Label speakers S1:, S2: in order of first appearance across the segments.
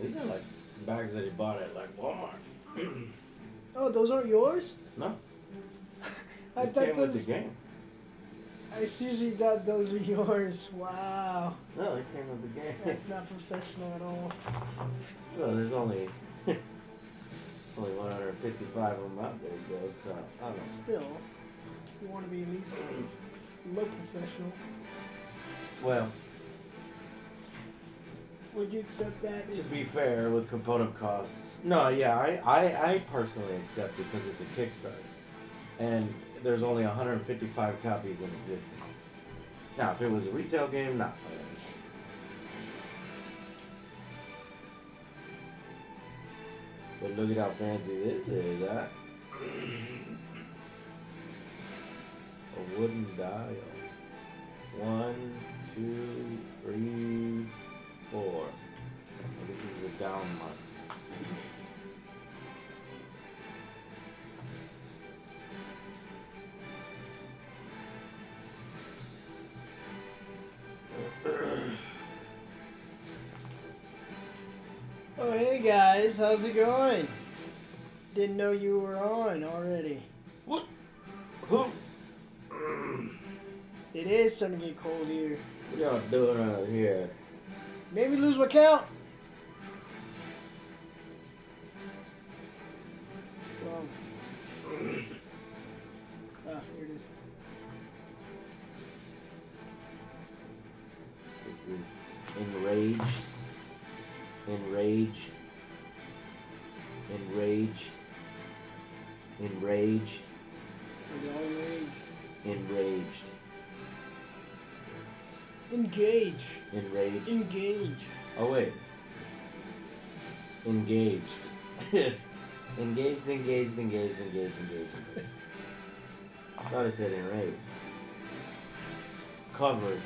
S1: These are like bags that he bought at like Walmart.
S2: Oh, those aren't yours?
S1: No.
S2: I
S1: This
S2: thought
S1: came with the game.
S2: I seriously thought those were yours. Wow.
S1: No, it came with the game.
S2: That's not professional at all.
S1: Well, there's only 155 of them out there, though, so I don't know.
S2: Still, you want to be at least look professional.
S1: Well,
S2: Would you accept that?
S1: to be fair, with component costs, no, yeah, I personally accept it because it's a Kickstarter, and there's only 155 copies in existence. Now, if it was a retail game, not. But look at how fancy this is, huh? A wooden dial. 1, 2, 3, 4. This is a down mark.
S2: Oh, hey guys, how's it going? Didn't know you were on already.
S1: What? Who?
S2: It is starting to get cold here.
S1: What y'all doing out here?
S2: Made me lose my count. Well, here it is.
S1: This is enraged. Enraged. Enraged. Enraged.
S2: We're all enraged.
S1: Enraged.
S2: Engage.
S1: Enraged.
S2: Engage.
S1: Oh wait. Engaged. Engaged, engaged, engaged, engaged, engaged. I thought it said enraged. Covered.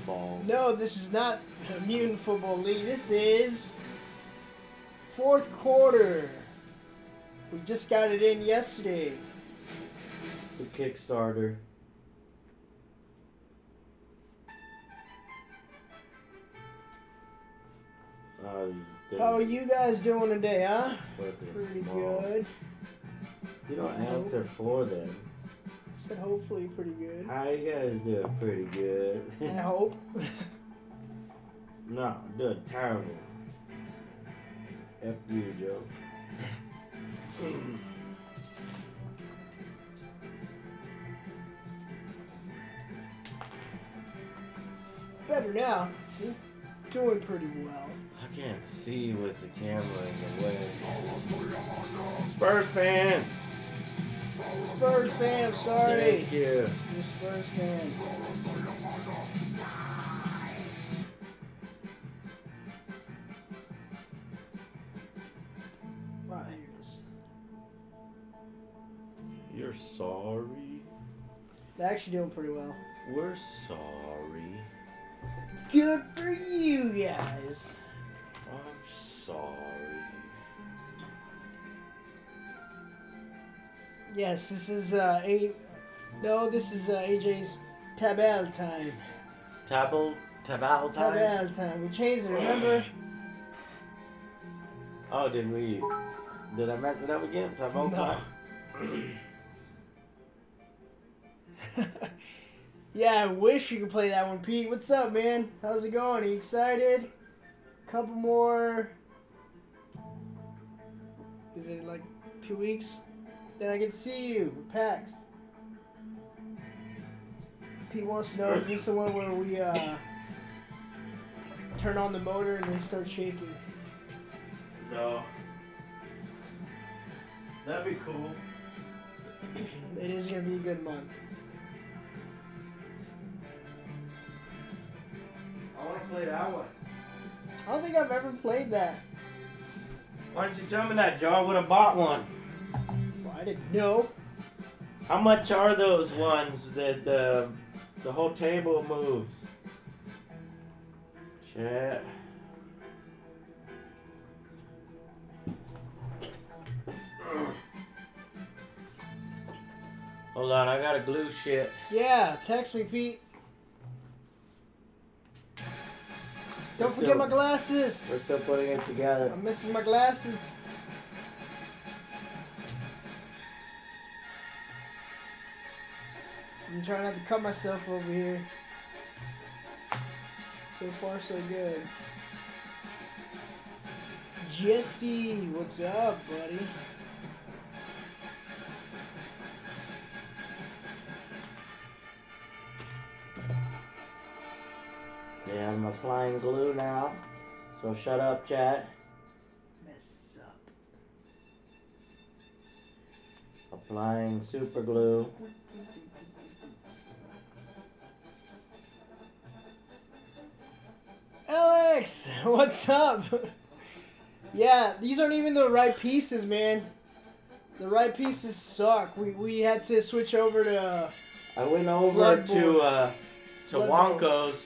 S1: Ball.
S2: No, this is not a Mutant Football League. This is fourth quarter. We just got it in yesterday.
S1: It's a Kickstarter.
S2: How are you guys doing today, huh? Pretty
S1: small.
S2: good.
S1: You don't answer for them.
S2: Said hopefully pretty good.
S1: How you guys doing? Pretty good.
S2: I hope.
S1: No, I'm doing terrible. F you, Joe.
S2: Better now. See? Doing pretty well.
S1: I can't see with the camera in the way. Spurs fan!
S2: Spurs fan, sorry.
S1: Thank you.
S2: You're Spurs fan. Wow, here it is.
S1: You're sorry?
S2: They're actually doing pretty well.
S1: We're sorry.
S2: Good for you guys.
S1: I'm sorry.
S2: Yes, this is this is AJ's Tabal time.
S1: Tabal time?
S2: Tabal time. We changed it, remember?
S1: Oh, did I mess it up again? Tabal time?
S2: Yeah, I wish you could play that one, Pete. What's up, man? How's it going? Are you excited? Couple more. Is it like 2 weeks? Then I get to see you with PAX. Pete wants to know, is this the one where we turn on the motor and they start shaking?
S1: No. That'd be cool.
S2: It is going to be a good month.
S1: I want to play that one.
S2: I don't think I've ever played that.
S1: Why don't you tell me that, Joe? I would have bought one.
S2: Well, I didn't know.
S1: How much are those ones that the whole table moves? Chat. Hold on, I gotta glue shit.
S2: Yeah, text me, Pete. Don't forget my glasses.
S1: We're still putting it together.
S2: I'm missing my glasses. I'm trying not to cut myself over here. So far, so good. Jesse, what's up, buddy?
S1: Yeah, I'm applying glue now. So shut up, chat.
S2: Messes up.
S1: Applying super glue.
S2: Alex, what's up? Yeah, these aren't even the right pieces, man. The right pieces suck. We had to switch over to.
S1: I went over to Wonko's,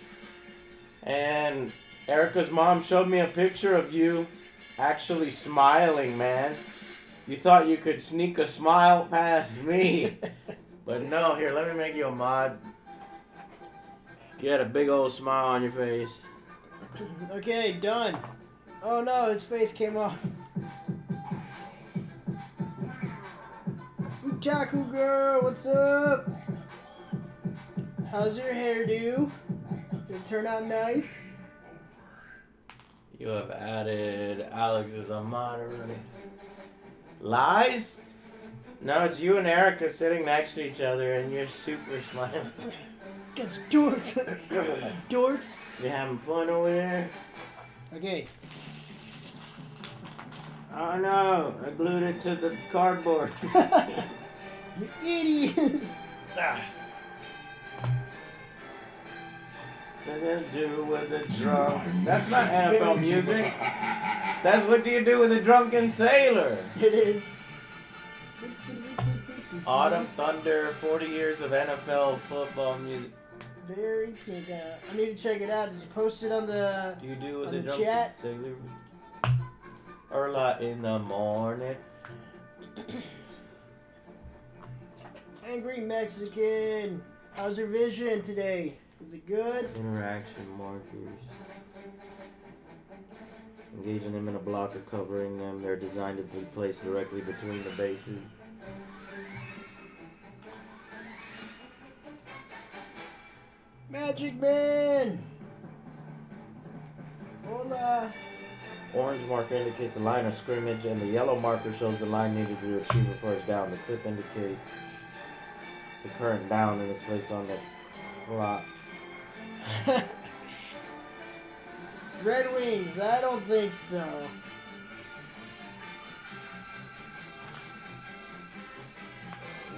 S1: and Erica's mom showed me a picture of you actually smiling, man. You thought you could sneak a smile past me, but no. Here, let me make you a mod. You had a big old smile on your face.
S2: Okay, done. Oh no, his face came off. Utaku girl, what's up? How's your hairdo? Did it turn out nice?
S1: You have added Alex as a moderator. Lies? No, it's you and Erica sitting next to each other and you're super smiling.
S2: Guys, dorks. Dorks.
S1: You having fun over there?
S2: Okay.
S1: Oh no, I glued it to the cardboard.
S2: You idiot.
S1: What do you do with a drunk? That's not NFL music. That's what do you do with a drunken sailor?
S2: It is.
S1: Autumn Thunder, 40 years of NFL football music.
S2: Very pink. I need to check it out. Did you post it on the
S1: Do you do with
S2: on
S1: a
S2: the
S1: drunken
S2: chat?
S1: sailor? Early in the morning.
S2: Angry Mexican. How's your vision today? Is it good?
S1: Interaction markers. Engaging them in a block or covering them. They're designed to be placed directly between the bases.
S2: Magic Man! Hola!
S1: Orange marker indicates the line of scrimmage, and the yellow marker shows the line needed to achieve a first down. The clip indicates the current down and is placed on the clock.
S2: Red Wings, I don't think so.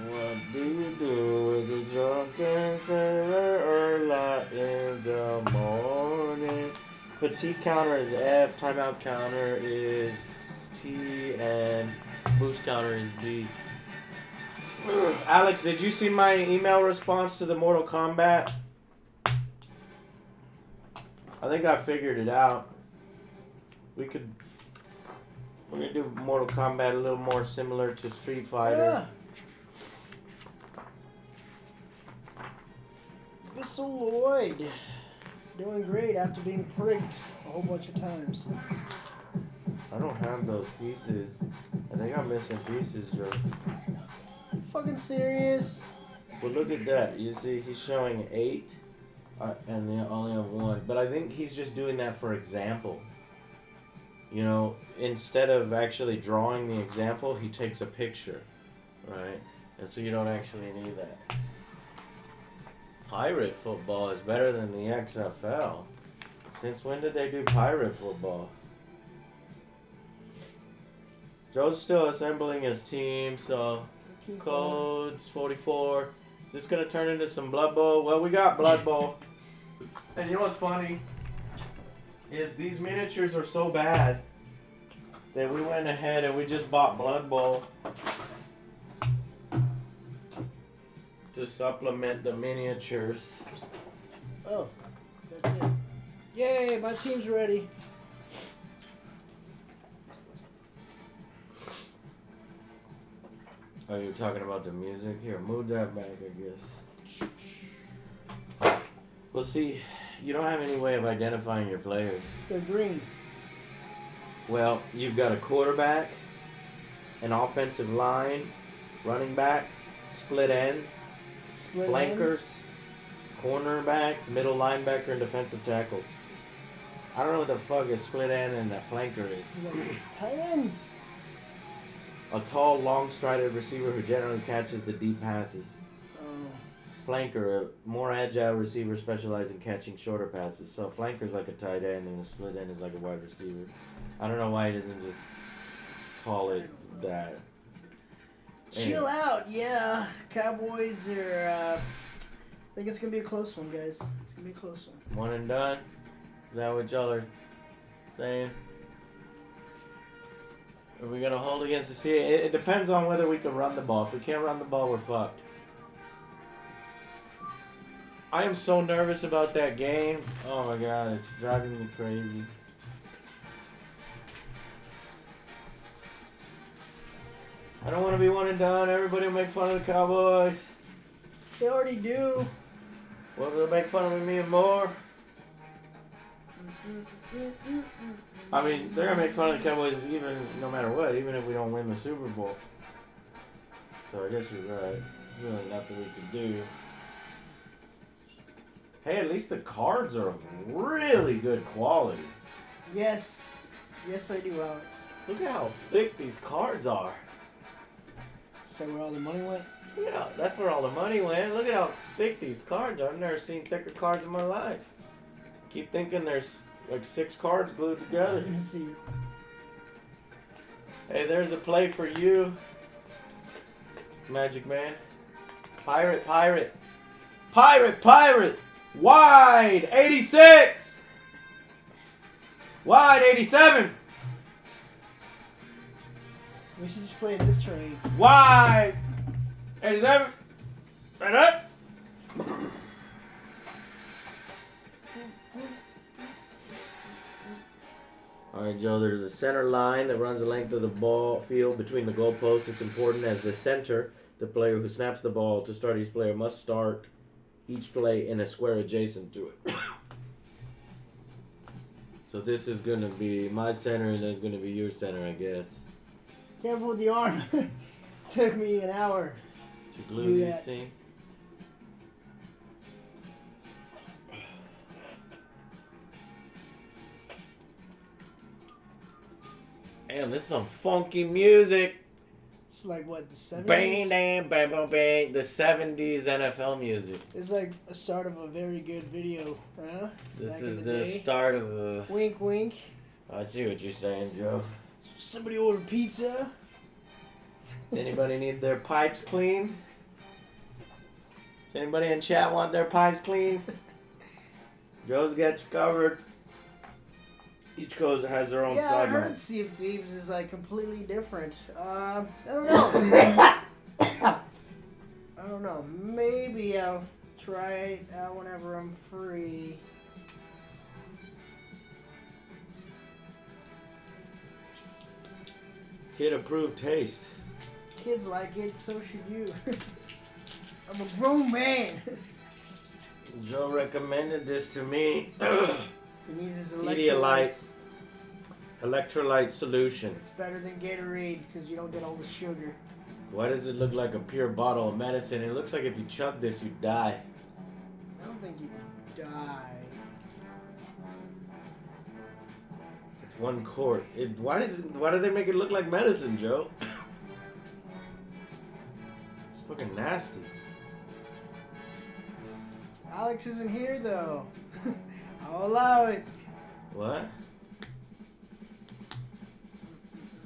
S1: What do you do with the drunken sailor early in the morning? Fatigue counter is F, timeout counter is T, and boost counter is B. Alex, did you see my email response to the Mortal Kombat? I think I figured it out. We're gonna do Mortal Kombat a little more similar to Street Fighter.
S2: Bissell Lloyd. Doing great after being pricked a whole bunch of times.
S1: I don't have those pieces. I think I'm missing pieces, Joe.
S2: You fucking serious?
S1: Well, look at that. You see, he's showing 8, and they only have 1. But I think he's just doing that for example. You know, instead of actually drawing the example, he takes a picture, right? And so you don't actually need that. Pirate football is better than the XFL. Since when did they do pirate football? Joe's still assembling his team, so codes 44. Is this gonna turn into some Blood Bowl? Well, we got Blood Bowl. And you know what's funny? Is these miniatures are so bad that we went ahead and we just bought Blood Bowl to supplement the miniatures.
S2: Oh, that's it. Yay, my team's ready.
S1: Oh, you're talking about the music? Here, move that back, I guess. Well, see, You don't have any way of identifying your players.
S2: They're green.
S1: Well, you've got a quarterback, an offensive line, running backs, split ends, flankers, cornerbacks, middle linebacker, and defensive tackles. I don't know what the fuck a split end and a flanker is.
S2: Tight end.
S1: A tall, long-strided receiver who generally catches the deep passes. Flanker, a more agile receiver specializing in catching shorter passes. So a flanker is like a tight end and a split end is like a wide receiver. I don't know why he doesn't just call it that.
S2: Chill out, yeah. Cowboys are, I think it's going to be a close one, guys. It's going to be a close one.
S1: One and done? Is that what y'all are saying? Are we going to hold against the Seahawks? It depends on whether we can run the ball. If we can't run the ball, we're fucked. I am so nervous about that game. Oh my god, it's driving me crazy. I don't want to be one and done. Everybody will make fun of the Cowboys.
S2: They already do.
S1: Well, they'll make fun of me and more. I mean, they're going to make fun of the Cowboys even no matter what, even if we don't win the Super Bowl. So I guess you're right. There's really nothing we can do. Hey, at least the cards are of really good quality.
S2: Yes. Yes, I do, Alex.
S1: Look at how thick these cards are.
S2: Is that where all the money went?
S1: Yeah, that's where all the money went. Look at how thick these cards are. I've never seen thicker cards in my life. Keep thinking there's like 6 cards glued together.
S2: Let me see.
S1: Hey, there's a play for you, Magic Man. Pirate, pirate. Pirate, pirate. Wide, 86. Wide, 87.
S2: We should just play in this terrain.
S1: Wide, 87. Right up. Alright, Joe, there's a center line that runs the length of the ball field between the goalposts. It's important as the center, the player who snaps the ball to start each player must start each play in a square adjacent to it. So this is going to be my center and that's going to be your center, I guess.
S2: Careful with the arm. Took me an hour
S1: to glue these things. Damn, this is some funky music.
S2: It's like what, the 70s?
S1: Bang, bang, bang, bang, bang. The 70s NFL music.
S2: It's like a start of a very good video, huh?
S1: This is the start of a...
S2: Wink, wink.
S1: I see what you're saying, Joe.
S2: Somebody order pizza?
S1: Does anybody need their pipes cleaned? Does anybody in chat want their pipes cleaned? Joe's got you covered. Each coast has their own
S2: side. Yeah, I heard Sea of Thieves is like completely different. I don't know. I don't know. Maybe I'll try it out whenever I'm free.
S1: Kid approved taste.
S2: Kids like it, so should you. I'm a grown man.
S1: Joe recommended this to me.
S2: He needs his
S1: Pedialyte electrolyte solution.
S2: It's better than Gatorade because you don't get all the sugar.
S1: Why does it look like a pure bottle of medicine? It looks like if you chug this, you die.
S2: I don't think you die.
S1: It's 1 quart. Why do they make it look like medicine, Joe? It's fucking nasty.
S2: Alex isn't here though. I'll allow it.
S1: What?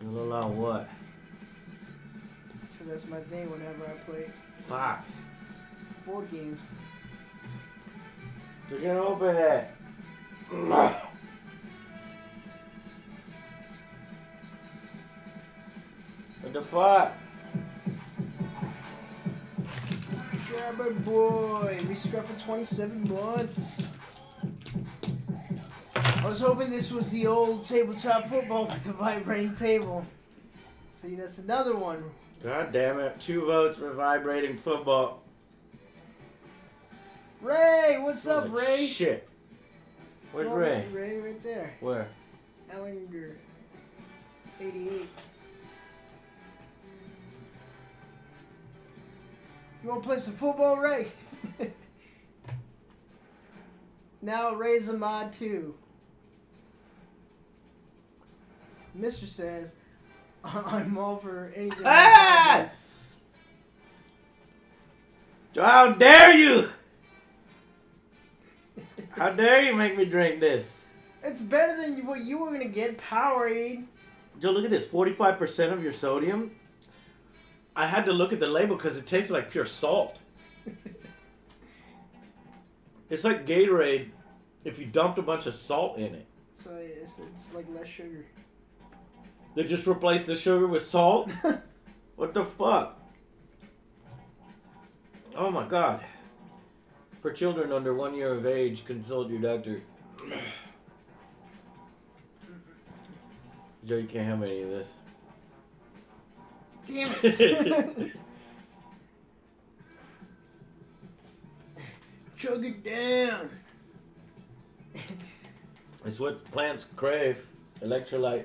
S1: You'll allow what?
S2: Because that's my thing whenever I play.
S1: Fuck.
S2: Board games.
S1: You're gonna open it. What the fuck?
S2: Shabba boy. We scrubbed for 27 months. I was hoping this was the old tabletop football with the vibrating table. See, that's another one.
S1: God damn it. 2 votes for vibrating football.
S2: Ray, what's up,
S1: Like
S2: Ray?
S1: shit. Where's Ray?
S2: Ray right there.
S1: Where?
S2: Ellinger. 88. You want to play some football, Ray? Now Ray's a mod too. Mister says, I'm all for anything.
S1: Ah! How dare you! How dare you make me drink this?
S2: It's better than what you were going to get, Powerade.
S1: Joe, look at this. 45% of your sodium. I had to look at the label because it tastes like pure salt. It's like Gatorade if you dumped a bunch of salt in it.
S2: So it's like less sugar.
S1: They just replaced the sugar with salt? What the fuck? Oh my god. For children under 1 year of age, consult your doctor. Joe, you can't have any of this.
S2: Damn it. Chug it down.
S1: It's what plants crave. Electrolytes.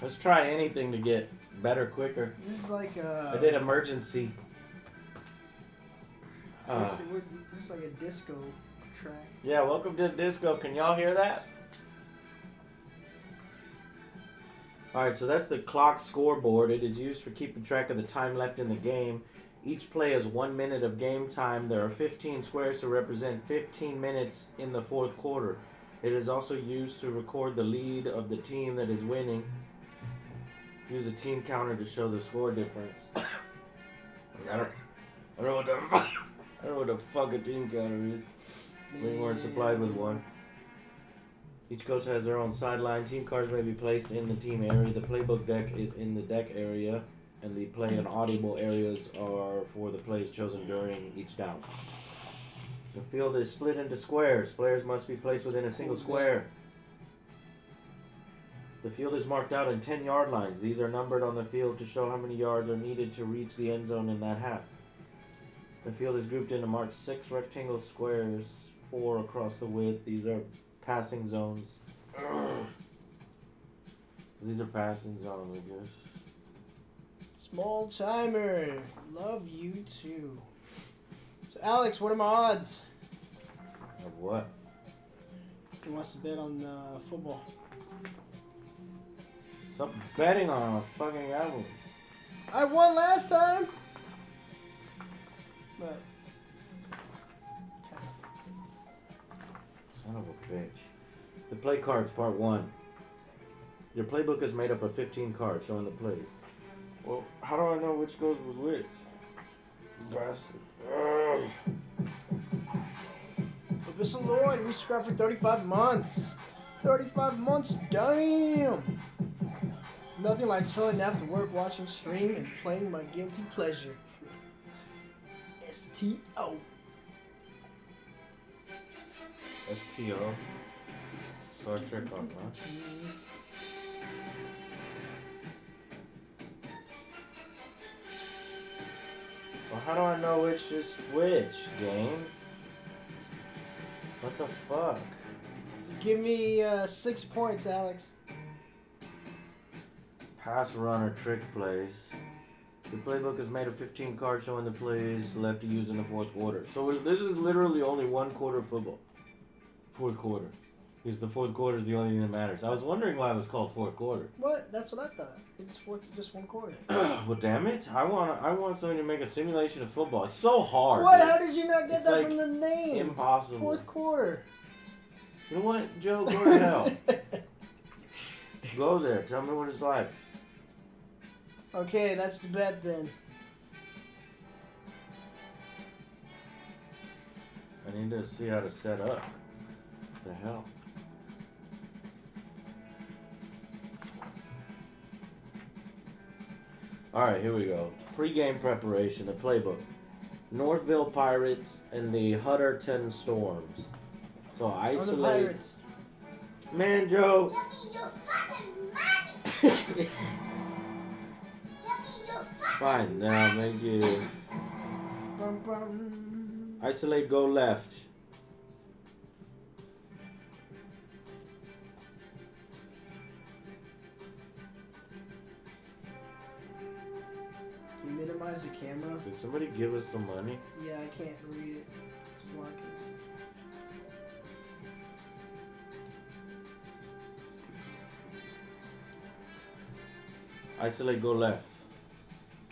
S1: Let's try anything to get better quicker.
S2: This is like
S1: I did emergency.
S2: this is like a disco track.
S1: Yeah, welcome to the disco. Can y'all hear that? Alright, so that's the clock scoreboard. It is used for keeping track of the time left in the game. Each play is 1 minute of game time. There are 15 squares to represent 15 minutes in the fourth quarter. It is also used to record the lead of the team that is winning. Use a team counter to show the score difference. I don't know what the fuck a team counter is. We weren't supplied with one. Each coach has their own sideline. Team cards may be placed in the team area. The playbook deck is in the deck area, and the play and audible areas are for the plays chosen during each down. The field is split into squares. Players must be placed within a single square. The field is marked out in 10-yard lines. These are numbered on the field to show how many yards are needed to reach the end zone in that half. The field is grouped into marked 6 rectangle squares, 4 across the width. These are passing zones. These are passing zones, I guess.
S2: Small timer. Love you too. So Alex, what are my odds?
S1: Of what?
S2: He wants to bet on football.
S1: Stop betting on a fucking album.
S2: I won last time. But
S1: son of a bitch. The play cards, part 1. Your playbook is made up of 15 cards showing the plays. Well, how do I know which goes with which? Bastard.
S2: Professor Lloyd, we scrapped for 35 months. 35 months, damn! Nothing like chilling after work, watching stream, and playing my guilty pleasure. STO.
S1: STO. Star Trek on, huh? Well, how do I know which is which, game? What the fuck?
S2: Give me 6 points, Alex.
S1: Pass, run, or trick plays. The playbook is made of 15 cards showing the plays left to use in the fourth quarter. So this is literally only 1 quarter of football. Fourth quarter. Because the fourth quarter is the only thing that matters. I was wondering why it was called fourth quarter.
S2: What? That's what I thought. It's just 1 quarter.
S1: Well, damn it! I want something to make a simulation of football. It's so hard.
S2: What?
S1: Dude.
S2: How did you not get
S1: It's
S2: that
S1: like
S2: from the name?
S1: impossible.
S2: Fourth quarter.
S1: You know what, Joe? Go to hell. Go there. Tell me what it's like.
S2: Okay, that's the bet then.
S1: I need to see how to set up. What the hell? Alright, here we go. Pre-game preparation, the playbook. Northville Pirates and the Hutterton Storms. So isolate. Man, Joe. Fine, then I'll make you. Isolate, go left.
S2: Can you minimize the camera?
S1: Did somebody give us some money?
S2: Yeah, I can't read it. It's blocking.
S1: Isolate, go left.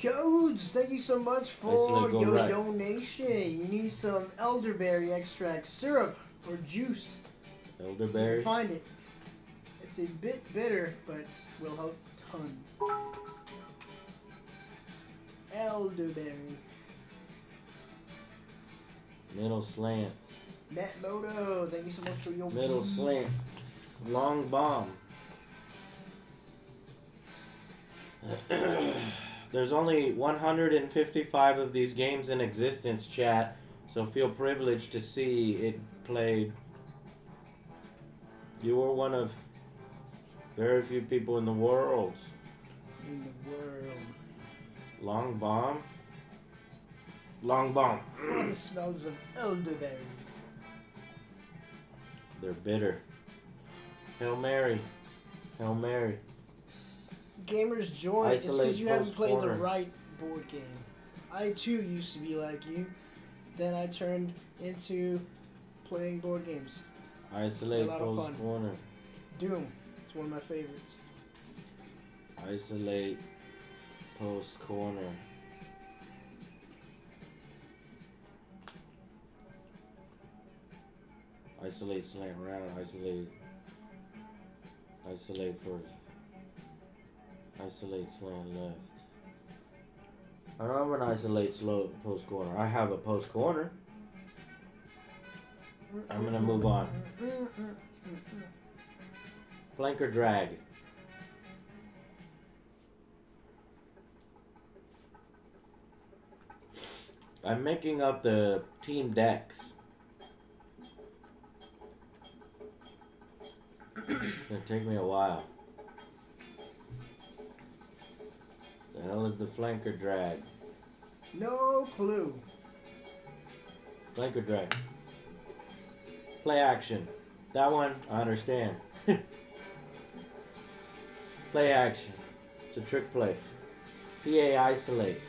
S2: Codes, thank you so much for
S1: Isolate, go
S2: your
S1: right.
S2: donation. You need some elderberry extract, syrup, or juice. You
S1: Elderberry.
S2: can find it. It's a bit bitter, but will help tons. Elderberry.
S1: Middle slants.
S2: Matt Moto, thank you so much for your
S1: Middle
S2: beats.
S1: slants. Long bomb. There's only 155 of these games in existence, chat, so feel privileged to see it played. You were one of very few people in the world.
S2: In the world.
S1: Long bomb? Long bomb.
S2: The smells of elderberry.
S1: They're bitter. Hail Mary. Hail Mary.
S2: Gamers joy. It's
S1: Isolate
S2: because you haven't
S1: post
S2: played the
S1: corner.
S2: right board game. I too used to be like you. Then I turned into playing board games.
S1: Isolate
S2: A lot of
S1: post
S2: fun.
S1: corner.
S2: Doom. It's one of my favorites.
S1: Isolate post corner. Isolate slant round. Isolate first. Isolate slant left. I don't have an isolate slow post corner. I have a post corner. I'm gonna move on. Flanker drag. I'm making up the team decks. It's gonna take me a while. The hell is the flanker drag?
S2: No clue.
S1: Flanker drag. Play action. That one, I understand. Play action. It's a trick play. PA isolate.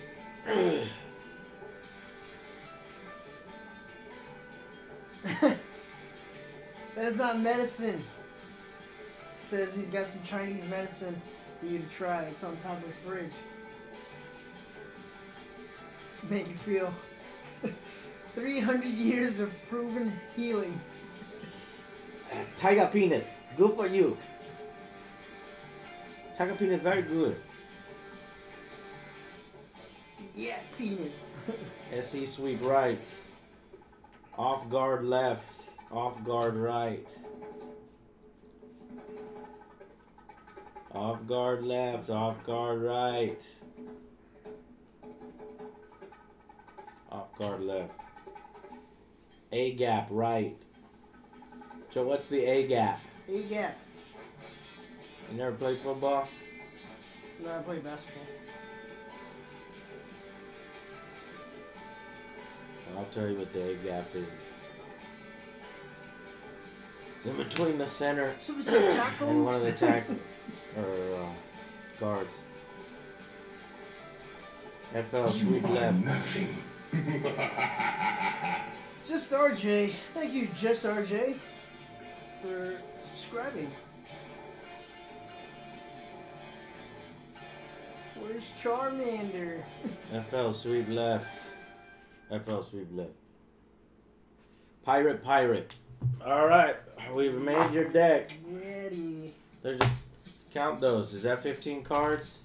S2: That's not medicine. Says he's got some Chinese medicine for you to try. It's on top of the fridge. Make you feel 300 years of proven healing.
S1: Tiger penis. Good for you. Tiger penis very good.
S2: Yeah, penis.
S1: SE sweep right. Off guard left. Off guard right. Off guard left. Off guard right. Off guard left. A gap right. So what's the A gap?
S2: A gap.
S1: You never played football?
S2: No, I play basketball.
S1: I'll tell you what the A gap is. It's in between the center
S2: Somebody said tacos.
S1: and one of the tackles or guards. FL sweep left.
S2: Just RJ. Thank you, Just RJ, for subscribing. Where's Charmander?
S1: FL sweep left. FL sweep left. Pirate. Alright, we've made your deck.
S2: Ready.
S1: There's a, count those. Is that 15 cards?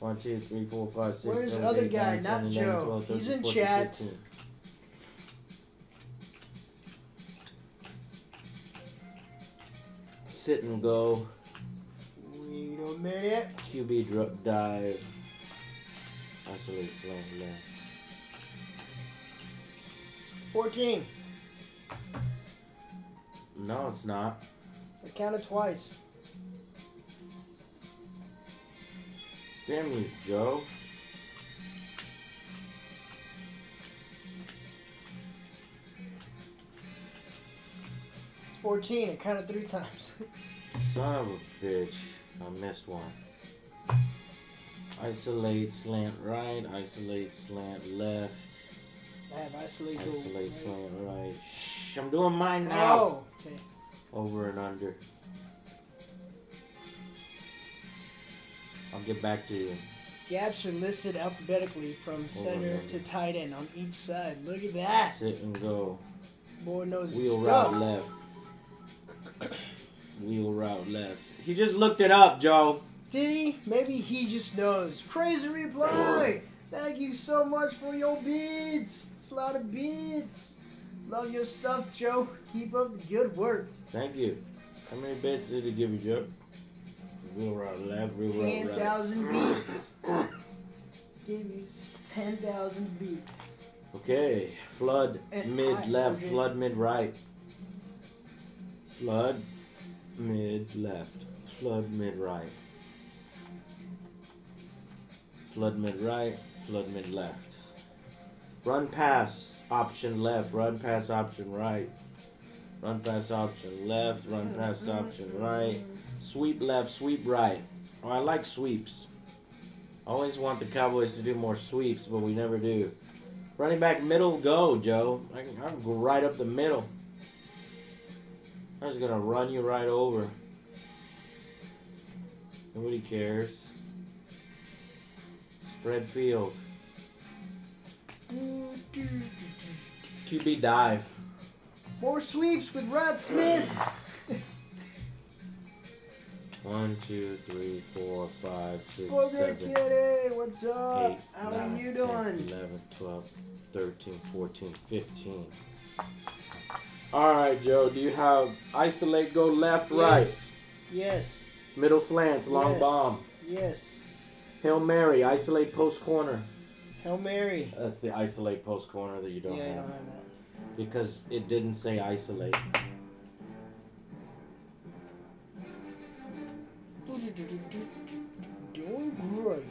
S1: 1, 2, 3, 4, 5, 6,
S2: Where's
S1: 7,
S2: the other
S1: 8,
S2: guy?
S1: 9, 10,
S2: Not
S1: 11,
S2: Joe.
S1: 12, 13,
S2: He's in
S1: 14,
S2: chat.
S1: 15. Sit and go.
S2: Wait a minute.
S1: QB drop dive. Isolate slant left.
S2: 14.
S1: No, it's not.
S2: I counted twice.
S1: Damn you, Joe.
S2: 14. I counted 3 times.
S1: Son of a bitch. I missed one. Isolate, slant right. Isolate, slant left.
S2: I have isolate.
S1: Isolate, slant right. Shh, I'm doing mine now.
S2: Oh, okay.
S1: Over and under. I'll get back to you.
S2: Gaps are listed alphabetically from center to tight end on each side. Look at that.
S1: Sit and go.
S2: Boy knows his
S1: Wheel
S2: stuff.
S1: route left. Wheel route left. He just looked it up, Joe.
S2: Did he? Maybe he just knows. Crazy reply. Thank you so much for your bids. It's a lot of bids. Love your stuff, Joe. Keep up the good work.
S1: Thank you. How many bets did he give you, Joe? Wheel route left, wheel route right.
S2: 10,000 beats. Give you 10,000 beats.
S1: Okay. Flood
S2: And
S1: mid left,
S2: 500.
S1: flood mid right. Flood mid left, flood mid right. Flood mid right, flood mid left. Run pass option left, run pass option right. Run pass option left, run pass option right. Sweep left, sweep right. Oh, I like sweeps. I always want the Cowboys to do more sweeps, but we never do. Running back middle, go, Joe. I can go right up the middle. I'm just gonna run you right over. Nobody cares. Spread field. QB dive.
S2: More sweeps with Rod Smith.
S1: 1, 2, 3, 4, 5, 6,
S2: Boy,
S1: 7,
S2: Kitty, what's up?
S1: 8,
S2: How
S1: 9,
S2: are you
S1: 10,
S2: doing?
S1: 11, 12, 13, 14, 15. Alright, Joe, do you have isolate, go left, right?
S2: Yes.
S1: Middle slants, long
S2: Yes.
S1: bomb.
S2: Yes.
S1: Hail Mary, isolate post corner.
S2: Hail Mary.
S1: That's the isolate post corner that you don't
S2: Yeah, I
S1: have.
S2: don't have that.
S1: Because it didn't say isolate.
S2: Doing great.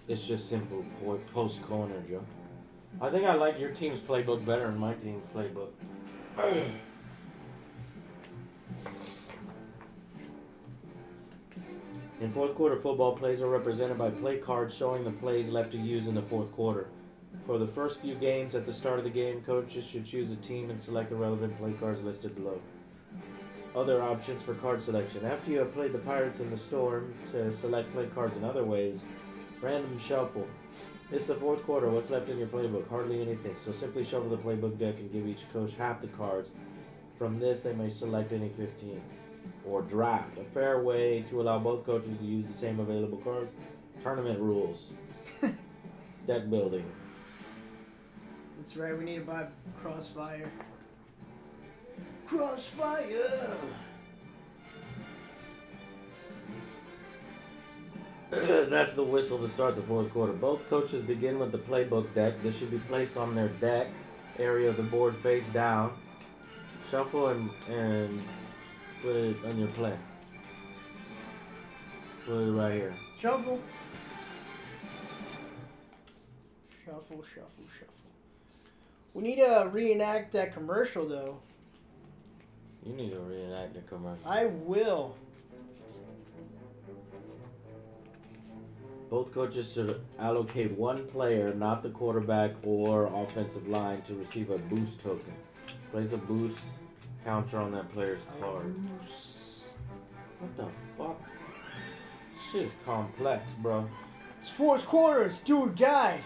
S1: It's just simple post corner, Joe. I think I like your team's playbook better than my team's playbook. In fourth quarter football, plays are represented by play cards showing the plays left to use in the fourth quarter. For the first few games at the start of the game, coaches should choose a team and select the relevant play cards listed below. Other options for card selection. After you have played the Pirates and the Storm, to select play cards in other ways, random shuffle. It's the fourth quarter. What's left in your playbook? Hardly anything. So simply shuffle the playbook deck and give each coach half the cards. From this, they may select any 15. Or draft. A fair way to allow both coaches to use the same available cards. Tournament rules. Deck building.
S2: That's right, we need to buy Crossfire. Crossfire!
S1: That's the whistle to start the fourth quarter. Both coaches begin with the playbook deck. This should be placed on their deck area of the board face down. Shuffle and put it on your play. Put it right here.
S2: Shuffle. Shuffle, shuffle, shuffle. We need to reenact that commercial, though.
S1: You need to reenact the commercial.
S2: I will.
S1: Both coaches should allocate one player, not the quarterback or offensive line, to receive a boost token. Place a boost counter on that player's card. What the fuck? This shit is complex, bro.
S2: It's fourth quarter. It's do or die.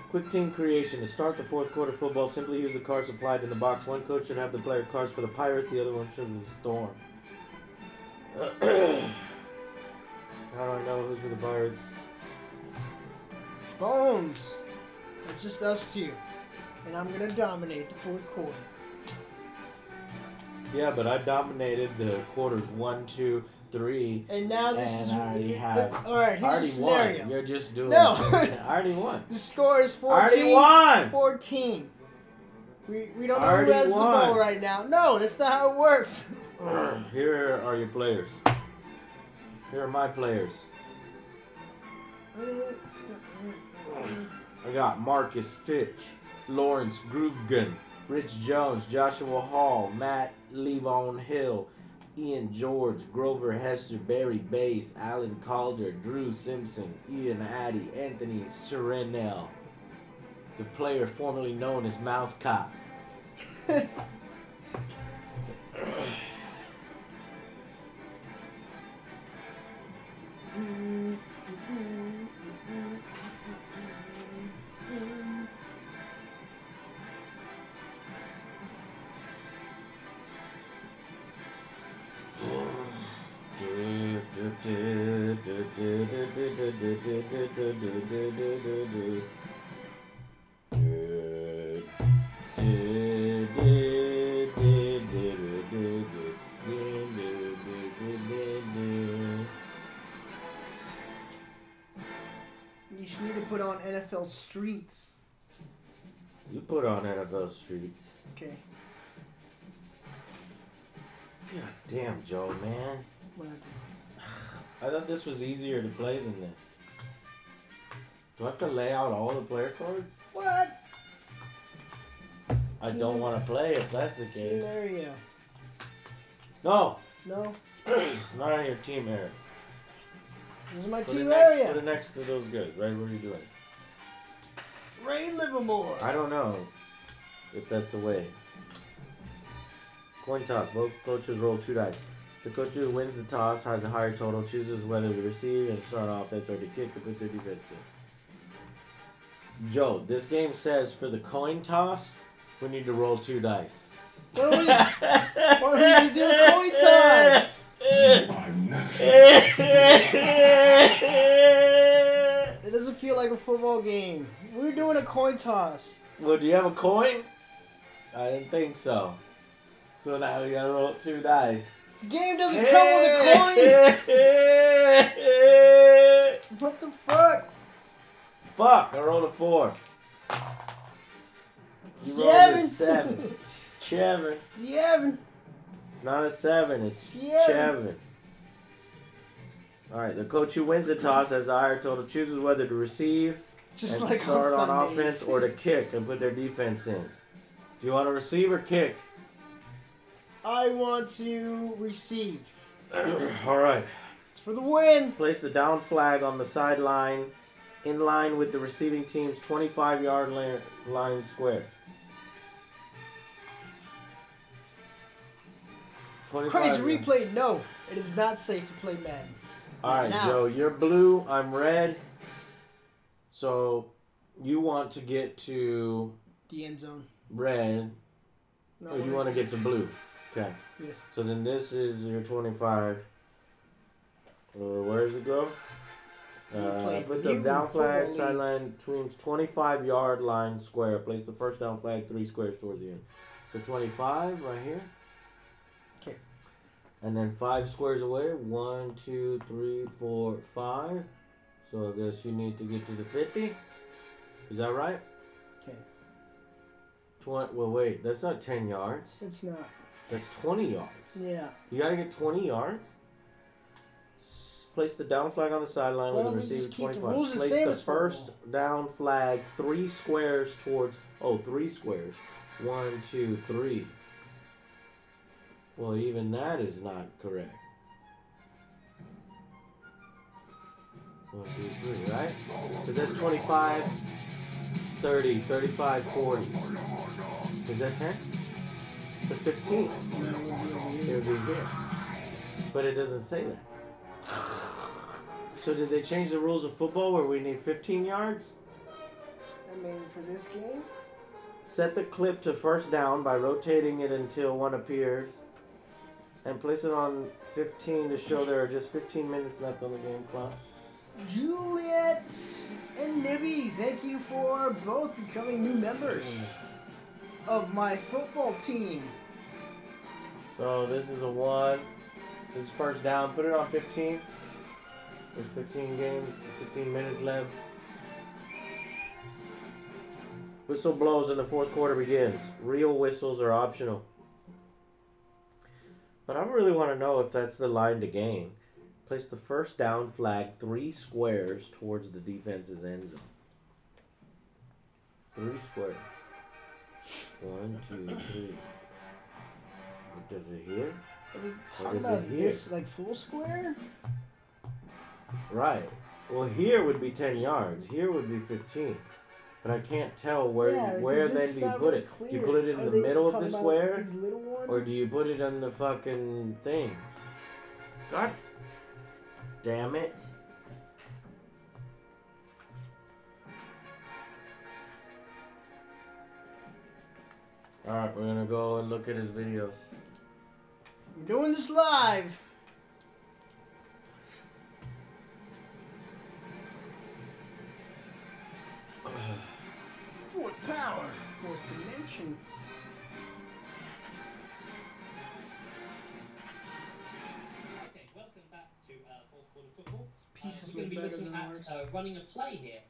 S1: Quick team creation. To start the fourth quarter football, simply use the cards supplied in the box. One coach should have the player cards for the Pirates, the other one should have the Storm. How do I know who's for the Pirates?
S2: Bones. It's just us two. And I'm going to dominate the fourth quarter.
S1: Yeah, but I dominated the quarters 1, 2, 3.
S2: And now this
S1: And
S2: is...
S1: I already had...
S2: Alright, here's the scenario.
S1: won. You're just doing...
S2: No.
S1: I already won.
S2: The score is 14.
S1: I already won.
S2: 14. We don't know who
S1: Already
S2: has the
S1: won.
S2: ball right now. No, that's not how it works.
S1: Here are your players. Here are my players. I got Marcus Fitch, Lawrence Gruggen, Rich Jones, Joshua Hall, Matt Levon Hill, Ian George, Grover Hester, Barry Bass, Alan Calder, Drew Simpson, Ian Addy, Anthony Serenell, the player formerly known as Mouse Cop.
S2: You should need to put on NFL Streets.
S1: You put on NFL Streets.
S2: Okay.
S1: God damn, Joe, man.
S2: What?
S1: I thought this was easier to play than this. Do I have to lay out all the player cards?
S2: What?
S1: I don't want to play if that's the case.
S2: Team area.
S1: No.
S2: No?
S1: Not on your team area.
S2: This is my
S1: Put
S2: team
S1: it next,
S2: area.
S1: Put it next to those guys, right where you're doing.
S2: Ray Livermore.
S1: I don't know if that's the way. Coin toss. Both coaches roll 2 dice. The coach who wins the toss has a higher total, chooses whether to receive and start offense or to kick or put their defense in. Joe, this game says for the coin toss, we need to roll 2 dice.
S2: Why don't we just do a coin toss? It doesn't feel like a football game. We're doing a coin toss.
S1: Well, do you have a coin? I didn't think so. So now we gotta roll 2 dice.
S2: This game doesn't come with a coin. What the fuck?
S1: Fuck, I rolled a 4. You rolled a 7. 7.
S2: 7.
S1: It's not a 7, it's
S2: 7.
S1: 7. Alright, the coach who wins the toss has a higher total, chooses whether to receive
S2: Just
S1: and
S2: like
S1: start on
S2: Sundays.
S1: offense or to kick and put their defense in. Do you want to receive or kick?
S2: I want to receive.
S1: Alright.
S2: It's for the win.
S1: Place the down flag on the sideline in line with the receiving team's 25-yard line square. 25
S2: Crazy
S1: yards.
S2: replay. No, it is not safe to play Madden.
S1: Alright,
S2: Now.
S1: Joe, you're blue, I'm red. So you want to get to
S2: The end zone.
S1: red,
S2: No,
S1: or you want to get to blue. Okay.
S2: Yes.
S1: So then this is your 25. Where does it go? Put the down flag sideline between 25-yard line square. Place the first down flag 3 squares towards the end. So 25 right here.
S2: Okay.
S1: And then 5 squares away. 1, 2, 3, 4, 5. So I guess you need to get to the 50. Is that right?
S2: Okay.
S1: Well, wait. That's not 10 yards.
S2: It's not.
S1: That's 20 yards.
S2: Yeah.
S1: You got to get 20 yards. Place the down flag on the sideline with the receiver 25. Place the first down flag 3 squares towards... Oh, 3 squares. 1, 2, 3. Well, even that is not correct. 1, 2, 3, right? Because that's 25, 30, 35, 40. Is that 10? That's 15. It would be here. But it doesn't say that. So did they change the rules of football where we need 15 yards?
S2: I mean, for this game?
S1: Set the clip to first down by rotating it until one appears. And place it on 15 to show there are just 15 minutes left on the game clock.
S2: Juliet and Nibby, thank you for both becoming new members of my football team.
S1: So this is a 1. This is first down. Put it on 15. There's 15 games, 15 minutes left. Whistle blows and the 4th quarter begins. Real whistles are optional. But I really want to know if that's the line to gain. Place the first down flag 3 squares towards the defense's end zone. 3 squares. 1, 2, 3. Does it here?
S2: Are we
S1: Or
S2: talking
S1: does
S2: about
S1: it here?
S2: this like full square?
S1: Right. Well, here would be 10 yards. Here would be 15. But I can't tell where then do you put it? Do you put it in the middle of the square? Or do you put it on the fucking things? God damn it. Alright, we're gonna go and look at his videos.
S2: We're doing this live. Fourth power, fourth dimension.
S3: Okay, welcome back to fourth quarter football.
S2: Pieces
S3: We're
S2: look
S3: going to be
S2: better
S3: looking
S2: than
S3: at
S2: ours.
S3: running a play here.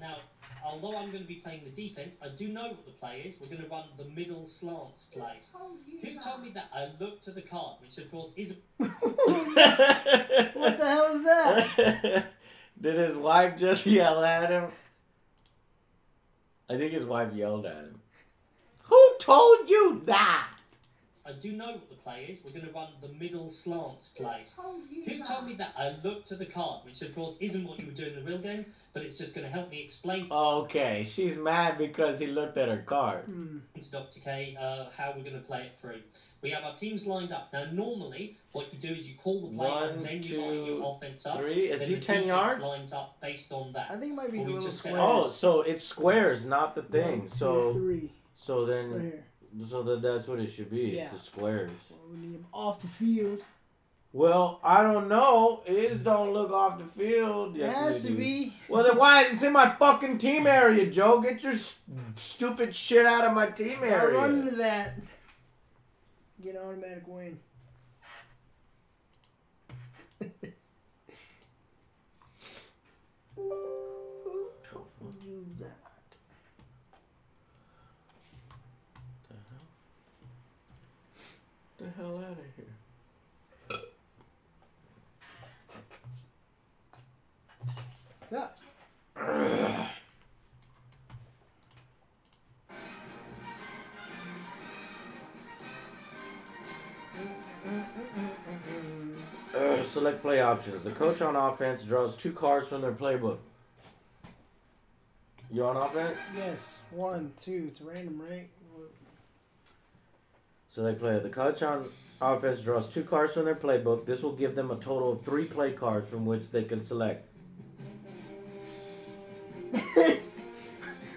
S3: Now, although I'm going to be playing the defense, I do know what the play is. We're going to run the middle slants play. Who told me that? I looked at the card, which of course isn't.
S2: What the hell is that?
S1: Did his wife just yell at him? I think his wife yelled at him. Who told you that?
S3: I do know what the play is. We're going to run the middle slants play. Who told me that? I looked at the card, which of course isn't what you would do in the real game, but it's just going to help me explain.
S1: Okay, she's mad because he looked at her card.
S3: To Dr. K, how we're going to play it through. We have our teams lined up. Now, normally, what you do is you call the play
S1: 1,
S3: and then you line your offense up.
S1: 3. Is
S3: then
S1: he
S3: the
S1: 10
S3: defense
S1: yards?
S3: lines up based on that.
S2: I think it might be
S3: Or
S2: the
S3: we
S2: little
S3: just said-
S2: squares.
S1: Oh, so it's squares, not the thing.
S2: 1, 2,
S1: So
S2: 3.
S1: so
S2: Right
S1: then
S2: here.
S1: so that's what it should be.
S2: Yeah.
S1: It's the squares.
S2: Well, we need him off the field.
S1: Well, I don't know. His don't look off the field.
S2: It
S1: Yes,
S2: has
S1: they
S2: to
S1: do.
S2: be.
S1: Well, then why is it in my fucking team area, Joe? Get your stupid shit out of my team
S2: I
S1: area.
S2: run into that. Get an automatic win. Who told you that?
S1: Get the hell out of here.
S2: Yeah.
S1: Select play options. The coach on offense draws 2 cards from their playbook. You on offense?
S2: Yes. 1, 2. It's random, right?
S1: Select play. The coach on offense draws 2 cards from their playbook. This will give them a total of 3 play cards from which they can select.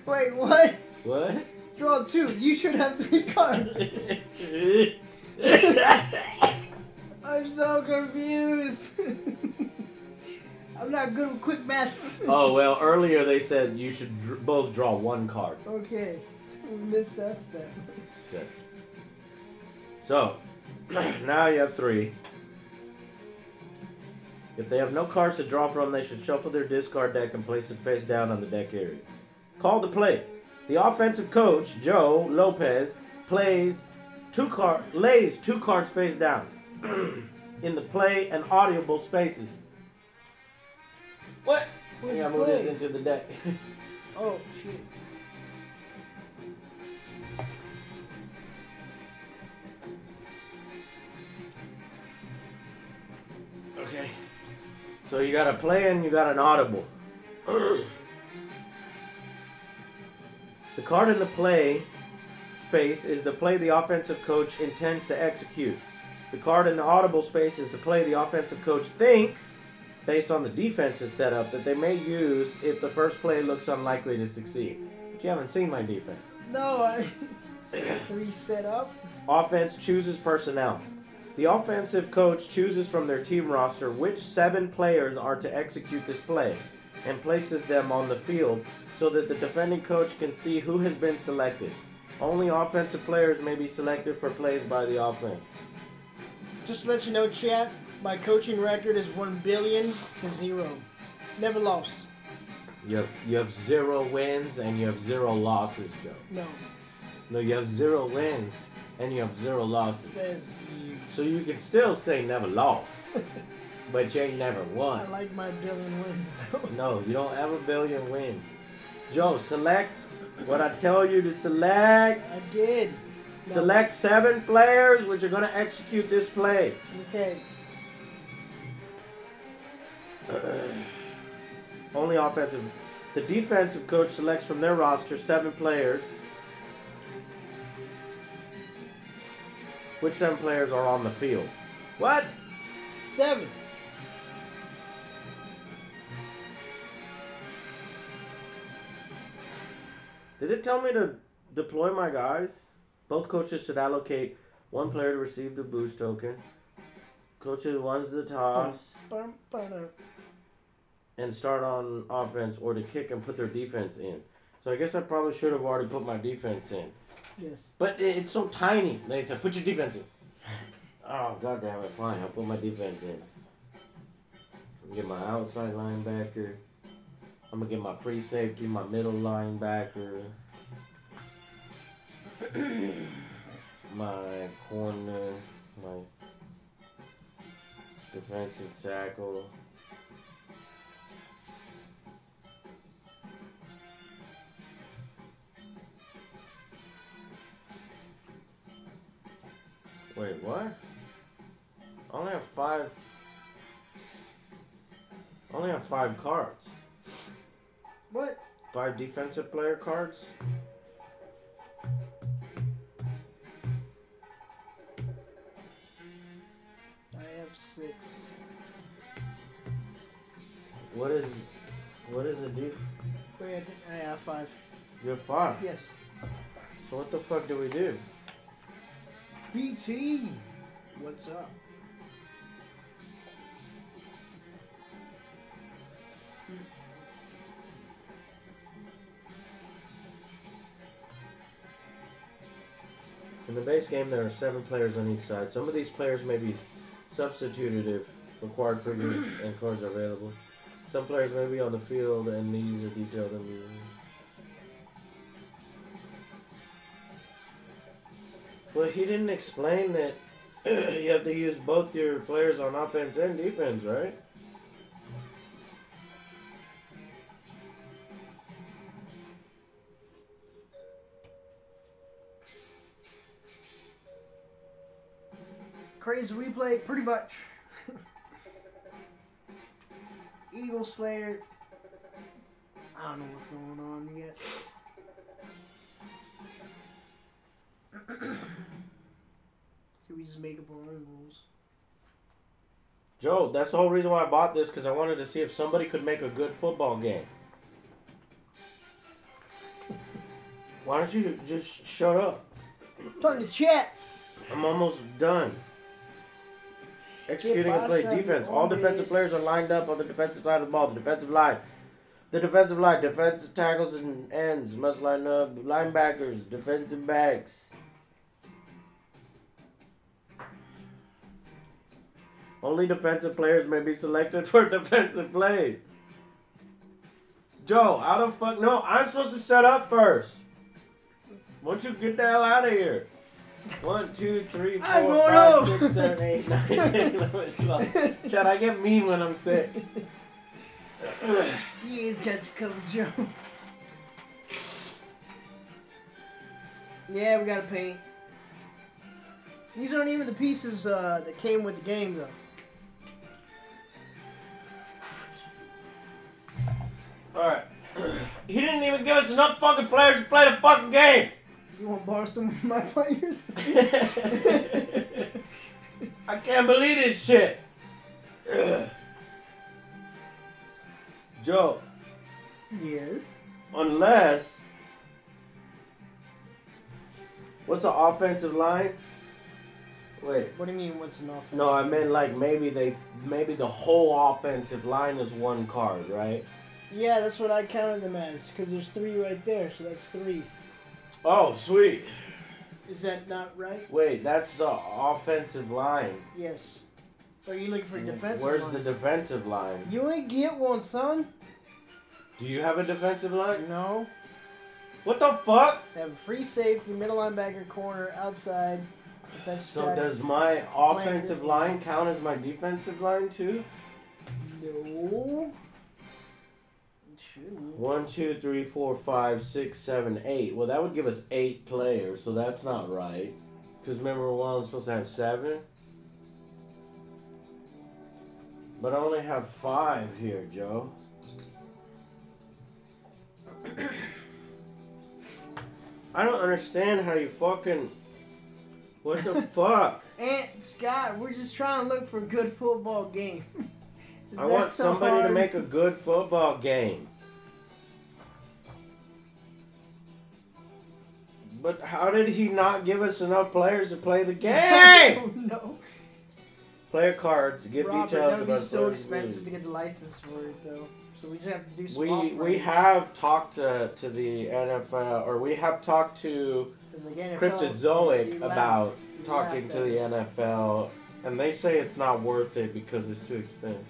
S2: Wait, what?
S1: What?
S2: Draw 2. You should have 3 cards. I'm so confused. I'm not good with quick maths.
S1: Oh, well, earlier they said you should both draw 1 card.
S2: Okay. We missed that step.
S1: Good. So, now you have 3. If they have no cards to draw from, they should shuffle their discard deck and place it face down on the deck area. Call to play. The offensive coach, Joe Lopez, lays 2 cards face down in the play and audible spaces. What?
S2: Where's
S1: Yeah,
S2: the
S1: move this
S2: play?
S1: into the deck.
S2: Oh, shit.
S1: Okay. So you got a play and you got an audible. The card in the play space is the play the offensive coach intends to execute. The card in the audible space is the play the offensive coach thinks, based on the defense's setup, that they may use if the first play looks unlikely to succeed. But you haven't seen my defense.
S2: No, I reset up.
S1: Offense chooses personnel. The offensive coach chooses from their team roster which 7 players are to execute this play and places them on the field so that the defending coach can see who has been selected. Only offensive players may be selected for plays by the offense.
S2: Just to let you know, chat, my coaching record is 1,000,000,000 to 0. Never lost.
S1: You have 0 wins and you have 0 losses, Joe.
S2: No.
S1: No, you have 0 wins and you have 0 losses.
S2: Says you.
S1: So you can still say never lost, but you ain't never won.
S2: I like my 1,000,000,000 wins, though.
S1: No, you don't have 1,000,000,000 wins. Joe, select What I tell you to select?
S2: I did. No.
S1: Select 7 players which are going to execute this play.
S2: Okay.
S1: Only offensive. The defensive coach selects from their roster 7 players. Which 7 players are on the field? What?
S2: 7.
S1: Did it tell me to deploy my guys? Both coaches should allocate 1 player to receive the boost token. Coaches runs the toss and start on offense, or to kick and put their defense in. So I guess I probably should have already put my defense in.
S2: Yes.
S1: But it's so tiny. They said, put your defense in. Oh, God damn it. Fine, I'll put my defense in. Get my outside linebacker. I'm going to get my free safety, my middle linebacker. My corner, my defensive tackle. Wait, what? I only have 5. I only have 5 cards.
S2: What?
S1: 5 defensive player cards?
S2: I have 6.
S1: What is a def?
S2: Wait, I think I have 5.
S1: You have 5?
S2: Yes.
S1: So what the fuck do we do?
S2: BT, what's up?
S1: In the base game, there are 7 players on each side. Some of these players may be substituted if required figures and cards are available. Some players may be on the field, and these are detailed in the... Well, he didn't explain that you have to use both your players on offense and defense, right?
S2: Crazy replay, pretty much. Eagle Slayer. I don't know what's going on yet. So we just make up our own rules.
S1: Joe, that's the whole reason why I bought this, because I wanted to see if somebody could make a good football game. Why don't you just shut up?
S2: I'm talking to chat.
S1: I'm almost done. Executing a play. Defense. All defensive players are lined up on the defensive side of the ball. The defensive line. The defensive line. Defensive tackles and ends must line up. Linebackers. Defensive backs. Only defensive players may be selected for defensive plays. Joe, how the fuck? No, I'm supposed to set up first. Why don't you get the hell out of here? 1, 2, 3, 4, 5, 6, 7, 8, 9, 10, 11, 12. Chad, I get mean when I'm sick.
S2: He's got you covered, Joe. Yeah, we gotta paint. These aren't even the pieces that came with the game, though.
S1: Alright. He didn't even give us enough fucking players to play the fucking game.
S2: You want to borrow some of my players?
S1: I can't believe this shit. Joe.
S2: Yes.
S1: Unless. What's an offensive line? Wait.
S2: What do you mean? What's an offensive?
S1: No, I meant like maybe the whole offensive line is 1 card, right?
S2: Yeah, that's what I counted them as, because there's 3 right there, so that's 3.
S1: Oh, sweet.
S2: Is that not right?
S1: Wait, that's the offensive line.
S2: Yes. Are you looking for defensive
S1: Where's
S2: line?
S1: the defensive line?
S2: You ain't get one, son.
S1: Do you have a defensive line?
S2: No.
S1: What the fuck?
S2: Have free safety, middle linebacker, corner, outside, defensive
S1: So
S2: tackle.
S1: does my offensive line count as my defensive line too?
S2: No. It Shouldn't.
S1: 1, 2, 3, 4, 5, 6, 7, 8. Well, that would give us 8 players, so that's not right. Because remember, we're only supposed to have 7. But I only have 5 here, Joe. I don't understand how you fucking... What the fuck?
S2: Aunt Scott, we're just trying to look for a good football game.
S1: I want somebody to make a good football game. But how did he not give us enough players to play the game?
S2: I don't know.
S1: Player cards, give
S2: Robert,
S1: details
S2: that would be
S1: about
S2: so
S1: players'
S2: expensive to
S1: moves.
S2: get the license for it, though. So we just have to do some
S1: We
S2: off-brand.
S1: have talked to the NFL, or we have talked to
S2: 'Cause, like, NFL,
S1: Cryptozoic
S2: you
S1: about
S2: laugh- you
S1: talking
S2: laughed
S1: to
S2: at
S1: the
S2: us.
S1: NFL, and they say it's not worth it because it's too expensive.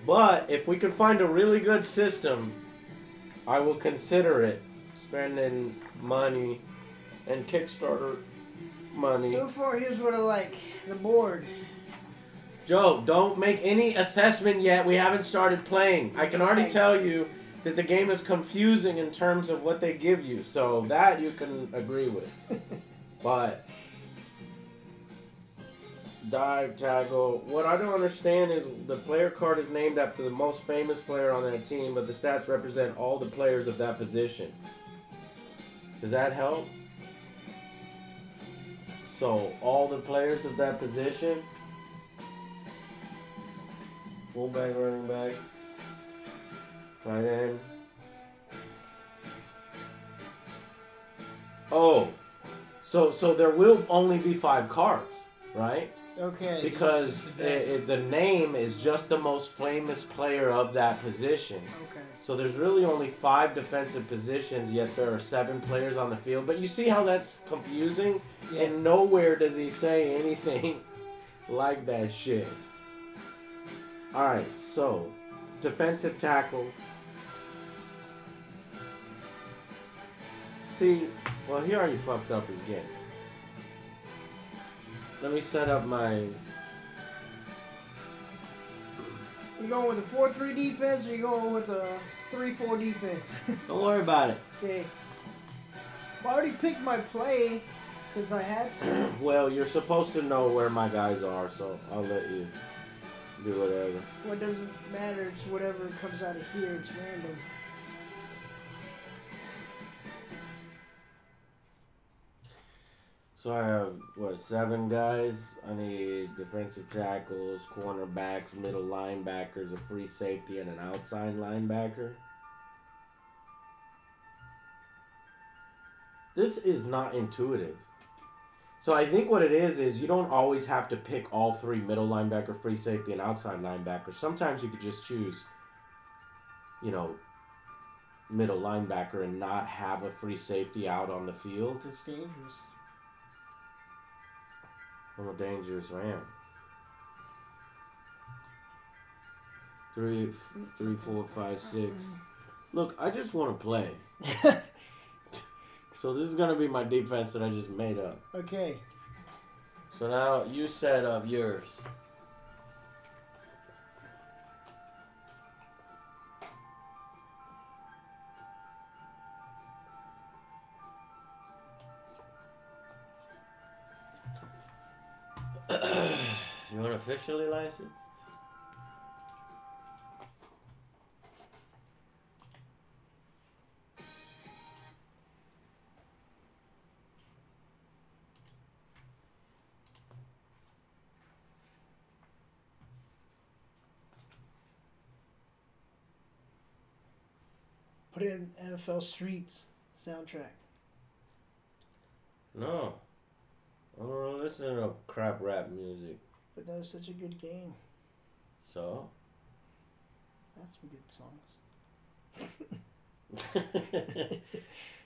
S1: But if we can find a really good system, I will consider it. Spending money and Kickstarter money.
S2: So far, here's what I like. The board.
S1: Joe, don't make any assessment yet. We haven't started playing. I can already
S2: Right.
S1: tell you that the game is confusing in terms of what they give you. So that you can agree with. But dive, tackle. What I don't understand is the player card is named after the most famous player on that team, but the stats represent all the players of that position. Does that help? So all the players of that position. Fullback, running back, tight end. Oh, so there will only be 5 cards, right?
S2: Okay.
S1: Because the name is just the most famous player of that position.
S2: Okay.
S1: So there's really only 5 defensive positions, yet there are 7 players on the field. But you see how that's confusing?
S2: Yes.
S1: And nowhere does he say anything like that shit. Alright, so defensive tackles. See, well, he already fucked up his game. Let me set up my...
S2: You going with a 4-3 defense, or you going with a 3-4 defense?
S1: Don't worry about it.
S2: Okay. Well, I already picked my play because I had to.
S1: Well, you're supposed to know where my guys are, so I'll let you do whatever.
S2: Well, it doesn't matter. It's whatever comes out of here. It's random.
S1: So I have, what, 7 guys? I need defensive tackles, cornerbacks, middle linebackers, a free safety, and an outside linebacker. This is not intuitive. So I think what it is you don't always have to pick all 3, middle linebacker, free safety, and outside linebacker. Sometimes you could just choose, you know, middle linebacker and not have a free safety out on the field.
S2: It's dangerous.
S1: I'm a dangerous man. 3, 4, 5, 6. Look, I just want to play. So this is going to be my defense that I just made up.
S2: Okay.
S1: So now you set up yours. You want officially licensed?
S2: Put it in NFL Streets soundtrack.
S1: No. I don't want to listen to crap rap music.
S2: But that was such a good game.
S1: So?
S2: That's some good songs.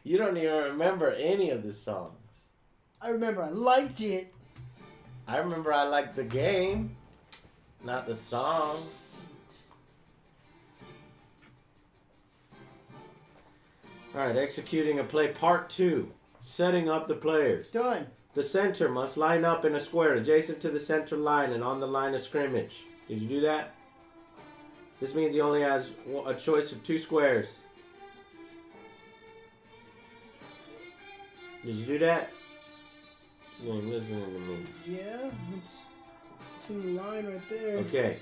S1: You don't even remember any of the songs.
S2: I remember I liked it.
S1: I remember I liked the game, not the song. Alright, executing a play part 2. Setting up the players.
S2: Done.
S1: The center must line up in a square adjacent to the center line and on the line of scrimmage. Did you do that? This means he only has a choice of 2 squares. Did you do that? You ain't listening to me.
S2: Yeah, it's in the line right there.
S1: Okay.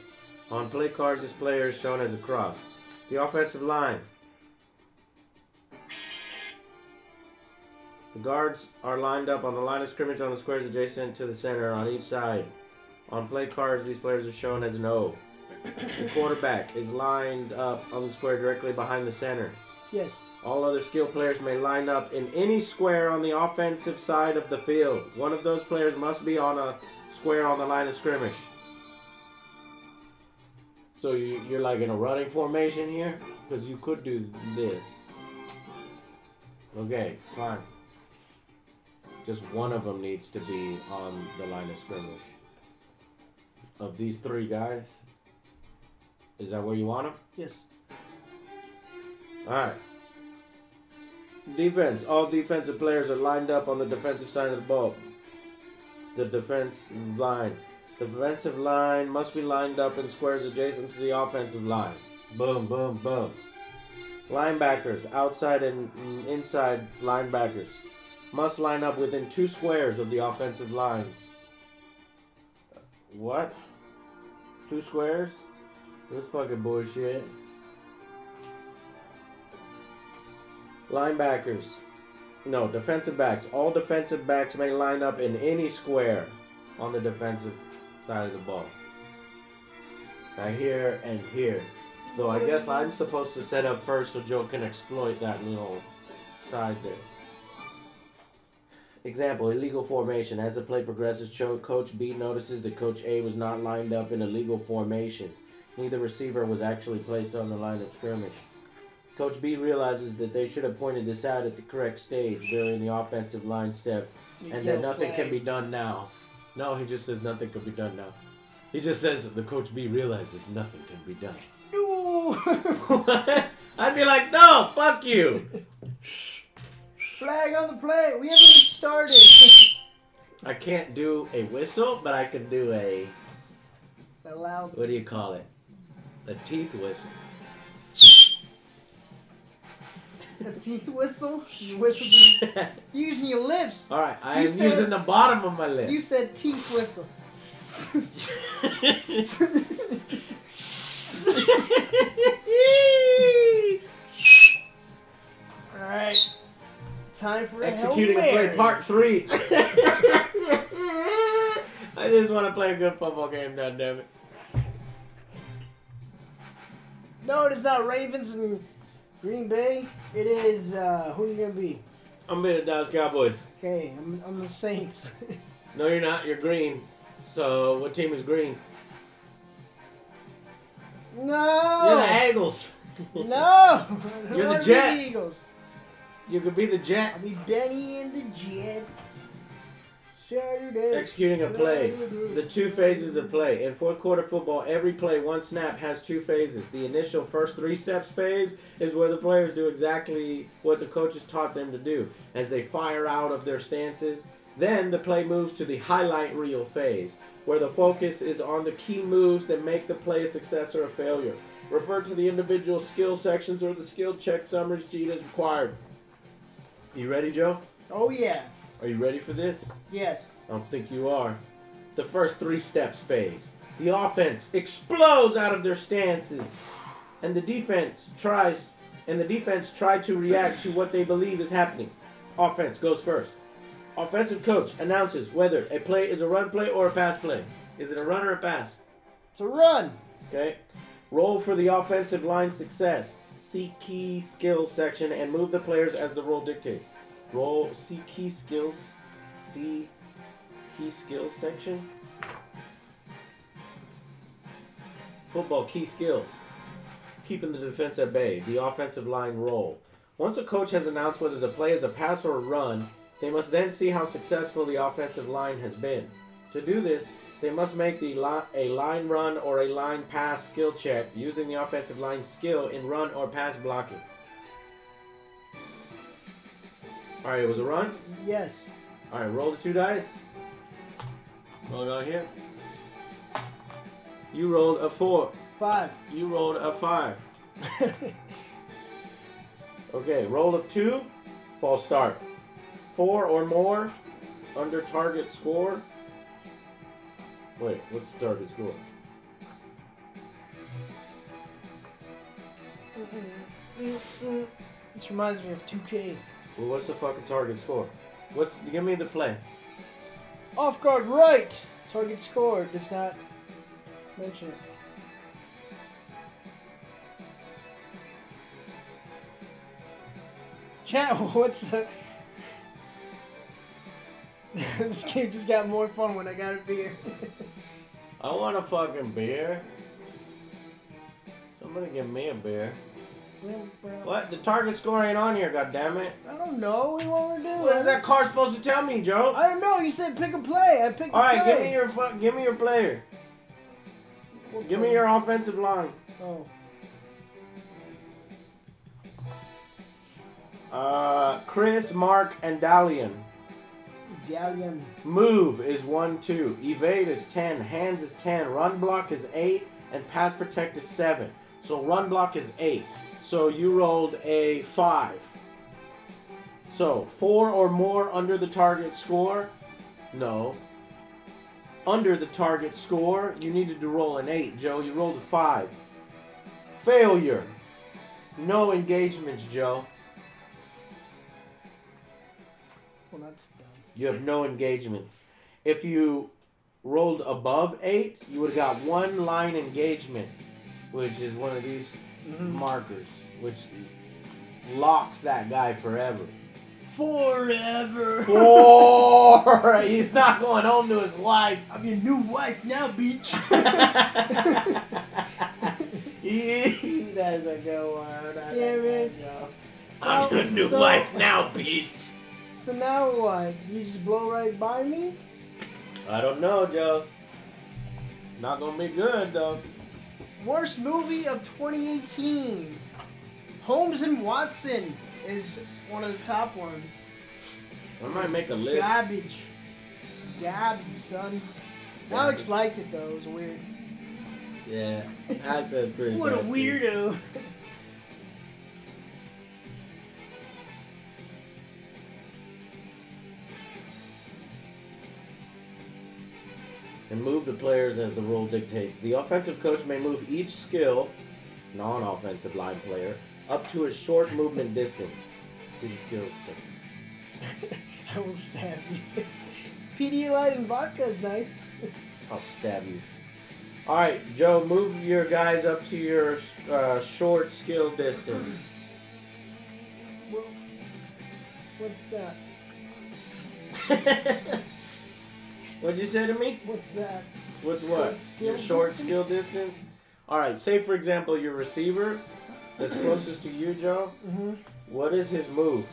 S1: On play cards, this player is shown as a cross. The offensive line. The guards are lined up on the line of scrimmage on the squares adjacent to the center on each side. On play cards, these players are shown as an O. The quarterback is lined up on the square directly behind the center.
S2: Yes.
S1: All other skill players may line up in any square on the offensive side of the field. One of those players must be on a square on the line of scrimmage. So you're like in a running formation here? Because you could do this. Okay, fine. Just one of them needs to be on the line of scrimmage. Of these 3 guys? Is that where you want them?
S2: Yes.
S1: Alright. Defense. All defensive players are lined up on the defensive side of the ball. The defense line. The defensive line must be lined up in squares adjacent to the offensive line. Boom, boom, boom. Linebackers. Outside and inside linebackers must line up within 2 squares of the offensive line. What? 2 squares? This fucking bullshit. Linebackers. No, defensive backs. All defensive backs may line up in any square on the defensive side of the ball. Right here and here. Though I guess I'm supposed to set up first so Joe can exploit that little side there. Example, illegal formation. As the play progresses, Coach B notices that Coach A was not lined up in a legal formation. Neither receiver was actually placed on the line of scrimmage. Coach B realizes that they should have pointed this out at the correct stage during the offensive line step, and that nothing can be done now. No, he just says nothing can be done now. He just says that the Coach B realizes nothing can be done.
S2: No!
S1: I'd be like, no, fuck you!
S2: Flag on the play. We haven't even started.
S1: I can't do a whistle, but I can do a...
S2: Loud.
S1: What do you call it? A teeth whistle.
S2: A teeth whistle? You whistle using your lips.
S1: Alright, I am using the bottom of my lip.
S2: You said teeth whistle. Alright. Time for
S1: Executing a play part 3. I just want to play a good football game, goddammit.
S2: No, it is not Ravens and Green Bay. It is, who are you going to be?
S1: I'm being the Dallas Cowboys.
S2: Okay, I'm the Saints.
S1: No, you're not. You're green. So, what team is green?
S2: No!
S1: You're the Eagles.
S2: No!
S1: You're the Jets.
S2: The Eagles.
S1: You could be the Jets.
S2: I'll be Benny and the Jets. Saturday.
S1: Executing a play. The 2 phases of play. In fourth quarter football, every play, 1 snap, has 2 phases. The initial first 3 steps phase is where the players do exactly what the coaches taught them to do as they fire out of their stances. Then the play moves to the highlight reel phase, where the focus is on the key moves that make the play a success or a failure. Refer to the individual skill sections or the skill check summary sheet as required. You ready, Joe?
S2: Oh, yeah.
S1: Are you ready for this?
S2: Yes.
S1: I don't think you are. The first 3 steps phase. The offense explodes out of their stances, and the defense tries to react to what they believe is happening. Offense goes first. Offensive coach announces whether a play is a run play or a pass play. Is it a run or a pass?
S2: It's a run.
S1: Okay. Roll for the offensive line success. See key skills section and move the players as the role dictates. Roll, see key skills section. Football key skills. Keeping the defense at bay. The offensive line roll. Once a coach has announced whether the play is a pass or a run, they must then see how successful the offensive line has been. To do this, they must make a line run or a line pass skill check using the offensive line skill in run or pass blocking. Alright, it was a run?
S2: Yes.
S1: Alright, roll the 2 dice. Roll it on here. You rolled a 4.
S2: 5.
S1: You rolled a 5. Okay, roll of 2. False start. 4 or more under target score. Wait, what's the target score?
S2: This reminds me of 2K.
S1: Well, what's the fucking target score? Give me the play.
S2: Off guard right. Target score does not mention it. Chat, what's the... This game just got more fun when I got a beer.
S1: I want a fucking beer. Somebody give me a beer. What? The target score ain't on here, goddammit.
S2: I don't know. What do you want me to do?
S1: What is that card supposed to tell me, Joe?
S2: I don't know. You said pick a play. I picked a play.
S1: Alright, give me your player.
S2: What
S1: Give
S2: play?
S1: me your offensive line.
S2: Oh.
S1: Chris, Mark, and Dalian.
S2: Galleon.
S1: Move is 1-2. Evade is 10. Hands is 10. Run block is 8. And pass protect is 7. So run block is 8. So you rolled a 5. So 4 or more under the target score? No. Under the target score, you needed to roll an 8, Joe. You rolled a 5. Failure. No engagements, Joe.
S2: Well, that's dumb.
S1: You have no engagements. If you rolled above 8, you would have got 1 line engagement, which is one of these markers, which locks that guy forever.
S2: Forever.
S1: 4! He's not going home to his wife.
S2: I'm your new wife now, bitch.
S1: That's a good one.
S2: Damn it.
S1: I'm your new wife now, bitch.
S2: So now what? You just blow right by me?
S1: I don't know, Joe. Not gonna be good, though.
S2: Worst movie of 2018. Holmes and Watson is one of the top ones.
S1: I might make a list.
S2: Garbage. It's garbage, son. Alex liked it though. It was weird.
S1: Yeah, Alex is pretty
S2: What a
S1: good, too.
S2: weirdo.
S1: And move the players as the rule dictates. The offensive coach may move each skill, non-offensive line player, up to a short movement distance. See the skills.
S2: I will stab you. Pedialyte and vodka is nice.
S1: I'll stab you. Alright, Joe, move your guys up to your short skill distance.
S2: Well, what's that?
S1: What'd you say to me?
S2: What's that?
S1: What's what? Your short skill distance? Alright, say for example your receiver that's closest to you, Joe. What is his move?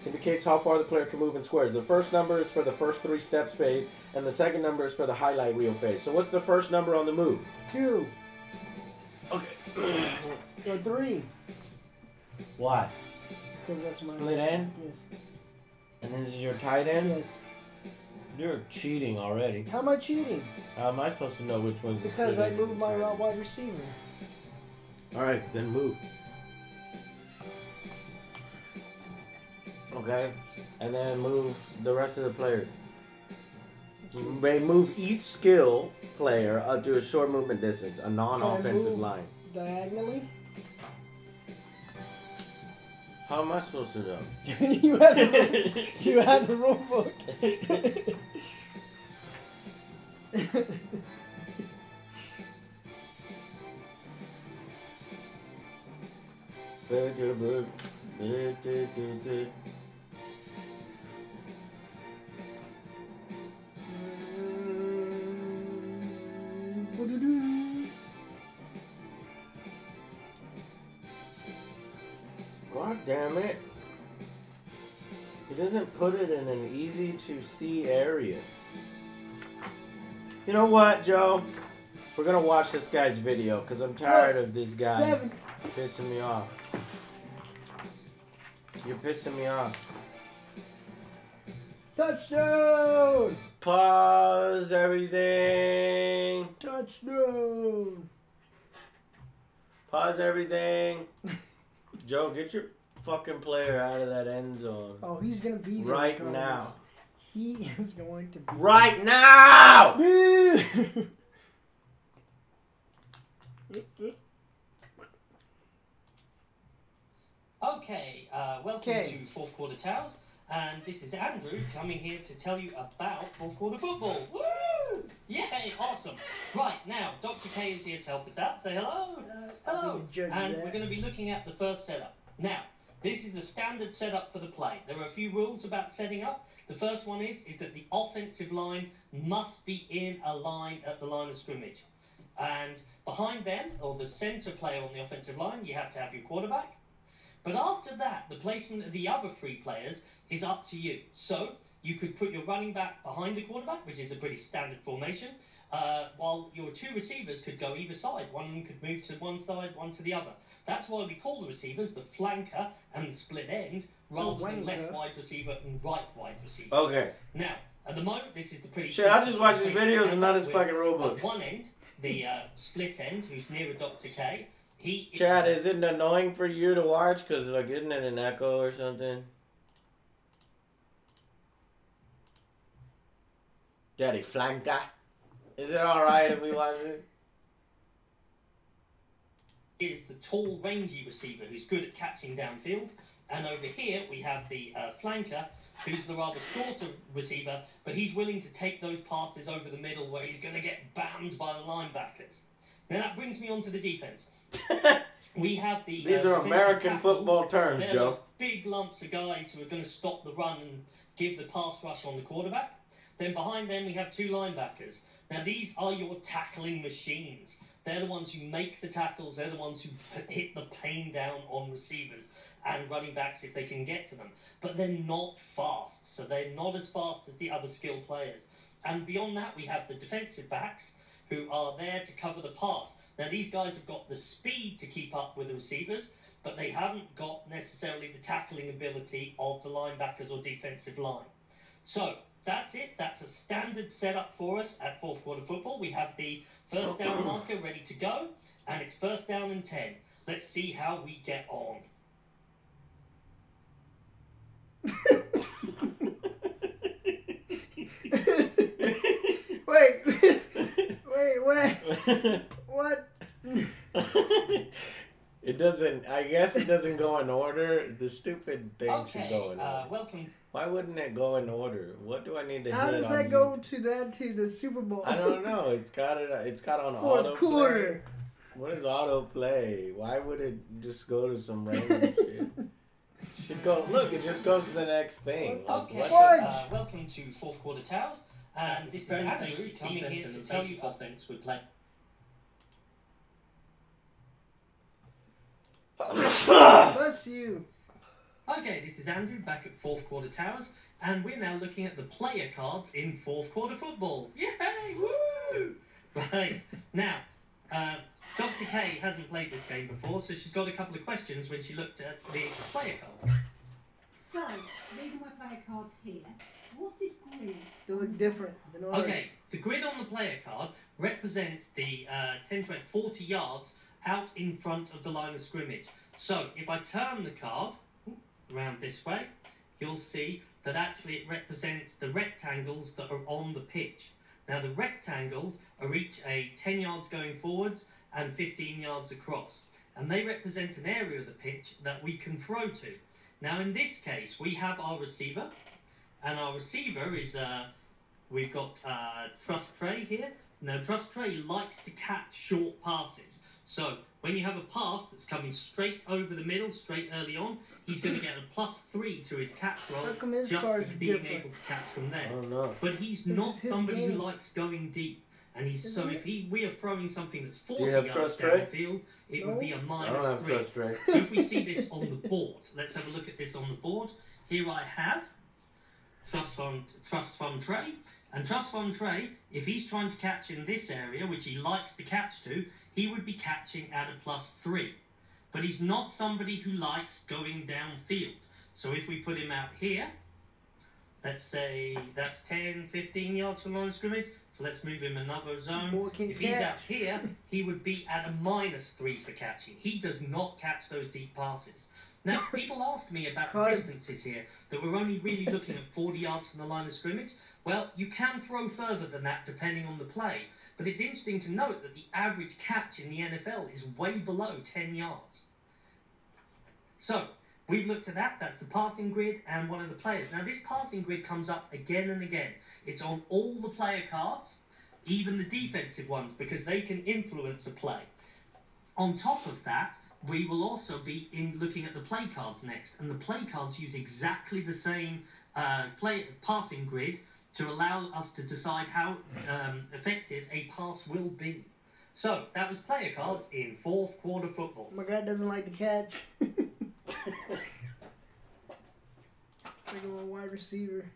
S1: Indicates how far the player can move in squares. The first number is for the first 3 steps phase, and the second number is for the highlight reel phase. So what's the first number on the move?
S2: 2.
S1: Okay.
S2: Or 3.
S1: Why?
S2: Because that's my
S1: Split end?
S2: Yes.
S1: And this is your tight end?
S2: Yes.
S1: You're cheating already.
S2: How am I cheating?
S1: How am I supposed to know which one's the
S2: Because
S1: split
S2: I
S1: end?
S2: moved my wide receiver.
S1: Alright, then move. Okay, and then move the rest of the players. You may move each skill player up to a short movement distance, a non-offensive
S2: move
S1: line.
S2: Diagonally?
S1: How am I supposed to know?
S2: you have the rule book.
S1: God damn it. He doesn't put it in an easy to see area. You know what, Joe? We're gonna watch this guy's video because I'm tired of this guy
S2: 7.
S1: pissing me off. You're pissing me off.
S2: Touchdown!
S1: Pause everything.
S2: Touchdown!
S1: Pause everything. Joe, get your fucking player out of that end zone.
S2: Oh, he's gonna be there
S1: right now.
S2: He is going to be
S1: right now.
S3: Okay, welcome to Fourth Quarter Towers, and this is Andrew coming here to tell you about fourth quarter football. Woo! Yay, awesome. Right, now, Dr. K is here to help us out. Say hello. Hello. And we're going to be looking at the first setup. Now, this is a standard setup for the play. There are a few rules about setting up. The first one is that the offensive line must be in a line at the line of scrimmage. And behind them, or the center player on the offensive line, you have to have your quarterback. But after that, the placement of the other three players is up to you. So you could put your running back behind the quarterback, which is a pretty standard formation, while your two receivers could go either side. One of them could move to one side, one to the other. That's why we call the receivers the flanker and the split end, rather than left wide receiver and right wide receiver.
S1: Okay.
S3: Now, at the moment, this is the pretty...
S1: Shit, I just watch these videos and not his fucking rulebook.
S3: At one end, the split end, who's nearer Dr. K,
S1: Chad, is it annoying for you to watch? Because, like, isn't it an echo or something? Daddy flanker. Is it alright if we watch it?
S3: Is the tall, rangy receiver who's good at catching downfield. And over here, we have the flanker, who's the rather shorter receiver, but he's willing to take those passes over the middle where he's going to get bammed by the linebackers. Now, that brings me on to the defense. We have the
S1: these are American
S3: tackles.
S1: Football terms,
S3: They're
S1: Joe.
S3: those big lumps of guys who are going to stop the run and give the pass rush on the quarterback. Then behind them we have two linebackers. Now these are your tackling machines. They're the ones who make the tackles. They're the ones who hit the pain down on receivers and running backs if they can get to them. But they're not fast, so they're not as fast as the other skilled players. And beyond that we have the defensive backs, who are there to cover the pass. Now, these guys have got the speed to keep up with the receivers, but they haven't got necessarily the tackling ability of the linebackers or defensive line. So, that's it. That's a standard setup for us at fourth quarter football. We have the first down marker ready to go, and it's first down and 10. Let's see how we get on.
S2: Wait. What?
S1: It doesn't. I guess it doesn't go in order. The stupid thing should go in order.
S3: Welcome.
S1: Why wouldn't it go in order? What do I need to?
S2: How
S1: hit
S2: does
S1: on
S2: that go to the Super Bowl?
S1: I don't know. It's got it. It's got on
S2: fourth
S1: auto
S2: quarter.
S1: Play. What is auto play? Why would it just go to some random shit? Should go. Look, it just goes to the next thing.
S3: Okay. Welcome to fourth quarter towers. And this is Andrew coming here to tell you offense would play.
S2: Bless you.
S3: Okay, this is Andrew back at fourth quarter towers, and we're now looking at the player cards in fourth quarter football. Yay! Woo! Right now, Dr. K hasn't played this game before, so she's got a couple of questions when she looked at the player card.
S4: So these are my player cards here. What's this grid?
S2: They look different than ours.
S3: Okay, the grid on the player card represents the 10 to 40 yards out in front of the line of scrimmage. So if I turn the card around this way, you'll see that actually it represents the rectangles that are on the pitch. Now the rectangles are each 10 yards going forwards and 15 yards across, and they represent an area of the pitch that we can throw to. Now in this case we have our receiver, and our receiver is we've got Trust Trey here. Now Trust Trey likes to catch short passes, so when you have a pass that's coming straight over the middle, straight early on, he's going to get a +3 to his catch roll just for being able to catch from there.
S1: Oh, no.
S3: But he's not somebody who likes going deep. And he's if we are throwing something that's 40 yards downfield, it would be a -3. So if we see this on the board, let's have a look at this on the board. Here I have Trust Fund Trey. And Trust Fund Trey, if he's trying to catch in this area, which he likes to catch to, he would be catching at a +3. But he's not somebody who likes going downfield. So if we put him out here, let's say that's 10, 15 yards from line of scrimmage. So let's move him another zone.
S2: Boy can't
S3: If he's out
S2: catch.
S3: here, he would be at a -3 for catching. He does not catch those deep passes. Now, people ask me about the distances here, that we're only really looking at 40 yards from the line of scrimmage. Well, you can throw further than that depending on the play, but it's interesting to note that the average catch in the NFL is way below 10 yards. So, we've looked at that. That's the passing grid and one of the players. Now, this passing grid comes up again and again. It's on all the player cards, even the defensive ones, because they can influence a play. On top of that, we will also be looking at the play cards next, and the play cards use exactly the same passing grid to allow us to decide how effective a pass will be. So, that was player cards in fourth quarter football.
S2: My guy doesn't like to catch. Like a wide receiver.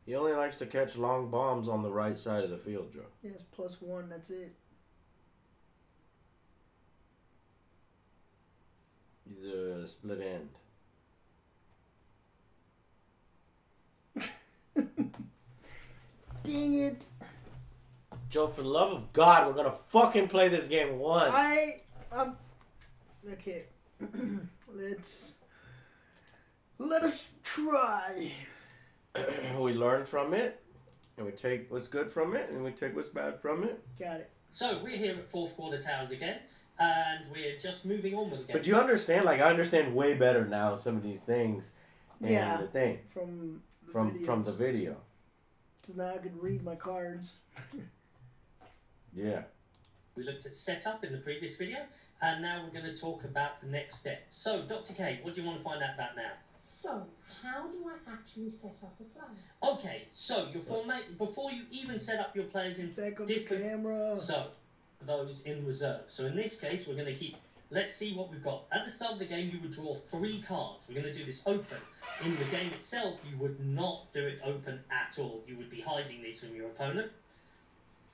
S1: He only likes to catch long bombs on the right side of the field, Joe.
S2: Yes, +1, that's it.
S1: He's a split end.
S2: Dang it.
S1: Joe, for the love of God, we're gonna fucking play this game once.
S2: Okay. Let us try.
S1: We learn from it, and we take what's good from it, and we take what's bad from it.
S2: Got it.
S3: So, we're here at fourth quarter towers again, and we're just moving on with the game.
S1: But you understand, like, I understand way better now some of these things than the thing.
S2: From
S1: the video.
S2: Because now I could read my cards.
S1: Yeah.
S3: We looked at setup in the previous video, and now we're going to talk about the next step. So, Dr. K, what do you want to find out about now?
S4: So, how do I actually set up a plan?
S3: Okay, so your format, before you even set up your players in
S2: Back up the camera.
S3: So, those in reserve. So in this case, we're going to keep, let's see what we've got. At the start of the game, you would draw 3 cards. We're going to do this open. In the game itself, you would not do it open at all. You would be hiding these from your opponent.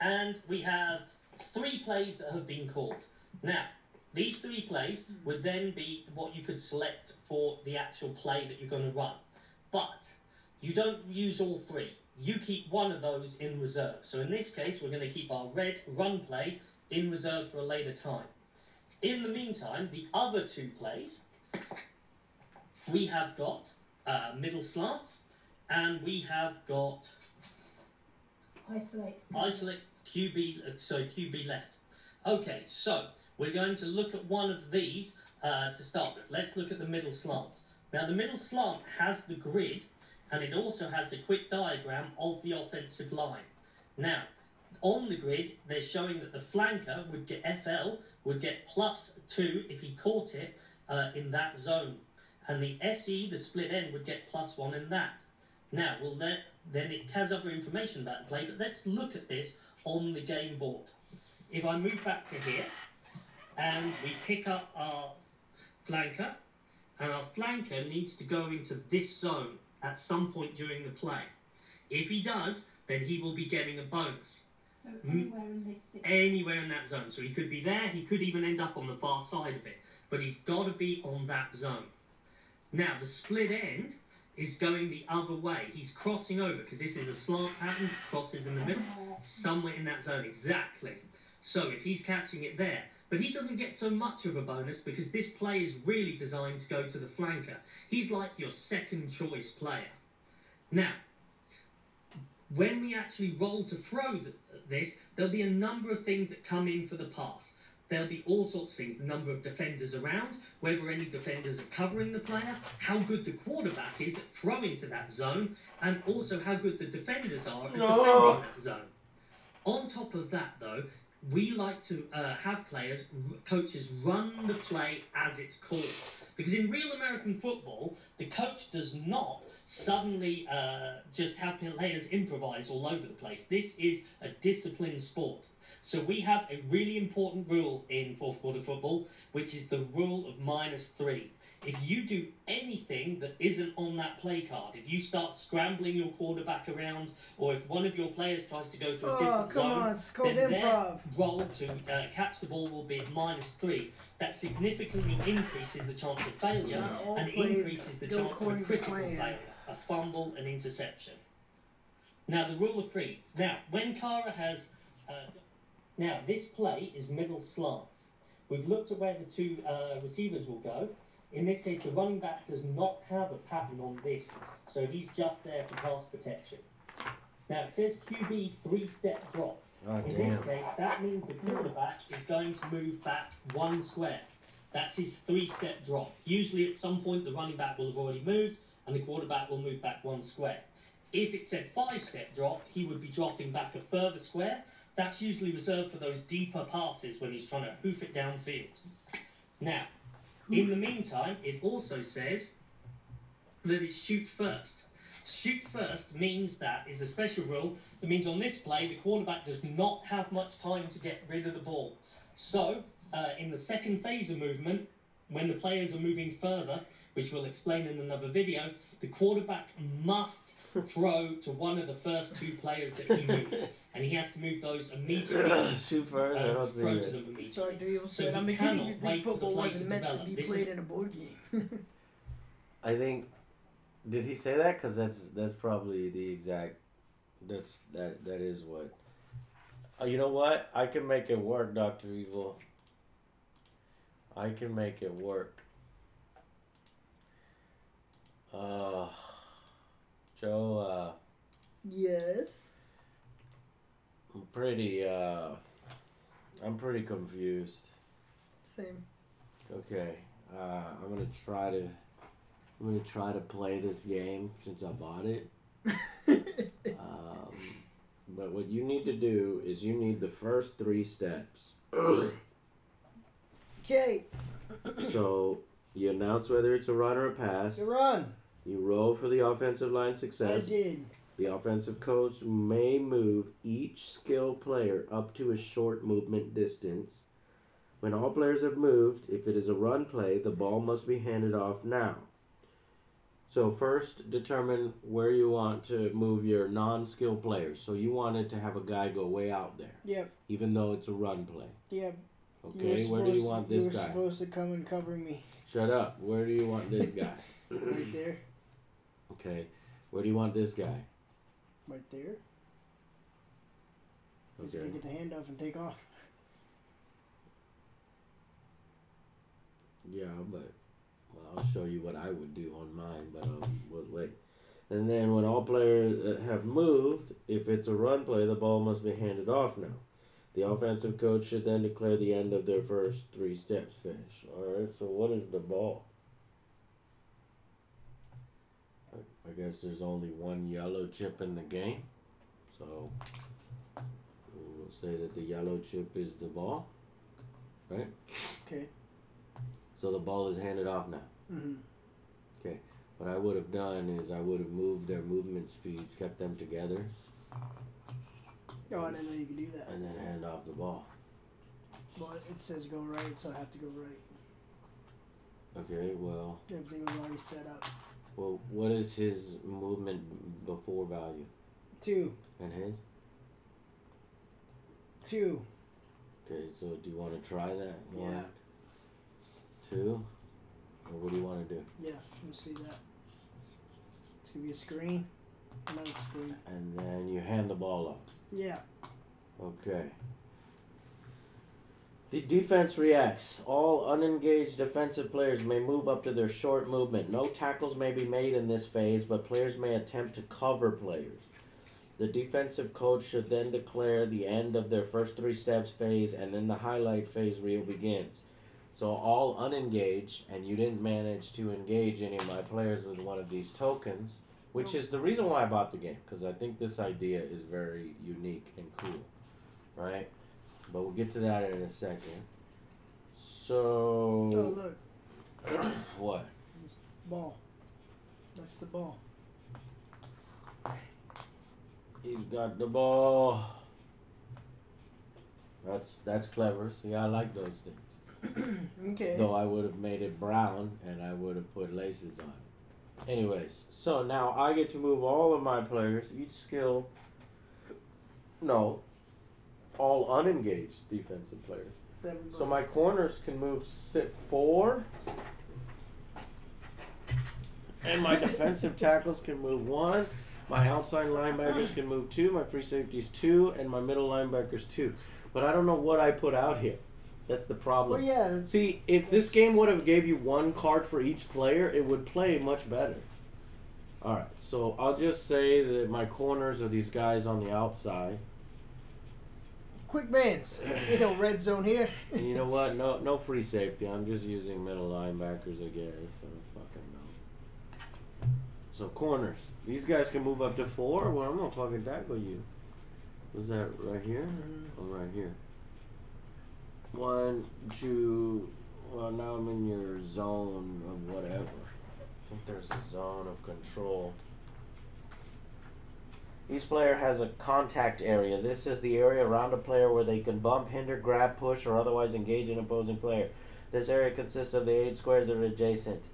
S3: And we have 3 plays that have been called. Now, these 3 plays would then be what you could select for the actual play that you're going to run. But you don't use all 3. You keep one of those in reserve. So in this case, we're going to keep our red run play in reserve for a later time. In the meantime, the other 2 plays, we have got middle slants, and we have got
S4: Isolate
S3: QB left. Okay, so we're going to look at one of these to start with. Let's look at the middle slants. Now, the middle slant has the grid, and it also has a quick diagram of the offensive line. Now, on the grid, they're showing that the flanker would get FL, would get +2 if he caught it in that zone. And the SE, the split end, would get +1 in that. Now, then it has other information about the play, but let's look at this on the game board. If I move back to here, and we pick up our flanker, and our flanker needs to go into this zone at some point during the play. If he does, then he will be getting a bonus.
S4: So anywhere in this section.
S3: Anywhere in that zone. So he could be there, he could even end up on the far side of it. But he's got to be on that zone. Now, the split end is going the other way. He's crossing over, because this is a slant pattern, crosses in the middle, somewhere in that zone, exactly. So if he's catching it there, but he doesn't get so much of a bonus because this play is really designed to go to the flanker. He's like your second choice player. Now, when we actually roll to throw this, there'll be a number of things that come in for the pass. There'll be all sorts of things, the number of defenders around, whether any defenders are covering the player, how good the quarterback is at throwing to that zone, and also how good the defenders are at defending that zone. On top of that, though, we like to have coaches run the play as it's called. Because in real American football, the coach does not suddenly just have players improvise all over the place. This is a disciplined sport. So we have a really important rule in fourth quarter football, which is the rule of -3. If you do anything that isn't on that play card, if you start scrambling your quarterback around, or if one of your players tries to go to a different zone,
S2: it's called
S3: then
S2: improv.
S3: their roll to catch the ball will be at -3. That significantly increases the chance of failure and increases the chance of a critical failure, a fumble, an interception. Now, the rule of 3. Now, when Kara has... now, this play is middle slants. We've looked at where the two receivers will go. In this case, the running back does not have a pattern on this, so he's just there for pass protection. Now, it says QB 3-step drop. In this case, that means the quarterback is going to move back 1 square. That's his 3-step drop. Usually, at some point, the running back will have already moved, and the quarterback will move back 1 square. If it said 5-step drop, he would be dropping back a further square. That's usually reserved for those deeper passes when he's trying to hoof it downfield. Now, in the meantime, it also says that it's shoot first. Shoot first means that is a special rule that means on this play, the quarterback does not have much time to get rid of the ball. So, in the second phase of movement, when the players are moving further, which we'll explain in another video, the quarterback must throw to one of the first 2 players that he moves. And he has to move those immediately.
S1: Shoot first, I don't see
S3: throw
S1: it.
S3: to them immediately.
S2: So Dale said,
S3: he
S2: I'm beginning
S3: cannot
S2: to
S3: wait
S2: think
S3: for the
S2: football
S3: play
S2: wasn't
S3: to
S2: meant to
S3: develop.
S2: be
S3: This
S2: played
S3: is-
S2: in a board game.
S1: I think. Did he say that? Because that's probably the exact. That is what. You know what? I can make it work, Dr. Evil. I can make it work. Joe.
S2: Yes.
S1: I'm pretty confused.
S2: Same.
S1: Okay. I'm gonna try to play this game since I bought it. But what you need to do is you need the first 3 steps.
S2: Okay.
S1: So you announce whether it's a run or a pass.
S2: You run.
S1: You roll for the offensive line
S2: I
S1: success.
S2: did.
S1: The offensive coach may move each skilled player up to a short movement distance. When all players have moved, if it is a run play, the ball must be handed off now. So first, determine where you want to move your non-skilled players. So you wanted to have a guy go way out there.
S2: Yep.
S1: Even though it's a run play.
S2: Yep.
S1: Okay, where do you want this
S2: You were
S1: guy?
S2: supposed to come and cover me.
S1: Shut up. Where do you want this guy?
S2: Right there.
S1: Okay. Where do you want this guy?
S2: Right there. He's
S1: Okay.
S2: gonna get the handoff and take off.
S1: Yeah, but I'll show you what I would do on mine, but we'll wait. And then when all players have moved, if it's a run play, the ball must be handed off now. The offensive coach should then declare the end of their first 3 steps finish. Alright, so what is the ball? I guess there's only 1 yellow chip in the game. So we'll say that the yellow chip is the ball. Right?
S2: Okay.
S1: So the ball is handed off now.
S2: Mm-hmm.
S1: Okay. What I would have done is I would have moved their movement speeds, kept them together,
S2: Oh, I didn't know you could do that.
S1: and then hand off the ball.
S2: Well, it says go right, so I have to go right.
S1: Okay, well,
S2: Everything was already set up.
S1: what is his movement before value?
S2: 2.
S1: And his?
S2: 2.
S1: Okay, so do you want to try that?
S2: Yeah.
S1: 1, 2? Or what do you want to do?
S2: Yeah, let's see that. It's gonna be a screen. Another screen.
S1: And then you hand the ball off.
S2: Yeah.
S1: Okay. The defense reacts. All unengaged defensive players may move up to their short movement. No tackles may be made in this phase, but players may attempt to cover players. The defensive coach should then declare the end of their first 3 steps phase, and then the highlight phase reel begins. So all unengaged, and you didn't manage to engage any of my players with one of these tokens, which is the reason why I bought the game, because I think this idea is very unique and cool, right? But we'll get to that in a second. So,
S2: Oh, look.
S1: What?
S2: Ball. That's the ball.
S1: He's got the ball. That's clever. See, I like those things.
S2: Okay.
S1: Though I would have made it brown and I would have put laces on it. Anyways, so now I get to move all of my players, each skill. No, all unengaged defensive players. So my corners can move 4. And my defensive tackles can move 1. My outside linebackers can move 2. My free safeties 2. And my middle linebackers 2. But I don't know what I put out here. That's the problem.
S2: Well, yeah.
S1: See, if this game would have gave you 1 card for each player, it would play much better. Alright, so I'll just say that my corners are these guys on the outside.
S2: Quick bands. Ain't no red zone here.
S1: And you know what? No free safety. I'm just using middle linebackers, I guess. I don't fucking know. So corners. These guys can move up to 4. Well, I'm gonna fucking tackle you. Was that right here? Oh, right here. 1, 2. Well, now I'm in your zone of whatever. I think there's a zone of control. Each player has a contact area. This is the area around a player where they can bump, hinder, grab, push, or otherwise engage an opposing player. This area consists of the 8 squares that are adjacent.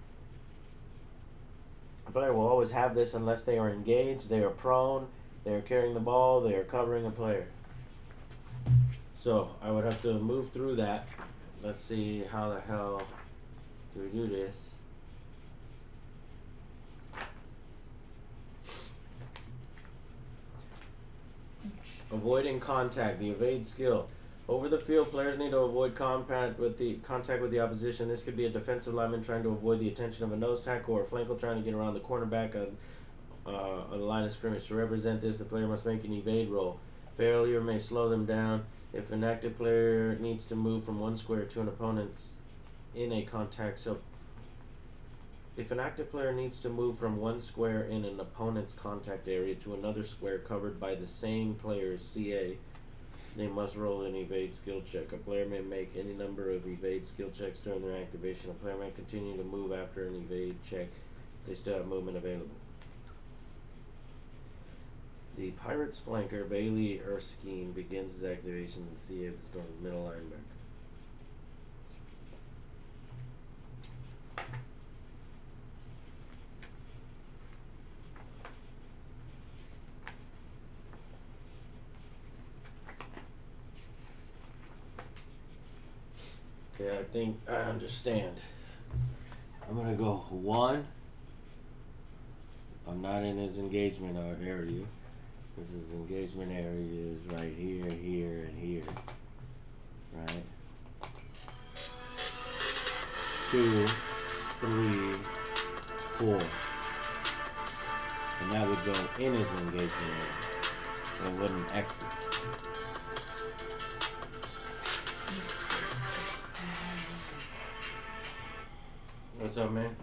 S1: A player will always have this unless they are engaged, they are prone, they are carrying the ball, they are covering a player. So I would have to move through that. Let's see how the hell do we do this. Avoiding contact, the evade skill. Over the field, players need to avoid contact with the opposition. This could be a defensive lineman trying to avoid the attention of a nose tackle or a flanker trying to get around the cornerback on the line of scrimmage. To represent this, the player must make an evade roll. Failure may slow them down. If an active player needs to move from one square to an opponent's in a contact, if an active player needs to move from one square in an opponent's contact area to another square covered by the same player's CA, they must roll an evade skill check. A player may make any number of evade skill checks during their activation. A player may continue to move after an evade check if they still have movement available. The Pirates flanker, Bailey Erskine, begins his activation in the CA of the Storm's middle linebacker. Okay, I think I understand. I'm gonna go 1. I'm not in his engagement area. Because his engagement area is right here, here, and here. Right? 2, 3, 4. And that would go in his engagement area. It wouldn't exit. What's up, man?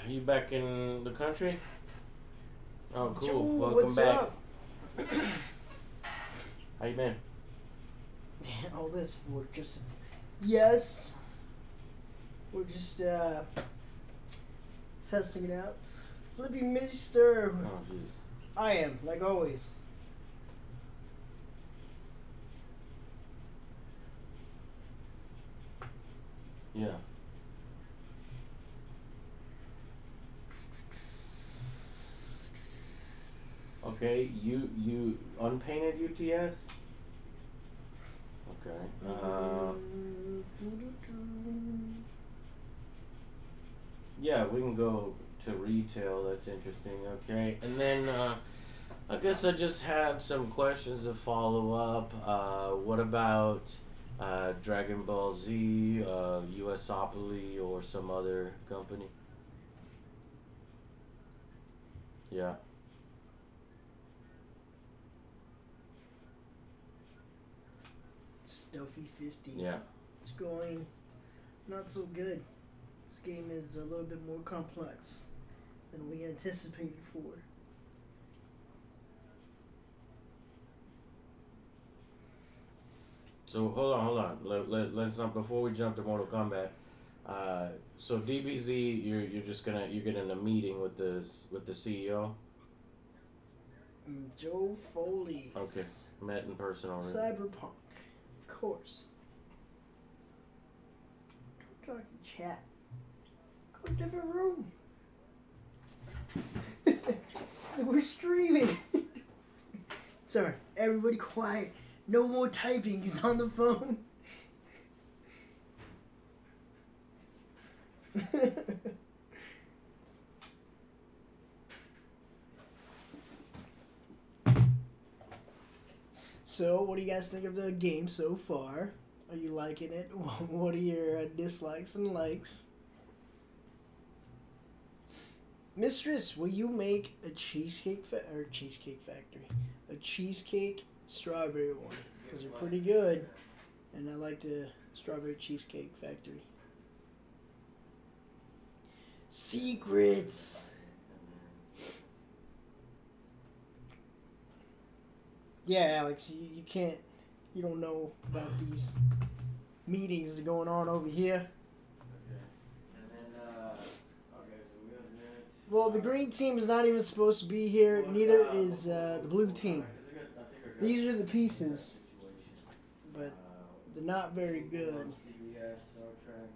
S1: You back in the country? Oh, cool.
S2: Joe,
S1: welcome
S2: what's
S1: back.
S2: up?
S1: How you been?
S2: All this for just... Yes. We're just, testing it out. Flippy Mister.
S1: Oh, jeez.
S2: I am, like always.
S1: Yeah. Okay, you unpainted UTS? Okay. Yeah, we can go to retail. That's interesting. Okay, and then I guess I just had some questions to follow up. What about Dragon Ball Z, USopoly, or some other company? Yeah.
S2: Stuffy 50.
S1: Yeah.
S2: It's going not so good. This game is a little bit more complex than we anticipated for.
S1: So hold on. Let's not, before we jump to Mortal Kombat, So DBZ, you're just you're getting a meeting with the CEO.
S2: Joe Foley.
S1: Okay, met in person already.
S2: Cyberpunk, of course. Don't talk to chat. Go to a different room. We're streaming. Sorry, everybody quiet. No more typing. He's on the phone. So, what do you guys think of the game so far? Are you liking it? What are your dislikes and likes? Mistress, will you make a cheesecake factory? A cheesecake strawberry one. Because they're pretty good. And I like the strawberry cheesecake factory. Secrets! Yeah, Alex, you can't, you don't know about these meetings going on over here.
S1: Okay. And then, okay, so we got that.
S2: Well, the green team is not even supposed to be here. Neither is the blue team. These are the pieces, but they're not very good.
S1: CBS, Star Trek.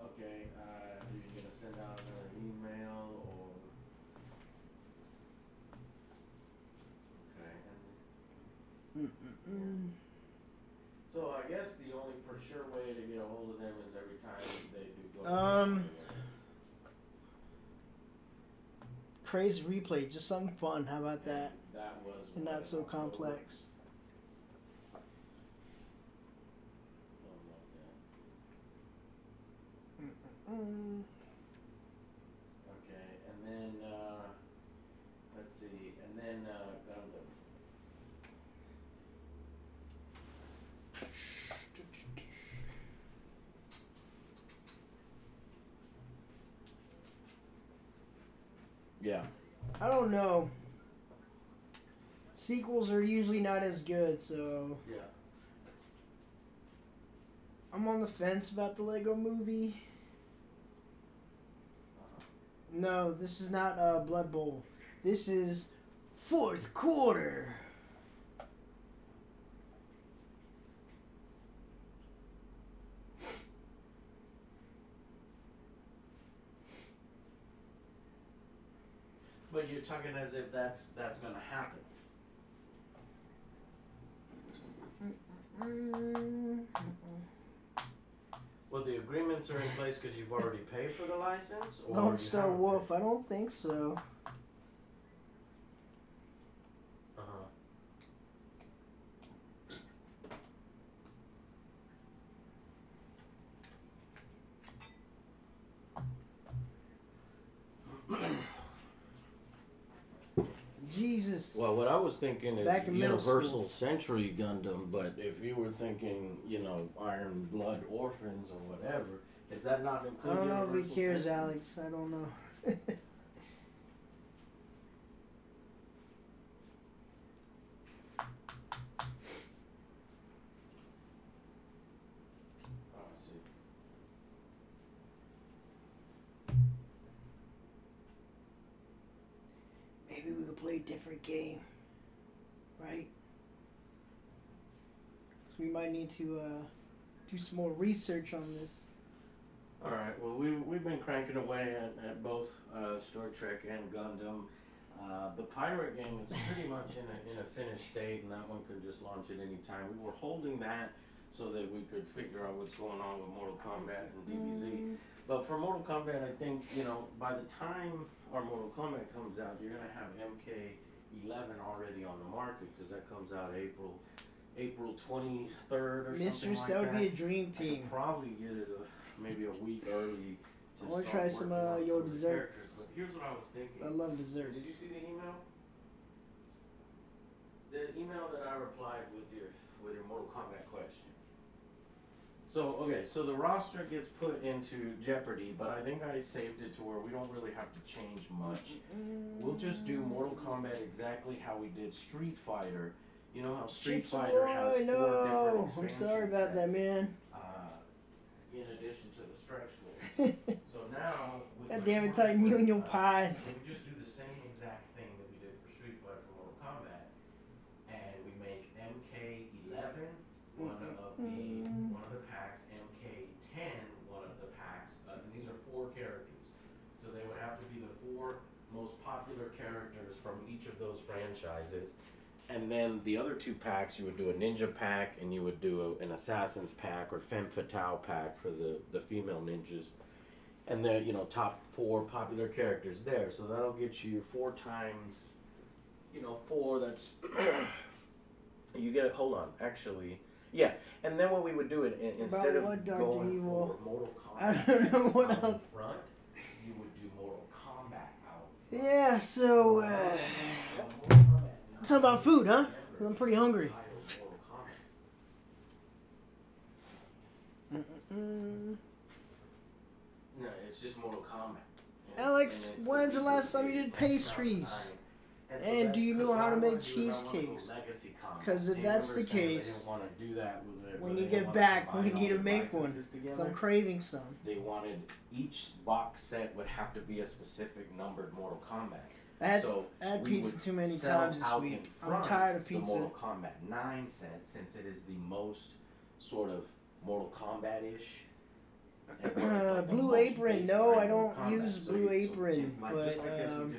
S1: Okay, are you gonna send out another email or? Okay. So I guess the only for sure way to get a hold of them is every time they do go.
S2: Crazy replay, just something fun. How about that?
S1: That was.
S2: And not so complex.
S1: Okay, and then let's see, and then Gundam. Yeah.
S2: I don't know. Sequels are usually not as good, so
S1: Yeah.
S2: I'm on the fence about the Lego Movie. No, this is not Blood Bowl. This is fourth quarter.
S1: But you're talking as if that's gonna happen. Well, the agreements are in place because you've already paid for the license? Or
S2: Lone
S1: you
S2: Star
S1: haven't
S2: Wolf,
S1: paid?
S2: I don't think so.
S1: Uh-huh.
S2: Jesus.
S1: Well, what I was thinking is
S2: Back in middle
S1: Universal Century Gundam, but if you were thinking, Iron Blood Orphans or whatever, is that not
S2: I
S1: included?
S2: don't know if he
S1: Universal
S2: cares,
S1: Century?
S2: Alex. I don't know.
S1: Oh, I see.
S2: Maybe we could play a different game, right? So we might need to do some more research on this.
S1: All right. Well, we've been cranking away at both Star Trek and Gundam. The pirate game is pretty much in a finished state, and that one could just launch at any time. We were holding that so that we could figure out what's going on with Mortal Kombat and DBZ. But for Mortal Kombat, I think by the time our Mortal Kombat comes out, you're gonna have MK11 already on the market because that comes out April 23rd or
S2: Mistress,
S1: something
S2: that
S1: like
S2: would be a dream
S1: I
S2: team.
S1: could probably get it maybe a week early.
S2: I wanna
S1: start
S2: try some,
S1: working on
S2: your
S1: of the
S2: desserts.
S1: characters. But here's what I was thinking.
S2: I love
S1: Did you
S2: desserts.
S1: see the email? The email that I replied with your Mortal Kombat question. So the roster gets put into jeopardy, but I think I saved it to where we don't really have to change much. We'll just do Mortal Kombat exactly how we did Street Fighter You know how Street
S2: Chips
S1: Fighter
S2: Ahoy,
S1: has 4
S2: no.
S1: different
S2: I'm
S1: expansion
S2: sorry about that,
S1: sets,
S2: man.
S1: in addition to the stretch goals. So now, with
S2: God
S1: the
S2: damn it, Titan, you and your
S1: so
S2: pies.
S1: we just do the same exact thing that we did for Street Fighter for Mortal Kombat, and we make MK11 one of the packs, MK10 one of the packs, and these are 4 characters. So they would have to be the 4 most popular characters from each of those franchises. And then the other 2 packs, you would do a ninja pack, and you would do an assassin's pack or femme fatale pack for the female ninjas. And the top 4 popular characters there. So that'll get you 4 times, 4. That's you get it. Hold on, actually, yeah. And then what we would do instead of
S2: what, Dr.
S1: going
S2: Evil?
S1: for Mortal
S2: I
S1: Kombat,
S2: don't know what
S1: out in
S2: else.
S1: front, you would do Mortal Kombat out.
S2: Yeah, so,
S1: Mortal Kombat,
S2: it's about food, huh? I'm pretty hungry.
S1: No, it's just Mortal Kombat.
S2: Alex, when's the last time you did pastries? And do you know how to make cheesecakes? Because if that's the case, when you get back, we need to make one. Because I'm craving some.
S1: They wanted each box set would have to be a specific numbered Mortal Kombat.
S2: I had
S1: So we
S2: pizza
S1: would
S2: too many
S1: sell
S2: times this
S1: out in
S2: week. I'm
S1: front
S2: tired of
S1: the
S2: pizza.
S1: Mortal Kombat 9 set, since it is the most sort of Mortal Kombat-ish.
S2: Blue Apron. No, I don't use Blue Apron. But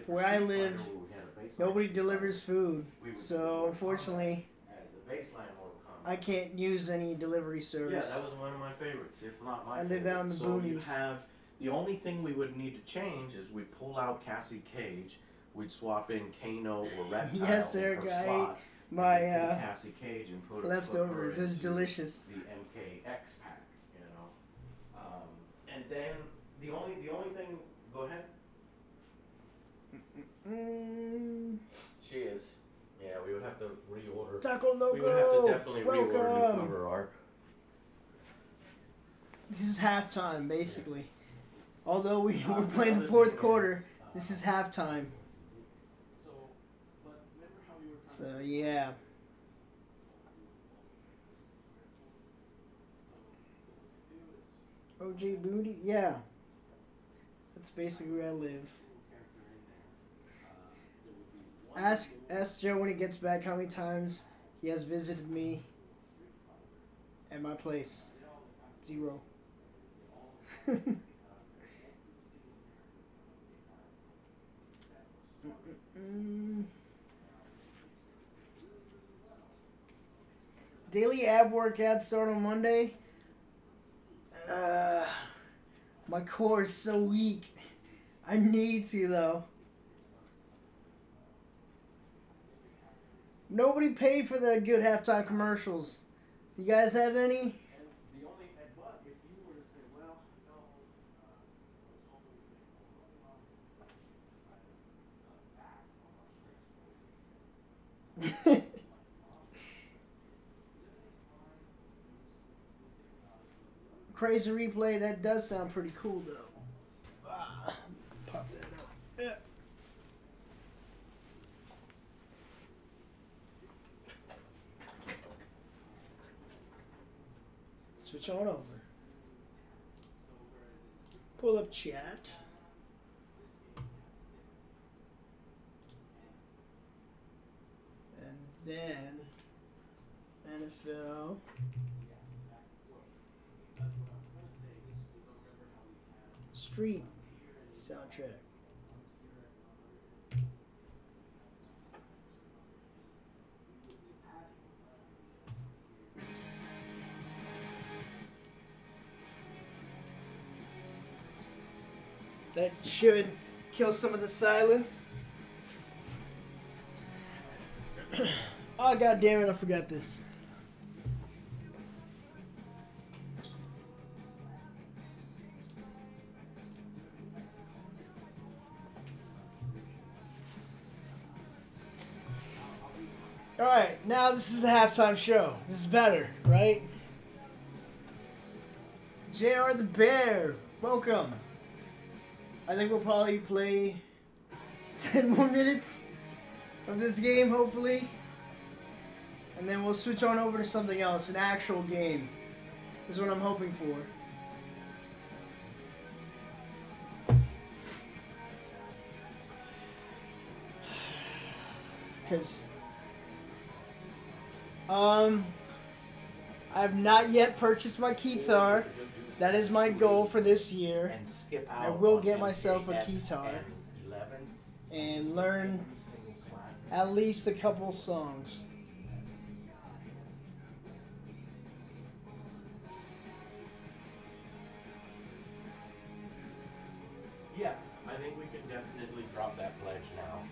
S2: where I live, nobody delivers food. So unfortunately, I can't use any delivery
S1: Yeah,
S2: service.
S1: that was one of my favorites, if not my
S2: I live
S1: favorite.
S2: out in the
S1: So you
S2: boonies.
S1: have, the only thing we would need to change is we'd pull out Cassie Cage, we'd swap in Kano or Reptile
S2: Yes, sir,
S1: in her
S2: guy.
S1: slot,
S2: My
S1: and then pull Cassie Cage and put
S2: leftovers.
S1: her
S2: It was
S1: into
S2: delicious.
S1: the MKX pack, and then the only thing, go ahead. She is. Yeah, we would have to reorder.
S2: Taco Loco.
S1: We would have to definitely reorder new
S2: Welcome.
S1: cover art.
S2: This is halftime, basically. Although we were playing the fourth quarter, this is halftime. So, yeah. OJ Booty? Yeah. That's basically where I live. Ask Joe when he gets back how many times he has visited me at my place. 0. Daily ab workout start on Monday. My core is so weak. I need to though. Nobody paid for the good halftime commercials. Do you guys have any? Crazy replay, that does sound pretty cool though. Pop that up. Yeah. Switch on over. Pull up chat. And then NFL. Street soundtrack. That should kill some of the silence. Oh, god damn it, I forgot this. Alright, now this is the halftime show. This is better, right? JR the Bear, welcome. I think we'll probably play 10 more minutes of this game, hopefully. And then we'll switch on over to something else, an actual game. Is what I'm hoping for. Because, I have not yet purchased my guitar. That is my goal for this year.
S1: And skip out
S2: I will
S1: on
S2: get myself a
S1: MKX
S2: guitar
S1: and 11.
S2: and learn at least a couple songs.
S1: Yeah, I think we can definitely drop that pledge now.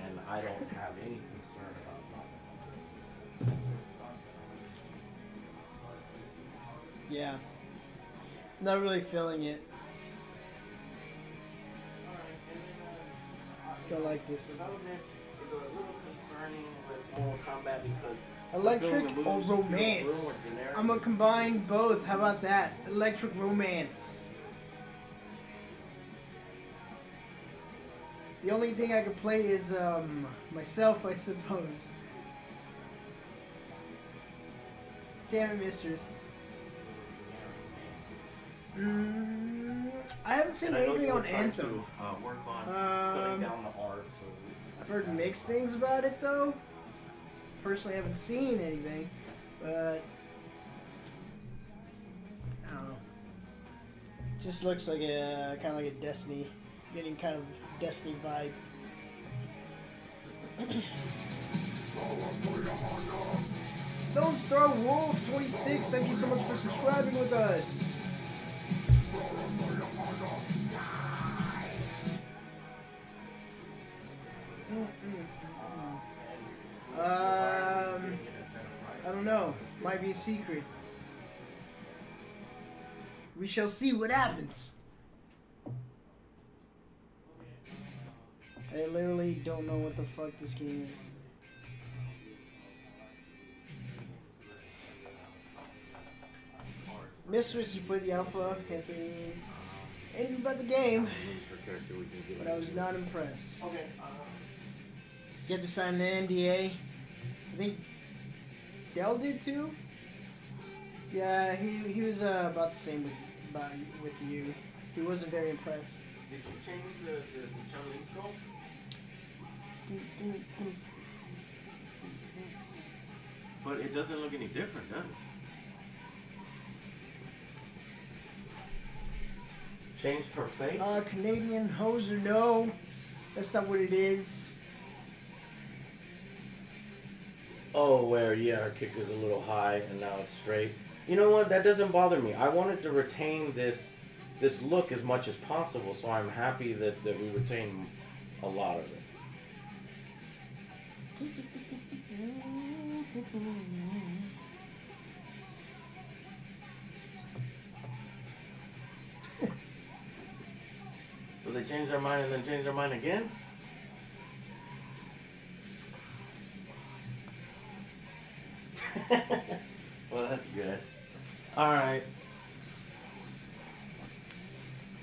S1: And I don't have any concern about dropping it.
S2: Yeah. Not really feeling it. Don't like this.
S1: Development is a little concerning with Mortal Kombat because
S2: Electric or romance? I'm gonna combine both. How about that? Electric romance. The only thing I can play is myself, I suppose. Damn it, Mistress. I haven't seen anything on Anthem.
S1: Work on putting down the art. So
S2: I've heard mixed things about it though. Personally, I haven't seen anything, but I don't know. Just looks like a kind of like a Destiny, getting kind of Destiny vibe. Lone Star Wolf 26, thank you so much for subscribing with us. I don't know. Might be a secret. We shall see what happens. I literally don't know what the fuck this game is. Mistress, you played the alpha. Can't say anything about the game, but I was not impressed.
S1: okay.
S2: Get to sign an NDA. I think Dell did too. Yeah, he was about the same with you. He wasn't very impressed.
S1: Did you change the Chun-Li skull? But it doesn't look any different, does it? Changed her face?
S2: Canadian hoser, no. That's not what it is.
S1: Oh, where, yeah, her kick is a little high and now it's straight. You know what? That doesn't bother me. I wanted to retain this look as much as possible, so I'm happy that we retain a lot of it. So they change their mind and then change their mind again? Well, that's good. Alright.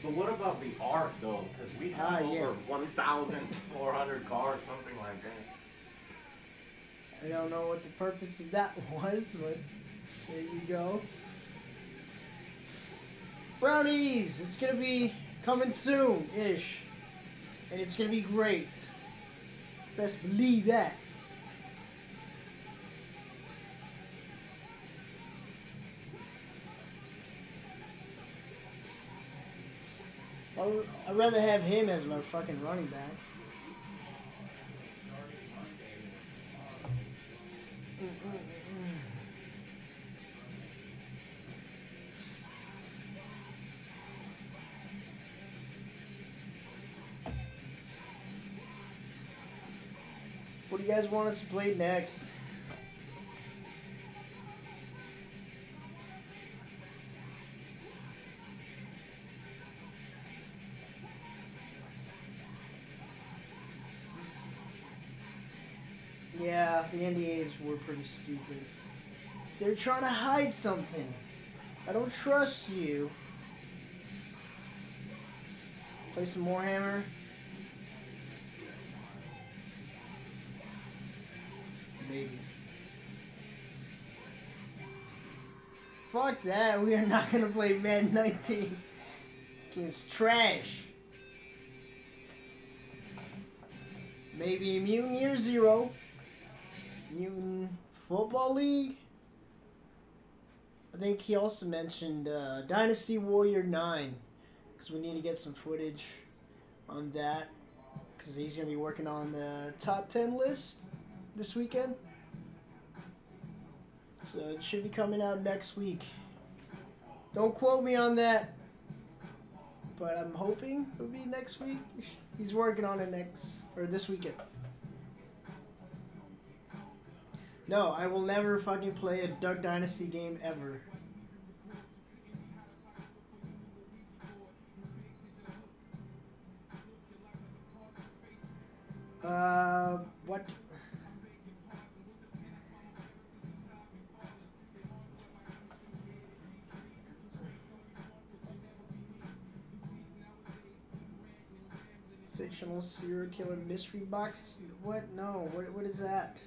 S1: But what about the art, though? Because we have over 1,400 cars, something like that.
S2: I don't know what the purpose of that was, but there you go. Brownies! It's gonna be coming soon-ish. And it's gonna be great. Best believe that. I'd rather have him as my fucking running back. What do you guys want us to play next? Yeah, the NDAs were pretty stupid. They're trying to hide something. I don't trust you. Play some Warhammer. Maybe. Fuck that. We are not gonna play Madden 19. Game's trash. Maybe Mutant Year Zero. Mutant Football League. I think he also mentioned Dynasty Warrior 9. Because we need to get some footage on that. Because he's going to be working on the top 10 list this weekend. So it should be coming out next week. Don't quote me on that. But I'm hoping it'll be next week. He's working on it this weekend. No, I will never fucking play a Duck Dynasty game ever. What? Fictional serial killer mystery box? What? No. What is that?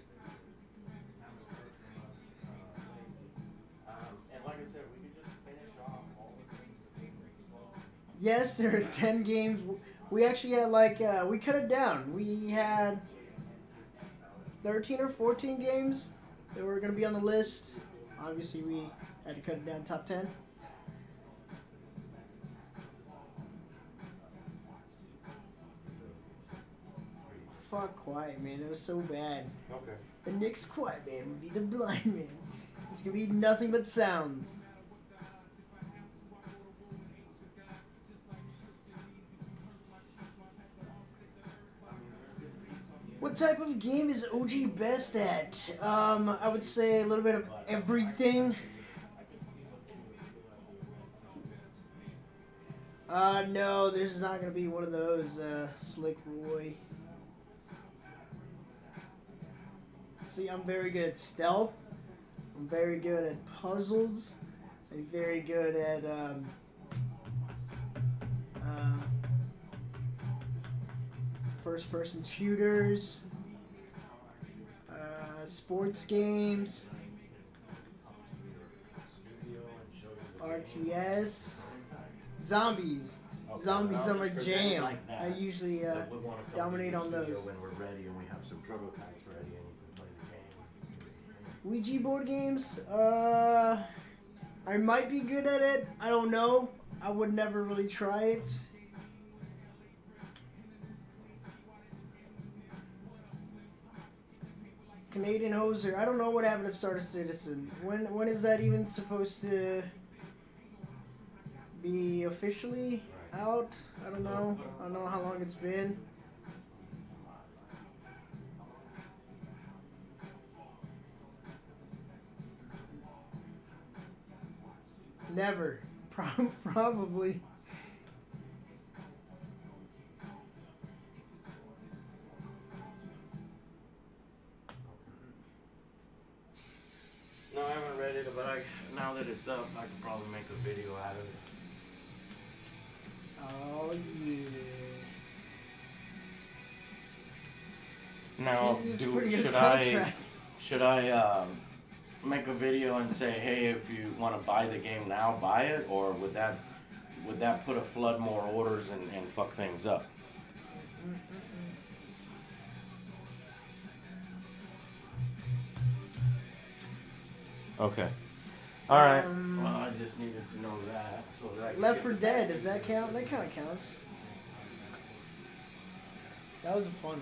S1: And like I said, we could just finish off all the things.
S2: Yes, there are 10 games. We actually had we cut it down. We had 13 or 14 games that were going to be on the list. Obviously, we had to cut it down to top 10. Fuck Quiet Man, that was so bad.
S1: Okay.
S2: The next Quiet Man would be the Blind Man. It's gonna be nothing but sounds. What type of game is OG best at? I would say a little bit of everything. No, there's not gonna be one of those, Slick Roy. See, I'm very good at stealth. I'm very good at puzzles. I'm very good at, first-person shooters, sports games, RTS, zombies. Zombies are my jam.
S1: Like that.
S2: I usually dominate on those.
S1: When we're ready and we have some prototypes ready and we can play the game.
S2: Ouija board games? I might be good at it. I don't know. I would never really try it. Canadian Hoser. I don't know what happened to Star Citizen. When is that even supposed to be officially out? I don't know. I don't know how long it's been. Never. Probably.
S1: No, I haven't read it, but now that it's up, I could probably make a video out of it.
S2: Oh yeah.
S1: Now,
S2: It's pretty good
S1: should I make a video and say, hey, if you want to buy the game now, buy it, or would that put a flood more orders and fuck things up? Okay. All right. Well, I just needed to know that. So that
S2: Left 4 Dead, does that count? That kind of counts. That was a fun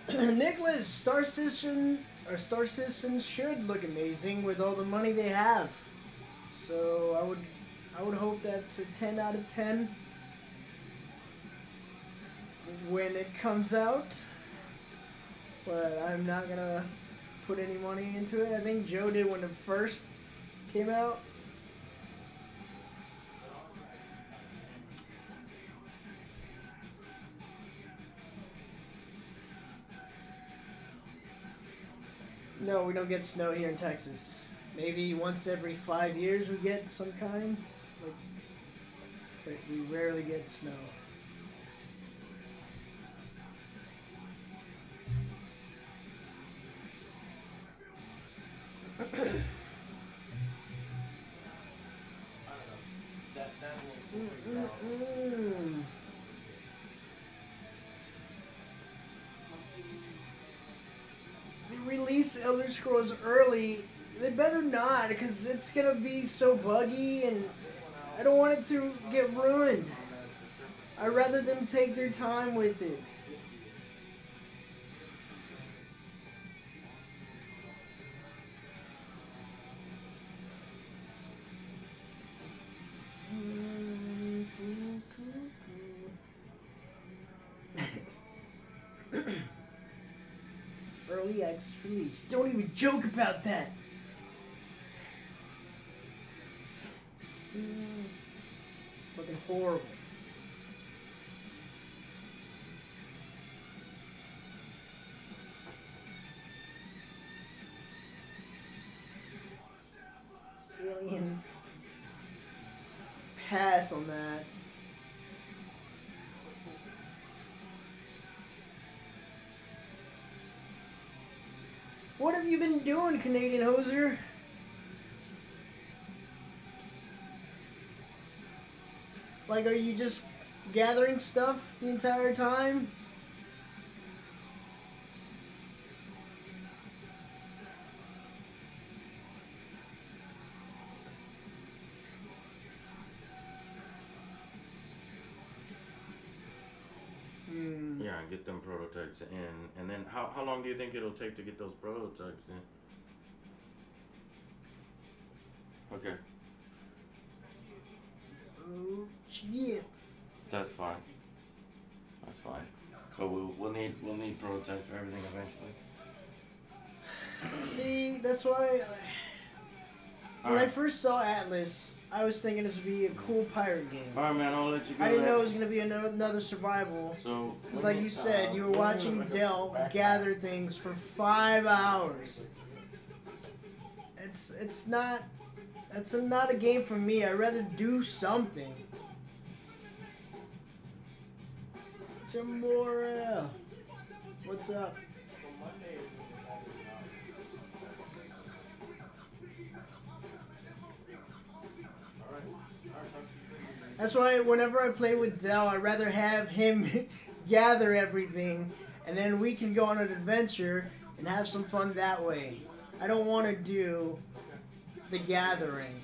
S2: one. Nicholas, Star Citizen should look amazing with all the money they have. So I would hope that's a 10 out of 10 when it comes out. But I'm not gonna put any money into it. I think Joe did when it first came out. No, we don't get snow here in Texas. Maybe once every 5 years we get some kind. But we rarely get snow. They release Elder Scrolls early. They better not, because it's gonna be so buggy, and I don't want it to get ruined. I'd rather them take their time with it. Early access release. Don't even joke about that. Fucking horrible. Aliens. Pass on that. What have you been doing, Canadian Hoser? Like, are you just gathering stuff the entire time?
S1: Yeah, and get them prototypes in. And then how long do you think it'll take to get those prototypes in? Okay.
S2: Oh, yeah.
S1: That's fine. That's fine. But we'll need prototypes for everything eventually.
S2: See, that's why when I first saw Atlas, I was thinking this would be a cool pirate game.
S1: Alright, man, I'll let you go.
S2: I didn't know it was going to be another survival.
S1: So,
S2: Because like you said, you were watching Del gather things for 5 hours. It's not a game for me. I'd rather do something. Jamora, what's up? That's why whenever I play with Del, I'd rather have him gather everything, and then we can go on an adventure and have some fun that way. I don't want to do the gathering.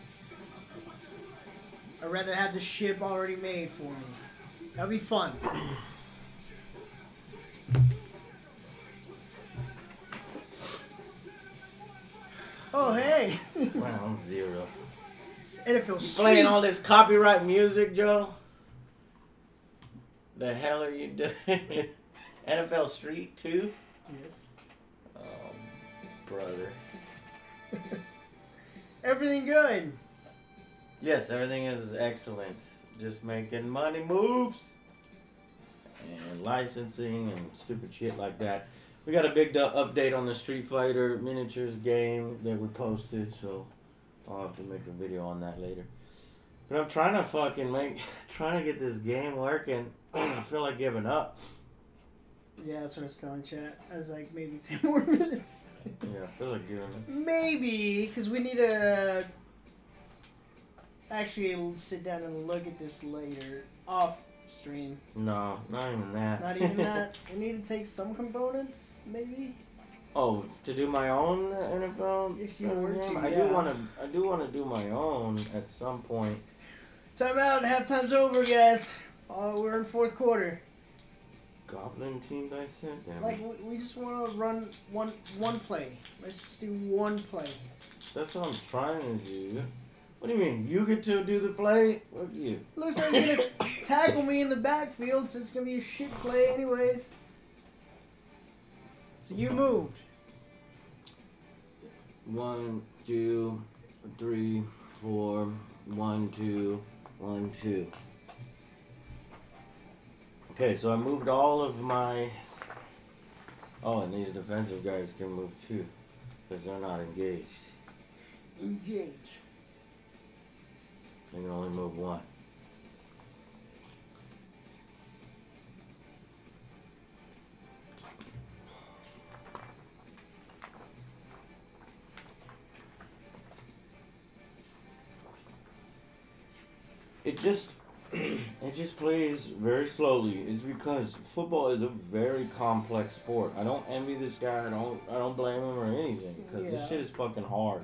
S2: I'd rather have the ship already made for me. That'll be fun. Oh, hey!
S1: Round 0.
S2: And it feels sweet.
S1: Playing all this copyright music, Joe? The hell are you doing? NFL Street 2?
S2: Yes.
S1: Oh, brother.
S2: Everything good?
S1: Yes, everything is excellent. Just making money moves. And licensing and stupid shit like that. We got a big update on the Street Fighter miniatures game that we posted, so I'll have to make a video on that later. But I'm trying to get this game working. I feel like giving up.
S2: Yeah, that's what I was telling chat. I was like, maybe 10 more minutes.
S1: Yeah, I feel like giving up.
S2: Maybe, because we need to actually sit down and look at this later, off stream.
S1: No, not even that.
S2: Not even that? We need to take some components, maybe?
S1: Oh, to do my own NFL?
S2: If you were to,
S1: I
S2: yeah.
S1: do want to do my own at some point.
S2: Time out, halftime's over, guys. Oh, we're in fourth quarter.
S1: Goblin team dissect? Damn.
S2: Like, we just want to run one play. Let's just do one play.
S1: That's what I'm trying to do. What do you mean? You get to do the play? Fuck you.
S2: Looks like you're going to tackle me in the backfield, so it's going to be a shit play anyways. So you moved.
S1: 1, 2, 3, 4. 1, 2, 1, 2. Okay, so I moved all of my... Oh, and these defensive guys can move too, because they're not engaged.
S2: Engage.
S1: They can only move one. It just It just plays very slowly. It's because football is a very complex sport. I don't envy this guy. I don't blame him or anything because this shit is fucking hard.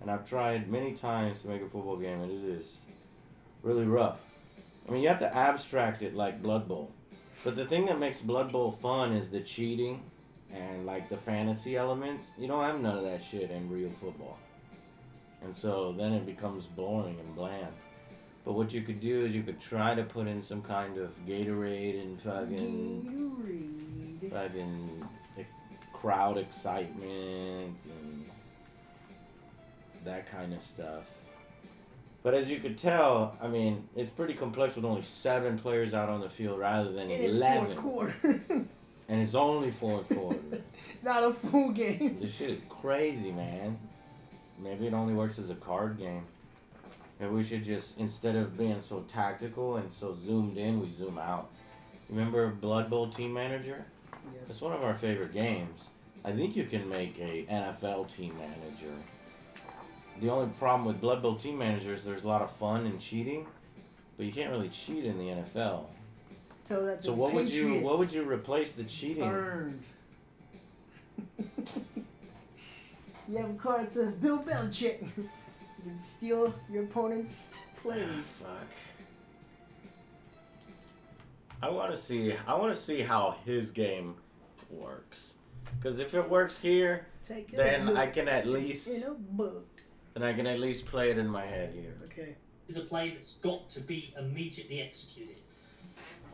S1: And I've tried many times to make a football game, and it is really rough. I mean, you have to abstract it like Blood Bowl. But the thing that makes Blood Bowl fun is the cheating and like the fantasy elements. You don't have none of that shit in real football. And so then it becomes boring and bland. But what you could do is you could try to put in some kind of Gatorade and fucking crowd excitement and that kind of stuff. But as you could tell, I mean, it's pretty complex with only 7 players out on the field rather than 11.
S2: It's fourth quarter.
S1: And it's only fourth quarter.
S2: Not a full game.
S1: This shit is crazy, man. Maybe it only works as a card game. Maybe we should just, instead of being so tactical and so zoomed in, we zoom out. Remember Blood Bowl Team Manager?
S2: Yes.
S1: It's one of our favorite games. I think you can make a NFL Team Manager. The only problem with Blood Bowl Team Manager is there's a lot of fun and cheating, but you can't really cheat in the NFL.
S2: So that's
S1: So what would you replace the cheating?
S2: Burn. You have a card that says Bill Belichick. You can steal your opponent's plays.
S1: Fuck. I want to see how his game works. Because if it works here, then I can at least
S2: in a book.
S1: Then I can at least play it in my head here.
S2: Okay.
S3: Is a play that's got to be immediately executed.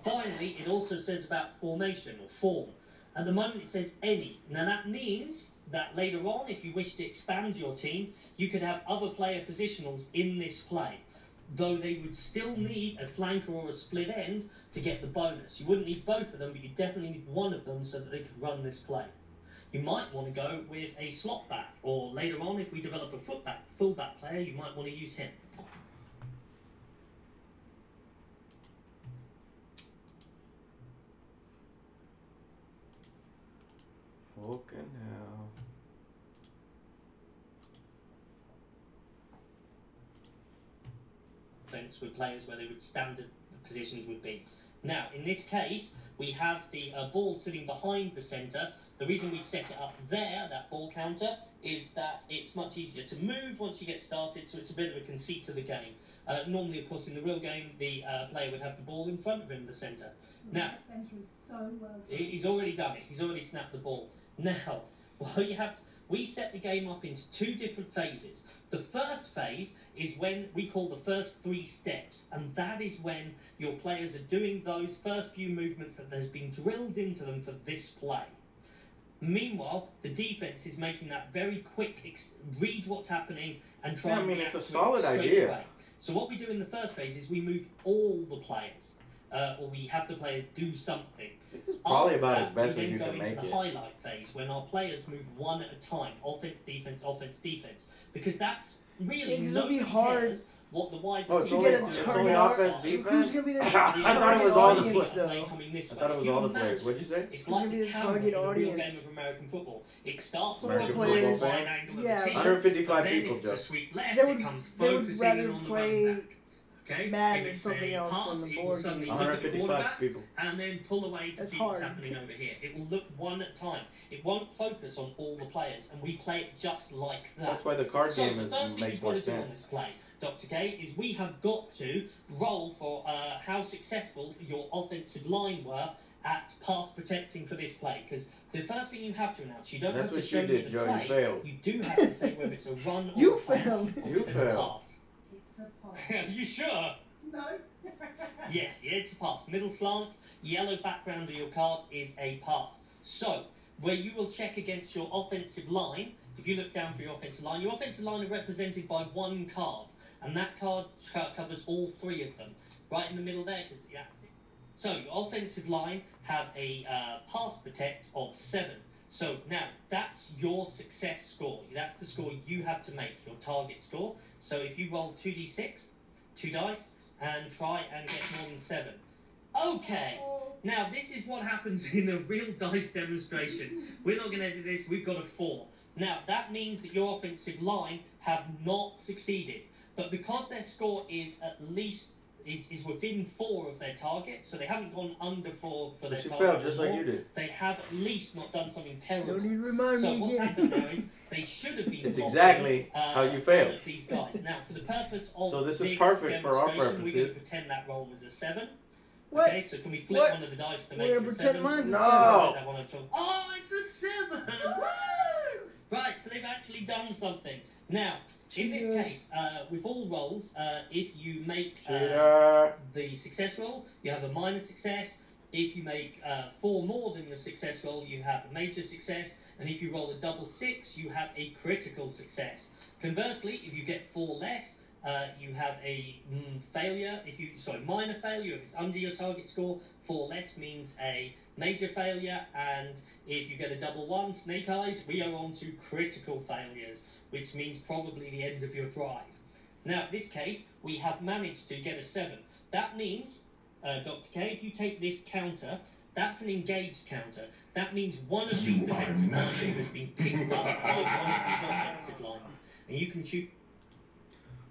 S3: Finally, it also says about formation or form. At the moment, it says any. Now that means that later on, if you wish to expand your team, you could have other player positionals in this play. Though they would still need a flanker or a split end to get the bonus. You wouldn't need both of them, but you definitely need one of them so that they could run this play. You might want to go with a slot back, or later on, if we develop a fullback player, you might want to use him.
S1: Fucking hell.
S3: With players where they would standard positions would be. Now, in this case, we have the ball sitting behind the centre. The reason we set it up there, that ball counter, is that it's much easier to move once you get started, so it's a bit of a conceit to the game. Normally, of course, in the real game, the player would have the ball in front of him, the centre. Now,
S4: that centre is so well done.
S3: he's already done it. He's already snapped the ball. Now, well, we set the game up into 2 different phases. The first phase is when we call the first 3 steps, and that is when your players are doing those first few movements that has been drilled into them for this play. Meanwhile, the defense is making that very quick read what's happening and try and react
S1: it's a
S3: to it
S1: solid
S3: straight
S1: idea.
S3: away. So what we do in the first phase is we move all the players, or we have the players do something.
S1: This is probably about
S3: After
S1: as best
S3: that,
S1: as you can
S3: we then go
S1: make
S3: into the
S1: it.
S3: highlight phase when our players move one at a time, offense, defense, because that's really
S2: It's gonna be
S3: nobody
S2: hard.
S3: cares what the wide
S1: Oh, it's
S3: receiver
S1: only-
S3: is
S1: it's
S3: doing.
S1: only offense, defense?
S2: Who's gonna be the
S1: I thought it
S2: target
S1: was all the
S2: audience,
S1: play-
S2: though?
S3: Coming this
S1: I
S3: way.
S1: thought it was
S3: If you
S1: all the
S3: imagine,
S1: players. What'd you say?
S3: It's
S2: Who's
S3: like
S2: gonna be
S3: the
S2: the
S3: camera
S2: target
S3: in a real game
S2: audience?
S3: of American football. It starts
S2: Football
S3: with
S2: players,
S3: the wide angle of
S2: yeah,
S3: the team,
S1: 155
S3: but then
S1: people,
S3: if it's a
S1: Joe.
S3: sweep left,
S2: They would-
S3: it comes
S2: they would
S3: focusing
S2: rather
S3: in on the
S2: play
S3: running back. Okay?
S2: Madden
S3: If
S2: or
S3: it's
S2: something
S3: a
S2: else
S3: pass,
S2: on the
S3: it will
S2: board
S3: suddenly
S2: game.
S3: look at the
S1: 155
S3: quarterback
S1: people.
S3: and then pull away to
S2: That's
S3: see
S2: hard.
S3: what's happening over here. It will look one at a time. It won't focus on all the players, and we play it just like that.
S1: That's why the card
S3: So
S1: game
S3: the first thing
S1: makes
S3: you've
S1: more
S3: got to do on
S1: sense.
S3: this play, Dr. K, is we have got to roll for how successful your offensive line were at pass protecting for this play. Because the first thing you have to announce, you don't
S1: That's
S3: have to
S1: what
S3: show
S1: you
S3: me
S1: did,
S3: the
S1: Joe. You
S3: play.
S1: failed.
S3: You do have to say whether it's a run or
S2: You
S3: a pass.
S2: failed.
S3: or
S1: You
S3: whether it's a
S1: failed.
S3: pass.
S4: It's a pass.
S3: Are you sure?
S4: No.
S3: Yes, yeah, it's a pass. Middle slant, yellow background of your card is a pass. So, where you will check against your offensive line, if you look down for your offensive line are represented by 1 card, and that card covers all 3 of them. Right in the middle there, because that's it. So, your offensive line have a pass protect of 7. So, now, that's your success score. That's the score you have to make, your target score. So, if you roll 2d6, 2 dice, and try and get more than 7. Okay, now this is what happens in a real dice demonstration. We're not going to do this, we've got a 4. Now, that means that your offensive line have not succeeded. But because their score is at least is within 4 of their target, so they haven't gone under 4 for
S1: So
S3: their
S1: she
S3: target.
S1: failed just
S3: or
S1: like
S3: more.
S1: you did.
S3: They have at least not done something terrible.
S2: Don't need to remind
S3: So
S2: me
S3: what's
S2: again.
S3: happened now is they should have been.
S1: It's
S3: blocking,
S1: exactly how you failed.
S3: all of these guys. Now, for the purpose of
S1: So this is perfect for our
S3: demonstration, we're going to
S1: purposes.
S3: pretend that roll was a 7.
S2: What?
S3: Okay, so can we flip
S2: What?
S3: one of the dice to
S2: We're
S3: make it
S2: gonna
S3: a
S2: pretend
S3: 7?
S2: mine's a
S1: No.
S2: seven.
S3: That one I've told- Oh, it's a 7! Woo! Right, so they've actually done something. Now, in this
S2: Cheers.
S3: case, with all rolls, if you make
S1: Cheater.
S3: the success roll, you have a minor success. If you make 4 more than your success roll, you have a major success. And if you roll a double 6, you have a critical success. Conversely, if you get 4 less, you have a failure. Minor failure if it's under your target score. 4 less means a major failure. And if you get a double 1, snake eyes, we are on to critical failures, which means probably the end of your drive. Now, in this case, we have managed to get a 7. That means, Dr. K, if you take this counter, that's an engaged counter. That means one of these defensive linemen has been picked up by one of these offensive linemen. And you can choose.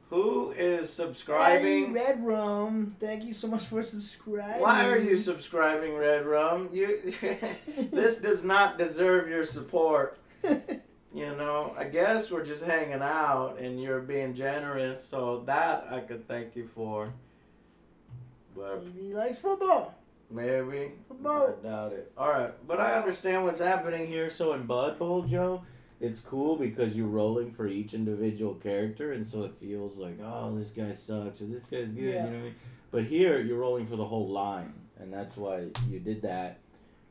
S1: Who is
S2: Hey,
S1: subscribing?
S2: Red Rum, thank you so much for subscribing.
S1: Why are you subscribing, Red Rum? This does not deserve your support. You know, I guess we're just hanging out and you're being generous, so that I could thank you for. But
S2: Maybe he likes football.
S1: maybe.
S2: Football.
S1: I doubt it. Alright, but I understand what's happening here. So in Blood Bowl, Joe, it's cool because you're rolling for each individual character, and so it feels like, oh, this guy sucks, or this guy's good,
S2: Yeah.
S1: you know what I mean? But here, you're rolling for the whole line, and that's why you did that.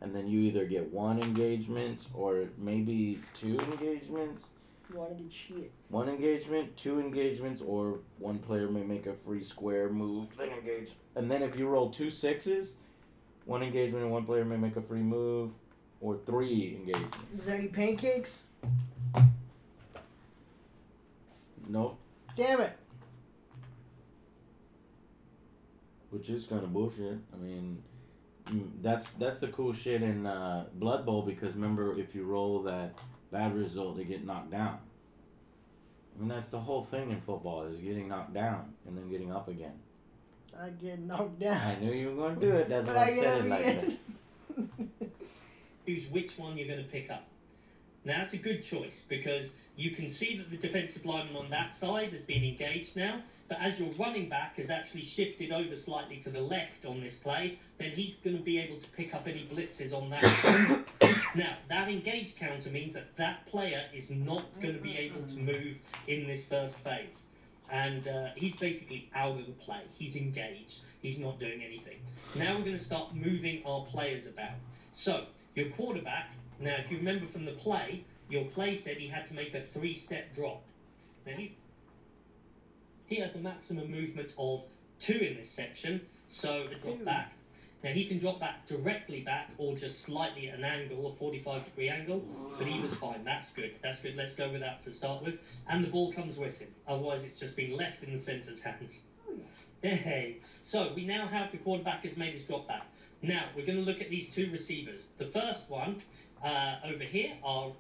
S1: And then you either get 1 engagement, or maybe 2 engagements.
S2: You want to get shit.
S1: 1 engagement, 2 engagements, or 1 player may make a free square move, then engage. And then if you roll 2 6s, 1 engagement and 1 player may make a free move, or 3 engagements.
S2: Is there any pancakes?
S1: Nope.
S2: Damn it.
S1: Which is kind of bullshit. I mean, that's the cool shit in Blood Bowl, because remember, if you roll that bad result, they get knocked down. I mean, that's the whole thing in football, is getting knocked down and then getting up again.
S2: I get knocked down.
S1: I knew you were going to do it. That's
S2: But
S1: why
S2: I
S1: I
S2: get
S1: said
S2: up
S1: it like
S2: again.
S1: that.
S3: Choose which one you're going to pick up. Now, that's a good choice because you can see that the defensive lineman on that side has been engaged now, but as your running back has actually shifted over slightly to the left on this play, then he's going to be able to pick up any blitzes on that side. Now, that engaged counter means that that player is not going to be able to move in this first phase. And he's basically out of the play. He's engaged. He's not doing anything. Now we're going to start moving our players about. So, your quarterback, now if you remember from the play, your play said he had to make a 3-step drop. Now he has a maximum movement of 2 in this section, so a drop
S2: 2.
S3: back. Now he can drop back directly back or just slightly at an angle, a 45-degree angle, but he was fine. That's good. That's good. Let's go with that to start with. And the ball comes with him. Otherwise it's just been left in the centre's hands.
S4: Oh, yeah.
S3: Hey, so we now have the quarterback has made his drop back. Now we're going to look at these 2 receivers. The first one over here, our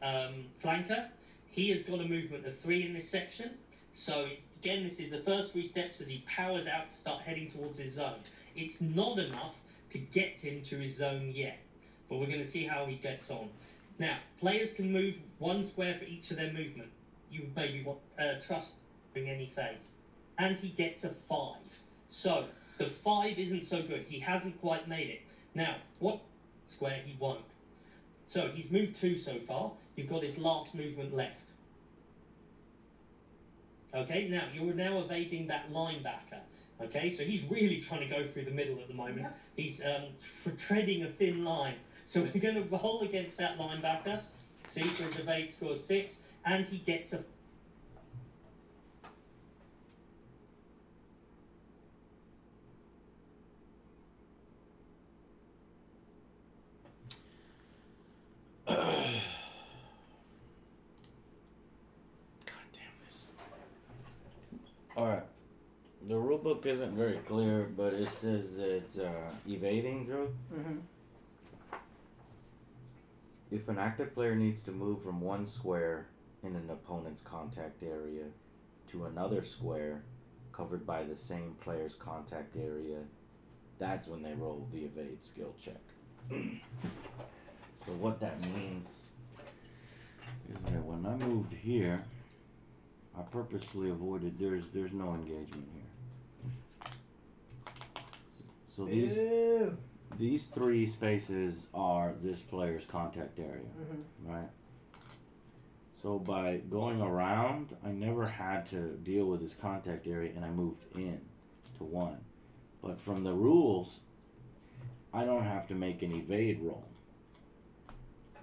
S3: flanker, he has got a movement of 3 in this section. So again, this is the first 3 steps as he powers out to start heading towards his zone. It's not enough to get him to his zone yet, but we're going to see how he gets on. Now, players can move 1 square for each of their movement. You maybe want trust during any phase. And he gets a 5. So, the 5 isn't so good. He hasn't quite made it. Now, what square he won't. So, he's moved 2 so far. You've got his last movement left. Okay, now, you're now evading that linebacker. Okay, so he's really trying to go through the middle at the moment.
S4: Yep.
S3: He's treading a thin line. So we're going to roll against that linebacker. See, for his evade scores 6, and he gets a...
S1: Alright. The rule book isn't very clear, but it says it's evading, Drew.
S2: Mm-hmm.
S1: If an active player needs to move from 1 square in an opponent's contact area to another square, covered by the same player's contact area, that's when they roll the evade skill check. So what that means is that when I moved here, I purposely avoided, there's no engagement here. So these 3 spaces are this player's contact area, right? So by going around, I never had to deal with his contact area, and I moved in to 1. But from the rules, I don't have to make an evade roll,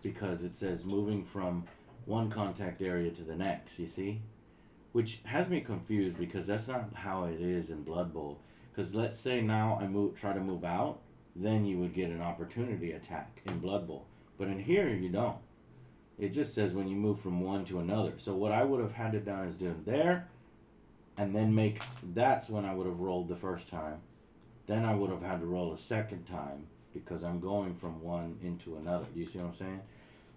S1: because it says moving from one contact area to the next, you see? Which has me confused, because that's not how it is in Blood Bowl. Because let's say now I try to move out, then you would get an opportunity attack in Blood Bowl. But in here, you don't. It just says when you move from one to another. So what I would have had it done is do there, and then that's when I would have rolled the first time. Then I would have had to roll a second time, because I'm going from one into another. Do you see what I'm saying?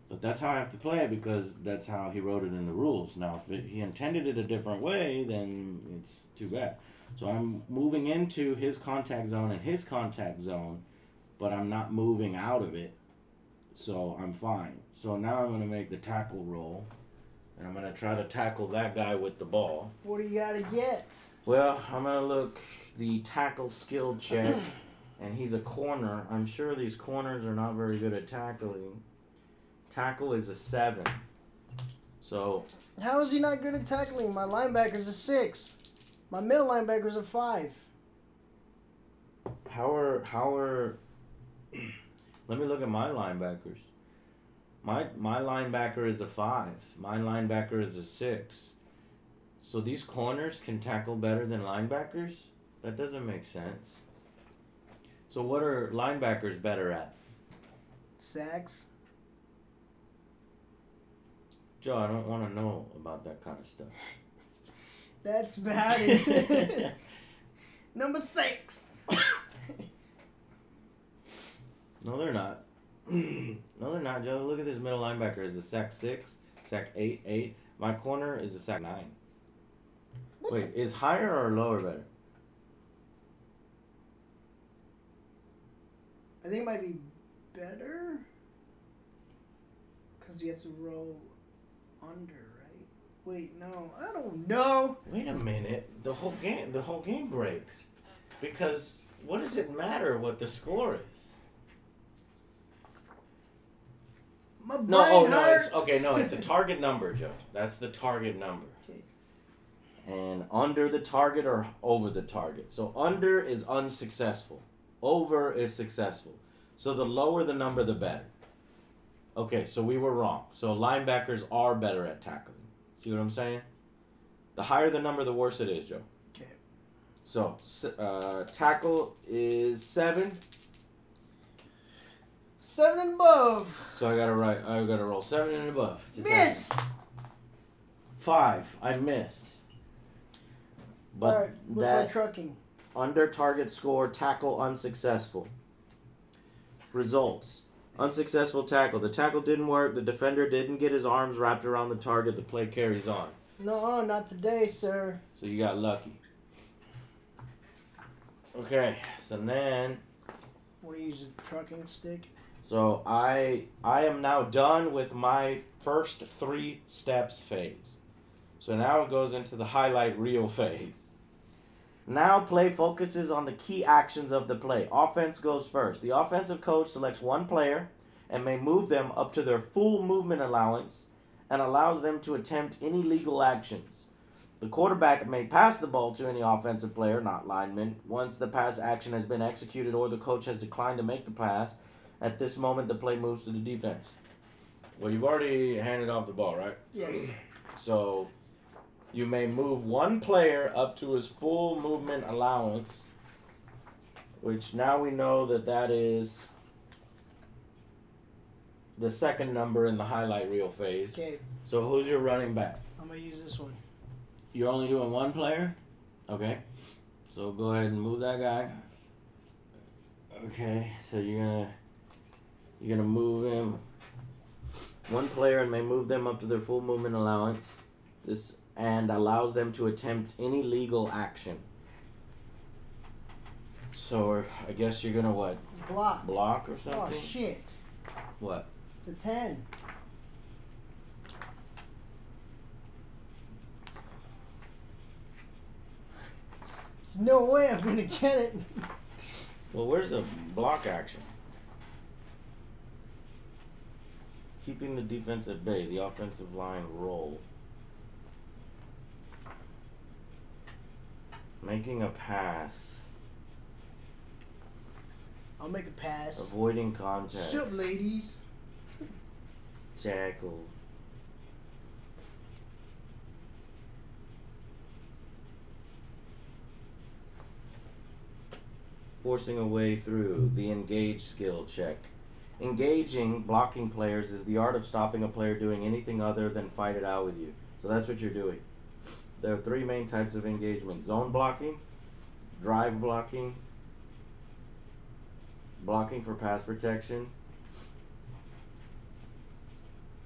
S1: But that's how I have to play it, because that's how he wrote it in the rules. Now, if he intended it a different way, then it's too bad. So I'm moving into his contact zone and his contact zone, but I'm not moving out of it, so I'm fine. So now I'm going to make the tackle roll, and I'm going to try to tackle that guy with the ball.
S2: What do you got to get?
S1: Well, I'm going to look the tackle skill check, and he's a corner. I'm sure these corners are not very good at tackling. Tackle is a 7. So
S2: how is he not good at tackling? My linebacker's a 6. My middle linebacker's a 5.
S1: how are let me look at my linebackers. My linebacker is a 5. My linebacker is a 6. So these corners can tackle better than linebackers? That doesn't make sense. So what are linebackers better at?
S2: Sacks.
S1: Joe, I don't want to know about that kind of stuff.
S2: That's bad. Number 6.
S1: No, they're not. No, they're not, Joe. Look at this middle linebacker. Is a sack 6, sack 8. My corner is a sack 9. Wait, is higher or lower better?
S2: I think it might be better. Because you have to roll under, right? Wait, no. I don't know.
S1: Wait a minute. The whole game breaks. Because what does it matter what the score is?
S2: My brain
S1: No,
S2: hurts.
S1: it's a target number, Joe. That's the target number.
S2: Okay.
S1: And under the target or over the target. So under is unsuccessful. Over is successful. So the lower the number, the better. Okay, so we were wrong. So linebackers are better at tackling. See what I'm saying? The higher the number, the worse it is, Joe.
S2: Okay.
S1: So tackle is 7.
S2: 7 and above.
S1: So I gotta roll 7 and above.
S2: Missed.
S1: 5. I missed. But
S2: Alright, what's my trucking?
S1: under target score, tackle unsuccessful. Results. Unsuccessful tackle. The tackle didn't work. The defender didn't get his arms wrapped around the target. The play carries on.
S2: No, not today, sir.
S1: So you got lucky. Okay, so then...
S2: What do you use, a trucking stick?
S1: So I am now done with my first 3 steps phase. So now it goes into the highlight reel phase. Now play focuses on the key actions of the play. Offense goes first. The offensive coach selects one player and may move them up to their full movement allowance and allows them to attempt any legal actions. The quarterback may pass the ball to any offensive player, not lineman, once the pass action has been executed or the coach has declined to make the pass. At this moment, the play moves to the defense. Well, you've already handed off the ball, right?
S2: Yes.
S1: So you may move one player up to his full movement allowance, which now we know that is the second number in the highlight reel phase.
S2: Okay,
S1: So who's your running back?
S2: I'm going to use this one.
S1: You're only doing one player? Okay. So go ahead and move that guy. Okay, so you're gonna move him one player and may move them up to their full movement allowance. This and allows them to attempt any legal action. So I guess you're gonna what?
S2: Block.
S1: Block or
S2: Oh
S1: something?
S2: shit!
S1: What?
S2: It's a 10. There's no way I'm gonna get it.
S1: Well, where's the block action? Keeping the defense at bay, the offensive line roll. Making a pass.
S2: I'll make a pass.
S1: Avoiding contact.
S2: Sup, ladies?
S1: Tackle. Forcing a way through, the engage skill check. Engaging blocking players is the art of stopping a player doing anything other than fight it out with you. So that's what you're doing. There are three main types of engagement: zone blocking, drive blocking, blocking for pass protection.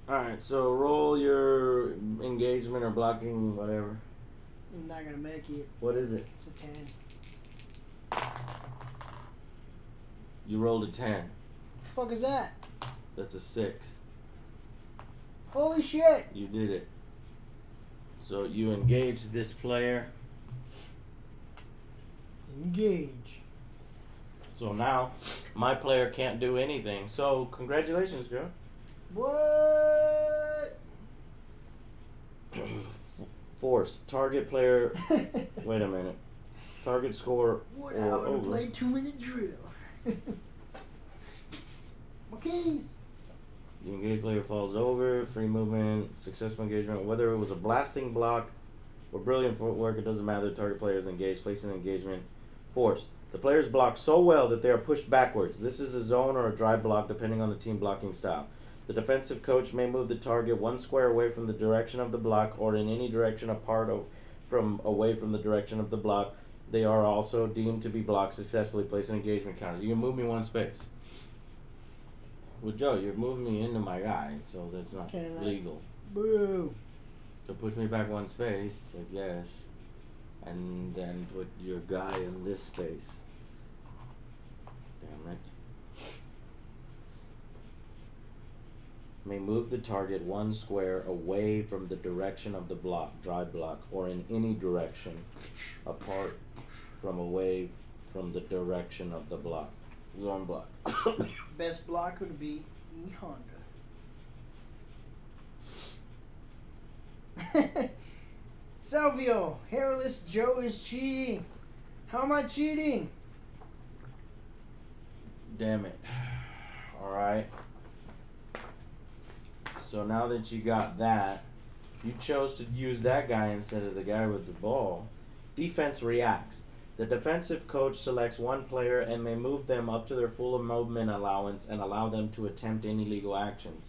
S1: Alright, so roll your engagement or blocking, whatever.
S2: I'm not gonna make it.
S1: What is it?
S2: It's a 10.
S1: You rolled a 10.
S2: The fuck is that?
S1: That's a 6.
S2: Holy shit!
S1: You did it. So you engage this player.
S2: Engage.
S1: So now my player can't do anything. So congratulations, Joe.
S2: What?
S1: Forced. Target player. Wait a minute. Target score
S2: What
S1: or
S2: hour to
S1: over.
S2: play 2-minute drill? My keys.
S1: The engaged player falls over. Free movement. Successful engagement. Whether it was a blasting block or brilliant footwork, it doesn't matter. The target player is engaged. Placing engagement. Forced. The players block so well that they are pushed backwards. This is a zone or a drive block depending on the team blocking style. The defensive coach may move the target 1 square away from the direction of the block or in any direction away from the direction of the block. They are also deemed to be blocked successfully. Placing engagement counters. You can move me 1 space. Well, Joe, you're moving me into my guy, so that's not legal.
S2: Boo.
S1: So push me back 1 space, I guess, and then put your guy in this space. Damn it. May move the target 1 square away from the direction of the block, drive block, or in any direction apart from away from the direction of the block. Zone block.
S2: Best block would be E Honda. Salvio, hairless Joe is cheating. How am I cheating?
S1: Damn it. Alright. So now that you got that, you chose to use that guy instead of the guy with the ball. Defense reacts. The defensive coach selects 1 player and may move them up to their full movement allowance and allow them to attempt any legal actions.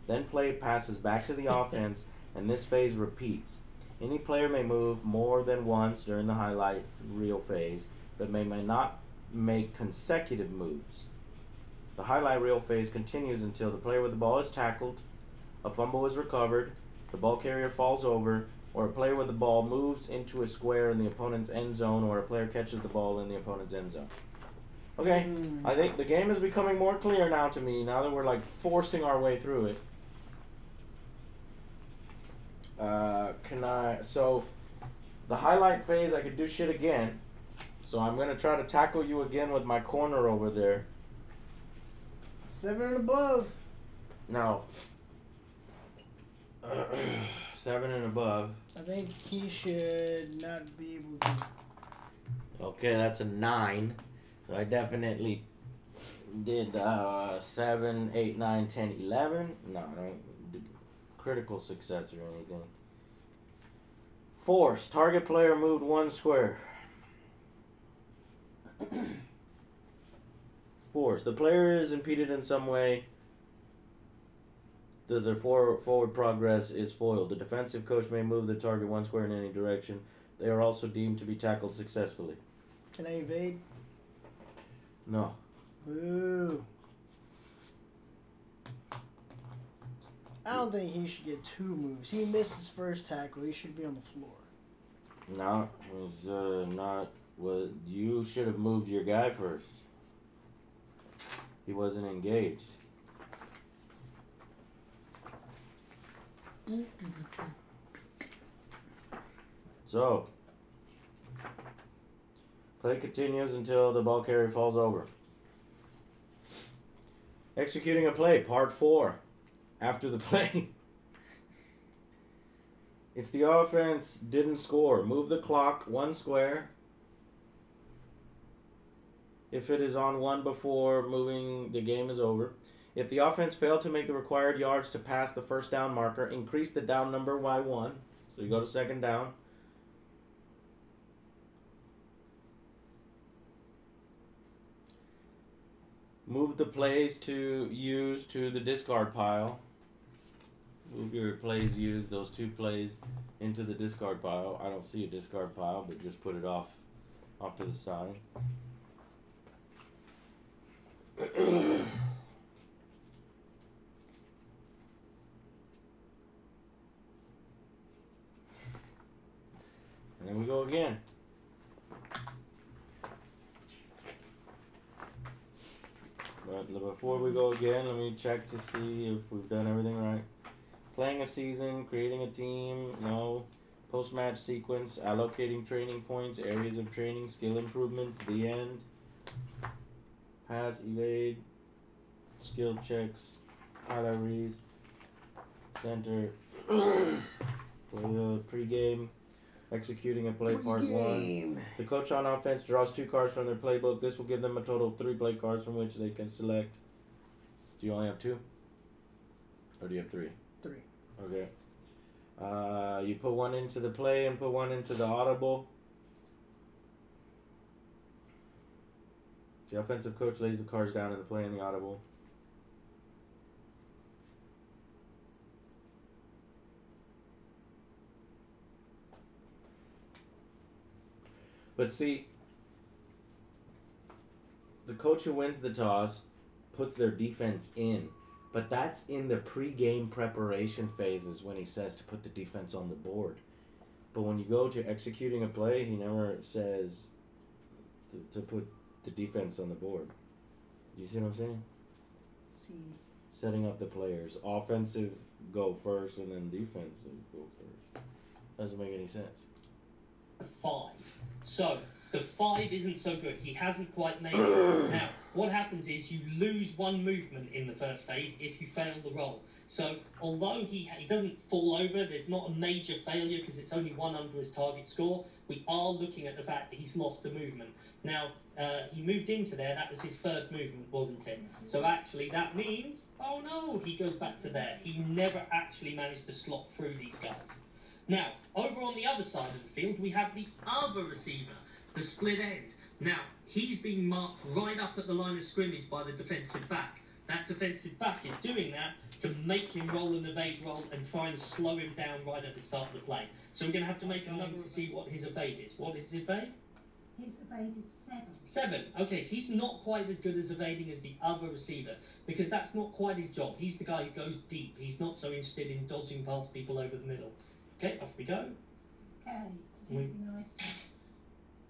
S1: Then play passes back to the offense and this phase repeats. Any player may move more than once during the highlight reel phase, but may not make consecutive moves. The highlight reel phase continues until the player with the ball is tackled, a fumble is recovered, the ball carrier falls over, or a player with the ball moves into a square in the opponent's end zone, or a player catches the ball in the opponent's end zone. Okay, I think the game is becoming more clear now to me, now that we're like forcing our way through it. So the highlight phase, I could do shit again. So I'm going to try to tackle you again with my corner over there.
S2: 7 and above.
S1: No. 7 and above.
S2: I think he should not be able to.
S1: Okay, that's a 9. So I definitely did 7, 8, 9, 10, 11. No, I don't do critical success or anything. Force. Target player moved 1 square. Force. The player is impeded in some way. Their forward progress is foiled. The defensive coach may move the target 1 square in any direction. They are also deemed to be tackled successfully.
S2: Can I evade?
S1: No.
S2: Boo. I don't think he should get 2 moves. He missed his first tackle. He should be on the floor.
S1: No, he's not Well, you should have moved your guy first. He wasn't engaged. So, play continues until the ball carrier falls over. Executing a play, part 4. After the play. If the offense didn't score, move the clock 1 square. If it is on 1 before moving, the game is over. If the offense failed to make the required yards to pass the first down marker, increase the down number by 1. So you go to second down. Move the plays to use to the discard pile. Move your plays used, those 2 plays, into the discard pile. I don't see a discard pile, but just put it off to the side. And then we go again. But before we go again, let me check to see if we've done everything right. Playing a season, creating a team, no. Post-match sequence, allocating training points, areas of training, skill improvements, the end. Pass, evade, skill checks, highlight reads, center, for the pregame, executing a play part 1. The coach on offense draws 2 cards from their playbook. This will give them a total of 3 play cards from which they can select. Do you only have 2? Or do you have 3?
S2: 3.
S1: Okay. You put 1 into the play and put 1 into the audible. The offensive coach lays the cards down in the play and the audible. But see, the coach who wins the toss puts their defense in. But that's in the pre-game preparation phases when he says to put the defense on the board. But when you go to executing a play, he never says to put the defense on the board. Do you see what I'm saying?
S2: See.
S1: Setting up the players. Offensive go first and then defensive go first. Doesn't make any sense.
S3: 5. So, the 5 isn't so good. He hasn't quite made it. Now, what happens is you lose 1 movement in the first phase if you fail the roll. So, although he doesn't fall over, there's not a major failure because it's only 1 under his target score, we are looking at the fact that he's lost a movement. Now, he moved into there, that was his 3rd movement, wasn't it? So actually that means, oh no, he goes back to there. He never actually managed to slot through these guys. Now, over on the other side of the field, we have the other receiver, the split end. Now, he's being marked right up at the line of scrimmage by the defensive back. That defensive back is doing that to make him roll an evade roll and try and slow him down right at the start of the play. So we're going to have to make a note to see what his evade is. What is his evade?
S4: His evade is 7.
S3: 7. Okay, so he's not quite as good as evading as the other receiver because that's not quite his job. He's the guy who goes deep. He's not so interested in dodging past people over the middle. Okay, off we go.
S4: Okay, please be nice.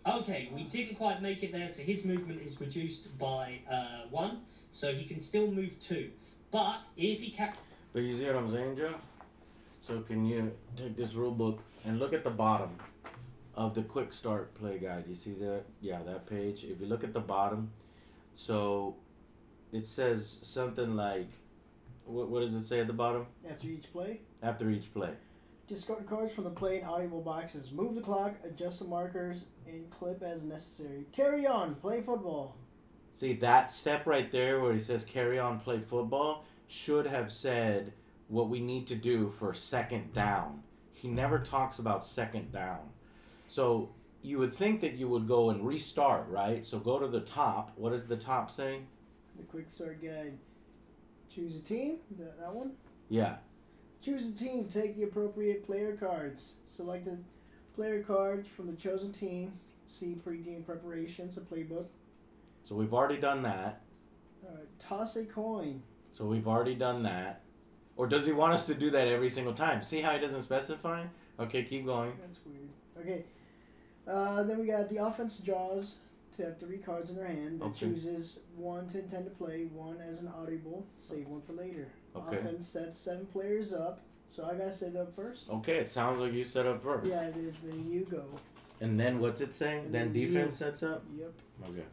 S3: Okay, we didn't quite make it there, so his movement is reduced by 1, so he can still move 2. But if he can...
S1: But you see what I'm saying, Joe? So can you take this rule book and look at the bottom of the quick start play guide? You see that? Yeah, that page. If you look at the bottom, so it says something like, what does it say at the bottom?
S2: After each play?
S1: After each play.
S2: Discard cards from the play and audible boxes. Move the clock, adjust the markers, and clip as necessary. Carry on, play football.
S1: See, that step right there where he says carry on, play football, should have said what we need to do for second down. He never talks about second down. So you would think that you would go and restart, right? So go to the top. What does the top say?
S2: The quick start guide. Choose a team. That one?
S1: Yeah.
S2: Choose a team. Take the appropriate player cards. Select the player cards from the chosen team. See pre-game preparations, a playbook.
S1: So we've already done that.
S2: Toss a coin.
S1: So we've already done that. Or does he want us to do that every single time? See how he doesn't specify? Okay, keep going.
S2: That's weird. Okay. Then we got the offense draws to have 3 cards in their hand. That
S1: Okay.
S2: chooses 1 to intend to play, 1 as an audible, save 1 for later.
S1: Okay.
S2: Offense sets 7 players up, so I gotta set it up first.
S1: Okay, it sounds like you set up first.
S2: Yeah, it is. Then you go.
S1: And then what's it saying?
S2: And
S1: Then
S2: then
S1: defense
S2: you.
S1: sets up?
S2: Yep.
S1: Okay.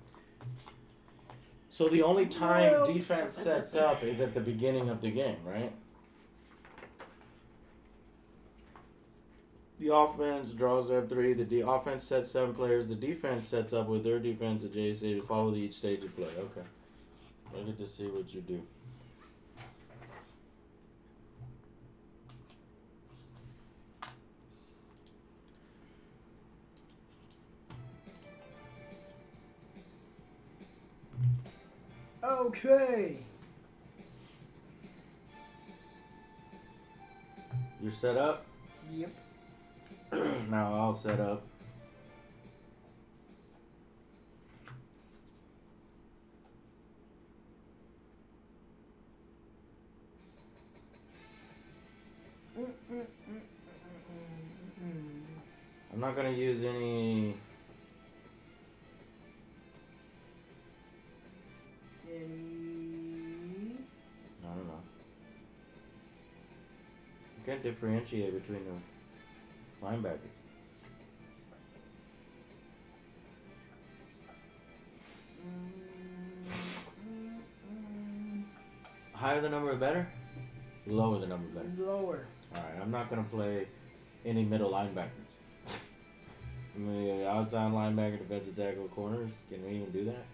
S1: So the only time
S2: Well-
S1: defense sets up is at the beginning of the game, right? The offense draws their 3. The offense sets 7 players. The defense sets up with their defense adjacent to follow each stage of play. Okay. I get to see what you do.
S2: Okay.
S1: You're set up?
S2: Yep.
S1: Now I'll set up. I'm not gonna use any. I don't know. You can't differentiate between the linebackers. Higher the number, better? Lower the number, better?
S2: Lower.
S1: Alright, I'm not going to play any middle linebackers. I mean, outside linebacker, defensive tackle, corners. Can we even do that?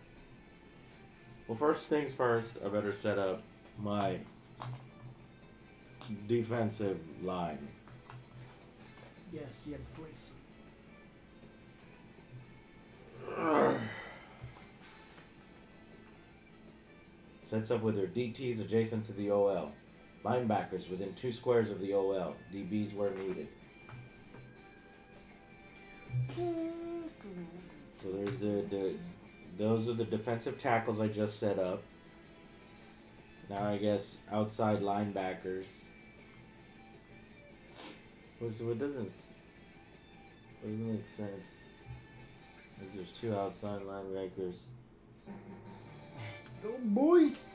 S1: Well, first things first, I better set up my defensive line.
S2: Yes, you have to place.
S1: Sets up with their DTs adjacent to the OL. Linebackers within 2 squares of the OL. DBs where needed. So there's those are the defensive tackles I just set up. Now I guess outside linebackers. What doesn't make sense. Because there's 2 outside linebackers.
S2: Go boys!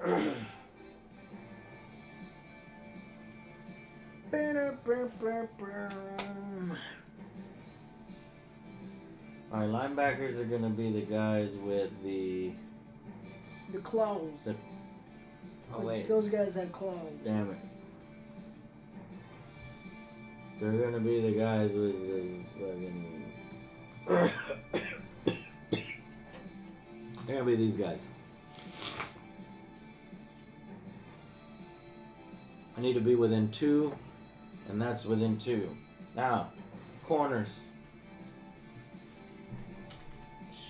S1: Alright, linebackers are going to be the guys with the
S2: claws.
S1: Oh, wait.
S2: Those guys have claws.
S1: Damn it. They're going to be the guys with the fucking... They're going to be these guys. I need to be within 2, and that's within 2. Now, corners.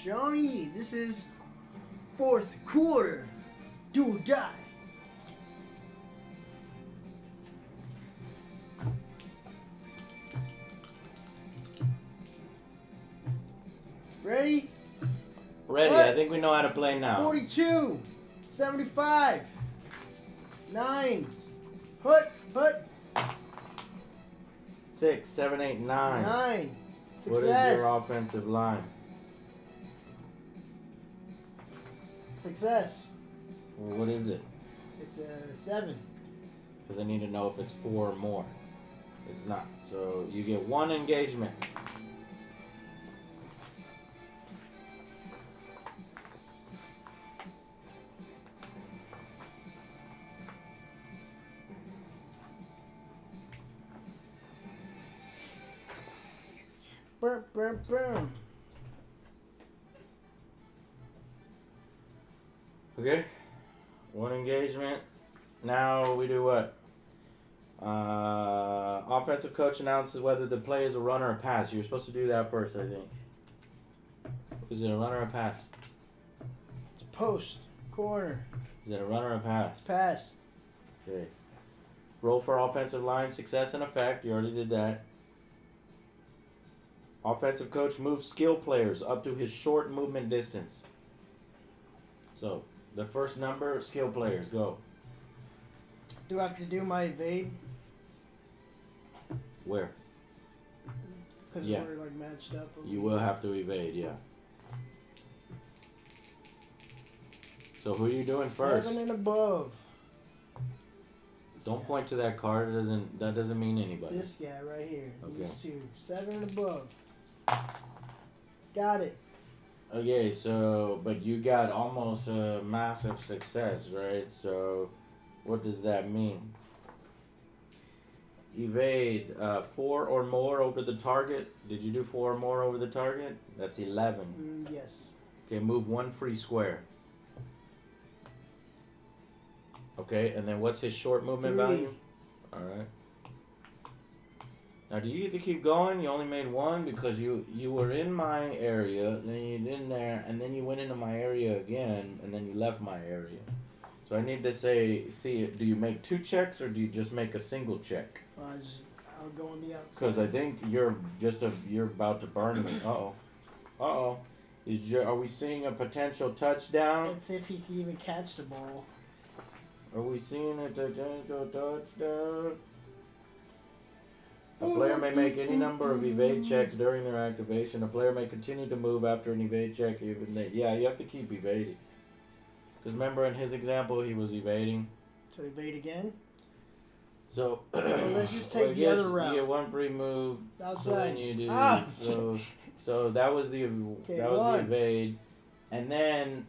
S2: Johnny, this is 4th quarter. Do or die. Ready?
S1: Ready,
S2: What?
S1: I think we know how to play now.
S2: 42, 75, 9s. Put
S1: 6, 7, 8, 9.
S2: 9.
S1: What
S2: Success.
S1: is your offensive line?
S2: Success.
S1: Well, what is it?
S2: It's a 7.
S1: Because I need to know if it's 4 or more. It's not. So you get 1 engagement.
S2: Boom.
S1: Okay. 1 engagement. Now we do what? Offensive coach announces whether the play is a run or a pass. You were supposed to do that first, I think. Is it a run or a pass?
S2: It's post. Corner.
S1: Is it a run or a pass?
S2: Pass.
S1: Okay. Roll for offensive line, success and effect. You already did that. Offensive coach moves skill players up to his short movement distance. So, the first number, skill players, go.
S2: Do I have to do my evade?
S1: Where?
S2: because
S1: Yeah.
S2: we're like matched up.
S1: You will have to evade, yeah. So who are you doing first?
S2: 7 and above.
S1: Don't point to that card. That doesn't mean anybody.
S2: This guy right here.
S1: Okay.
S2: These two. 7 and above. Got it.
S1: Okay, so but you got almost a massive success, right? So what does that mean? Evade 4 or more over the target. Did you do 4 or more over the target? That's 11.
S2: Yes.
S1: Okay, move 1 free square. Okay, and then what's his short movement
S2: 3.
S1: value? Alright. Now, do you get to keep going? You only made 1 because you were in my area, then you in there, and then you went into my area again, and then you left my area. So I need to see, do you make 2 checks or do you just make a single check?
S2: I'll go on the outside.
S1: Because I think you're about to burn me. Uh-oh. Uh-oh. Are we seeing a potential touchdown?
S2: Let's see if he can even catch the ball.
S1: Are we seeing a potential touchdown? A player may make any number of evade checks during their activation. A player may continue to move after an evade check yeah, you have to keep evading. Because remember in his example, he was evading.
S2: So evade again?
S1: So,
S2: let's just take the other route.
S1: You get 1 free move.
S2: Outside.
S1: So then you do.
S2: Ah.
S1: So that was the the evade. And then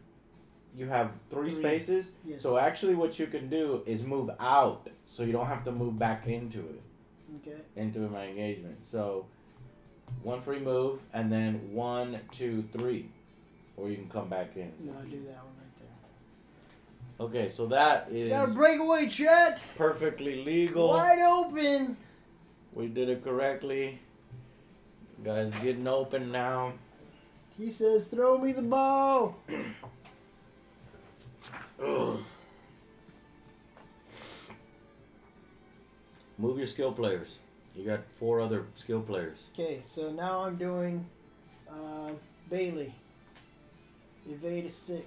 S1: you have 3 spaces.
S2: Yes.
S1: So actually what you can do is move out. So you don't have to move back into it.
S2: Okay.
S1: Into my engagement. So 1 free move and then 1, 2, 3. Or you can come back in.
S2: No, I'll do that one right there.
S1: Okay, so that is
S2: Got a breakaway, Chet!
S1: perfectly legal.
S2: Wide open!
S1: We did it correctly. Guys getting open now.
S2: He says, throw me the ball!
S1: Move your skill players. You got 4 other skill players.
S2: Okay, so now I'm doing Bailey. Evade is 6.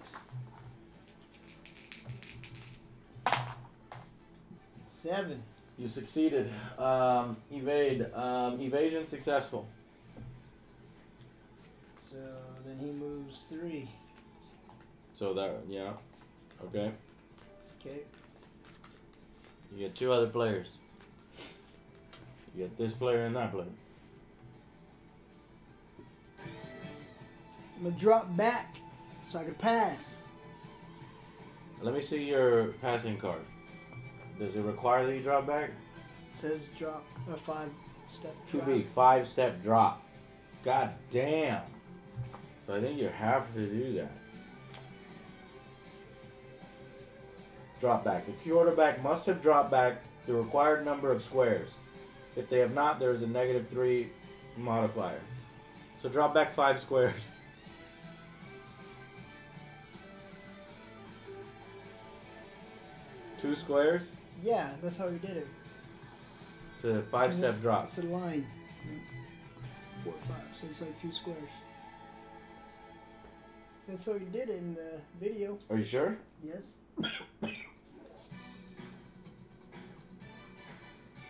S2: 7.
S1: You succeeded. Evade. Evasion successful.
S2: So then he moves 3.
S1: So that, yeah. Okay.
S2: Okay.
S1: You get 2 other players. You get this player and that player.
S2: I'm gonna drop back so I can pass.
S1: Let me see your passing card. Does it require that you drop back?
S2: It says drop a 5-step drop.
S1: 2B, 5-step drop. God damn. So I think you have to do that. Drop back. The quarterback must have dropped back the required number of squares. If they have not, there is a -3 modifier. So drop back 5 squares. Two squares?
S2: Yeah, that's how he did it.
S1: It's a 5-step drop.
S2: It's a line. 4 or 5, so it's like 2 squares. That's how he did it in the video.
S1: Are you sure?
S2: Yes.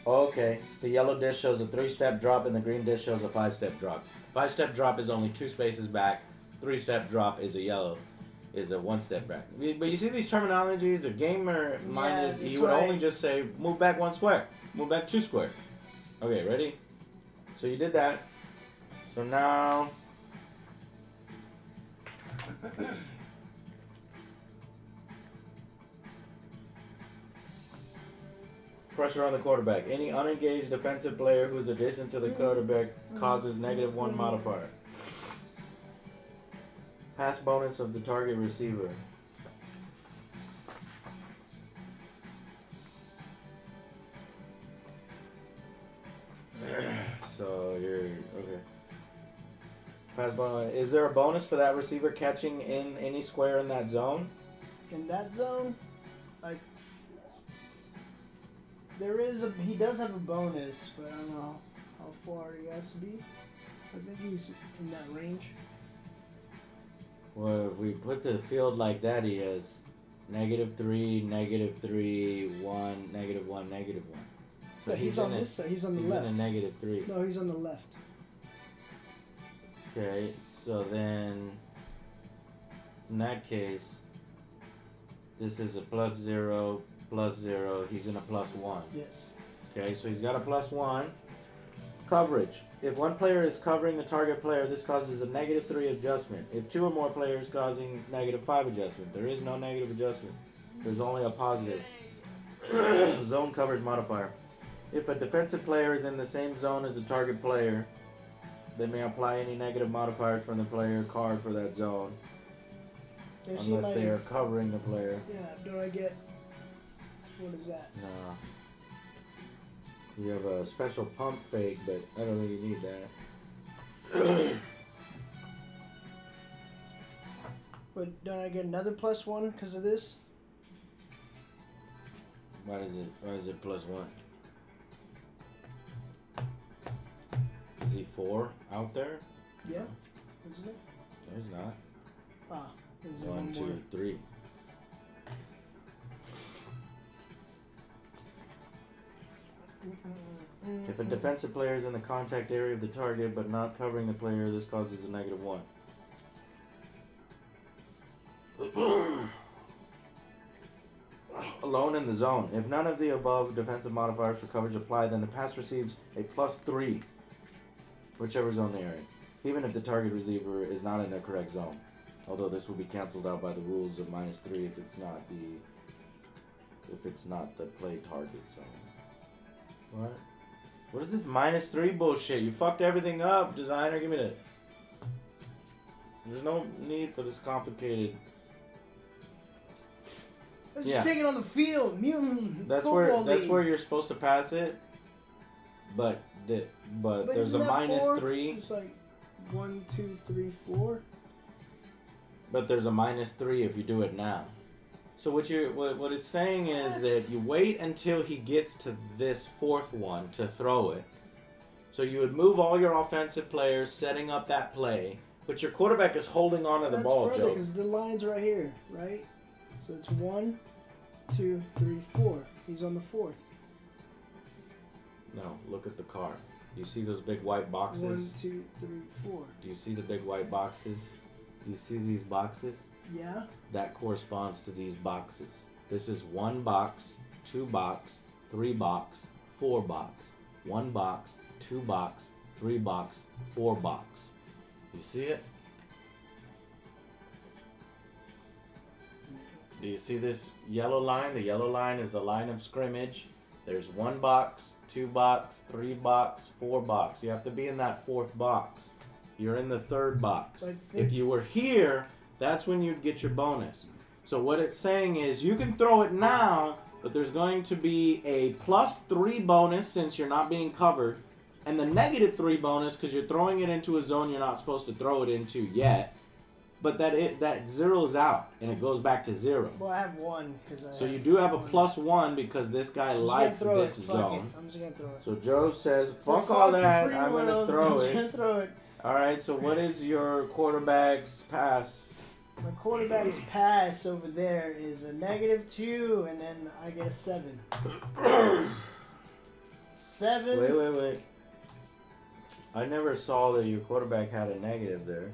S1: Okay. The yellow disc shows a 3-step drop and the green disc shows a 5-step drop. 5-step drop is only 2 spaces back. 3-step drop is a 1-step back. But you see these terminologies, a gamer minded, he would only just say, move back 1 square. Move back 2 square. Okay, ready? So you did that. So now... Pressure on the quarterback. Any unengaged defensive player who is adjacent to the quarterback causes -1 modifier. Pass bonus of the target receiver. So you're okay. Pass bonus. Is there a bonus for that receiver catching in any square in that zone?
S2: In that zone, like he does have a bonus, but I don't know how far he has to be. I think he's in that range.
S1: Well, if we put the field like that, he has -3, -3, 1, -1, -1. So
S2: Yeah, he's on this side. He's on the left.
S1: He's in a -3.
S2: No, he's on the left.
S1: Okay, so then in that case, this is a +0, +0. He's in a +1.
S2: Yes.
S1: Okay, so he's got a +1. Coverage. If one player is covering the target player, this causes a -3 adjustment. If two or more players causing -5 adjustment, there is no negative adjustment. There's only a positive. Zone coverage modifier. If a defensive player is in the same zone as the target player, they may apply any negative modifiers from the player card for that zone, unless they are covering the player.
S2: Yeah, do I get... What is that?
S1: No. You have a special pump fake, but I don't really need that.
S2: But don't I get another +1 because of this?
S1: Why is it +1? Is he 4 out there?
S2: Yeah. Isn't it?
S1: No, he's not.
S2: Ah. Is there
S1: 1,
S2: one
S1: 2,
S2: more?
S1: 3. If a defensive player is in the contact area of the target but not covering the player, this causes a -1. Alone in the zone. If none of the above defensive modifiers for coverage apply, then the pass receives a +3, whichever zone they are in, even if the target receiver is not in their correct zone. Although this will be canceled out by the rules of -3 if it's not the play target zone. What? What is this -3 bullshit? You fucked everything up, designer. Give me that. There's no need for this complicated.
S2: Let's just take it on the field. Mutant
S1: That's
S2: football
S1: where
S2: league.
S1: you're supposed to pass it. But there's a
S2: isn't that four?
S1: -3.
S2: It's like 1, 2, 3, 4.
S1: But there's a -3 if you do it now. So what it's saying is that you wait until he gets to this 4th one to throw it. So you would move all your offensive players, setting up that play, but your quarterback is holding on to the ball,
S2: That's
S1: Joe.
S2: further because the line's right here, right? So it's 1, 2, 3, 4. He's on the 4th.
S1: No, look at the card. You see those big white boxes?
S2: 1, 2, 3, 4.
S1: Do you see the big white boxes? Do you see these boxes?
S2: Yeah.
S1: That corresponds to these boxes. This is 1 box, 2 box, 3 box, 4 box, 1 box, 2 box, 3 box, 4 box. You see it? Do you see this yellow line? The yellow line is the line of scrimmage. There's 1 box, 2 box, 3 box, 4 box. You have to be in that 4th box. You're in the 3rd box. If you were here, that's when you'd get your bonus. So what it's saying is you can throw it now, but there's going to be a +3 bonus since you're not being covered, and the -3 bonus because you're throwing it into a zone you're not supposed to throw it into yet. But that zeroes out and it goes back to 0.
S2: Well, I have 1 because.
S1: So you do have a +1 because this guy likes this zone.
S2: I'm just gonna throw it.
S1: So Joe says, "Fuck all that. I'm gonna throw
S2: I'm just
S1: it."
S2: gonna throw it.
S1: All right. So what is your quarterback's pass?
S2: My quarterback's pass over there is a -2, and then I get a 7. 7.
S1: Wait. I never saw that your quarterback had a negative there.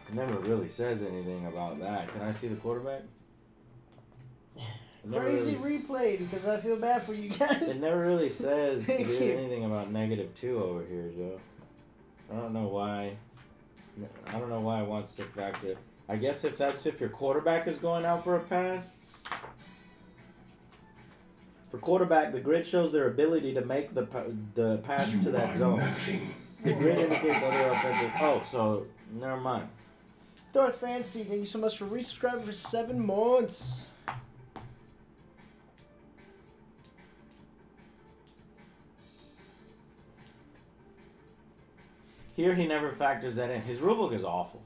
S1: It never really says anything about that. Can I see the quarterback?
S2: Crazy replay because I feel bad for you guys.
S1: It never really says
S2: Thank you.
S1: anything about -2 over here, Joe. I don't know why. I don't know why it wants to factor. I guess if your quarterback is going out for a pass. For quarterback, the grid shows their ability to make the pass to that zone. The grid indicates other offensive. Oh, so never mind.
S2: Darth Fancy, thank you so much for resubscribing for 7 months.
S1: Here he never factors that in. His rulebook is awful,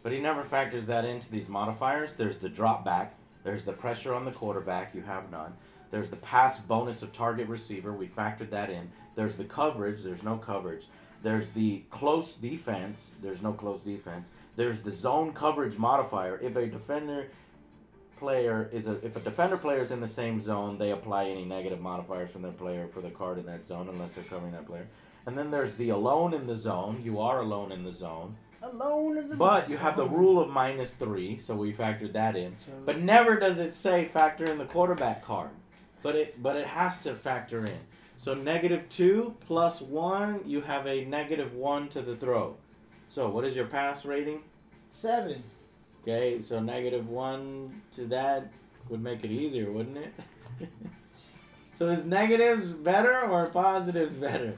S1: but he never factors that into these modifiers. There's the drop back. There's the pressure on the quarterback. You have none. There's the pass bonus of target receiver. We factored that in. There's the coverage. There's no coverage. There's the close defense. There's no close defense. There's the zone coverage modifier. If a defender player is in the same zone, they apply any negative modifiers from their player for the card in that zone unless they're covering that player. And then there's the alone in the zone. You are alone in the zone.
S2: Alone in the
S1: But
S2: zone.
S1: you have the rule of -3, so we factored that in.
S2: So-
S1: But never does it say factor in the quarterback card. But it has to factor in. So -2 plus 1, you have a -1 to the throw. So what is your pass rating?
S2: 7.
S1: Okay, so -1 to that would make it easier, wouldn't it? So is negatives better or positives better?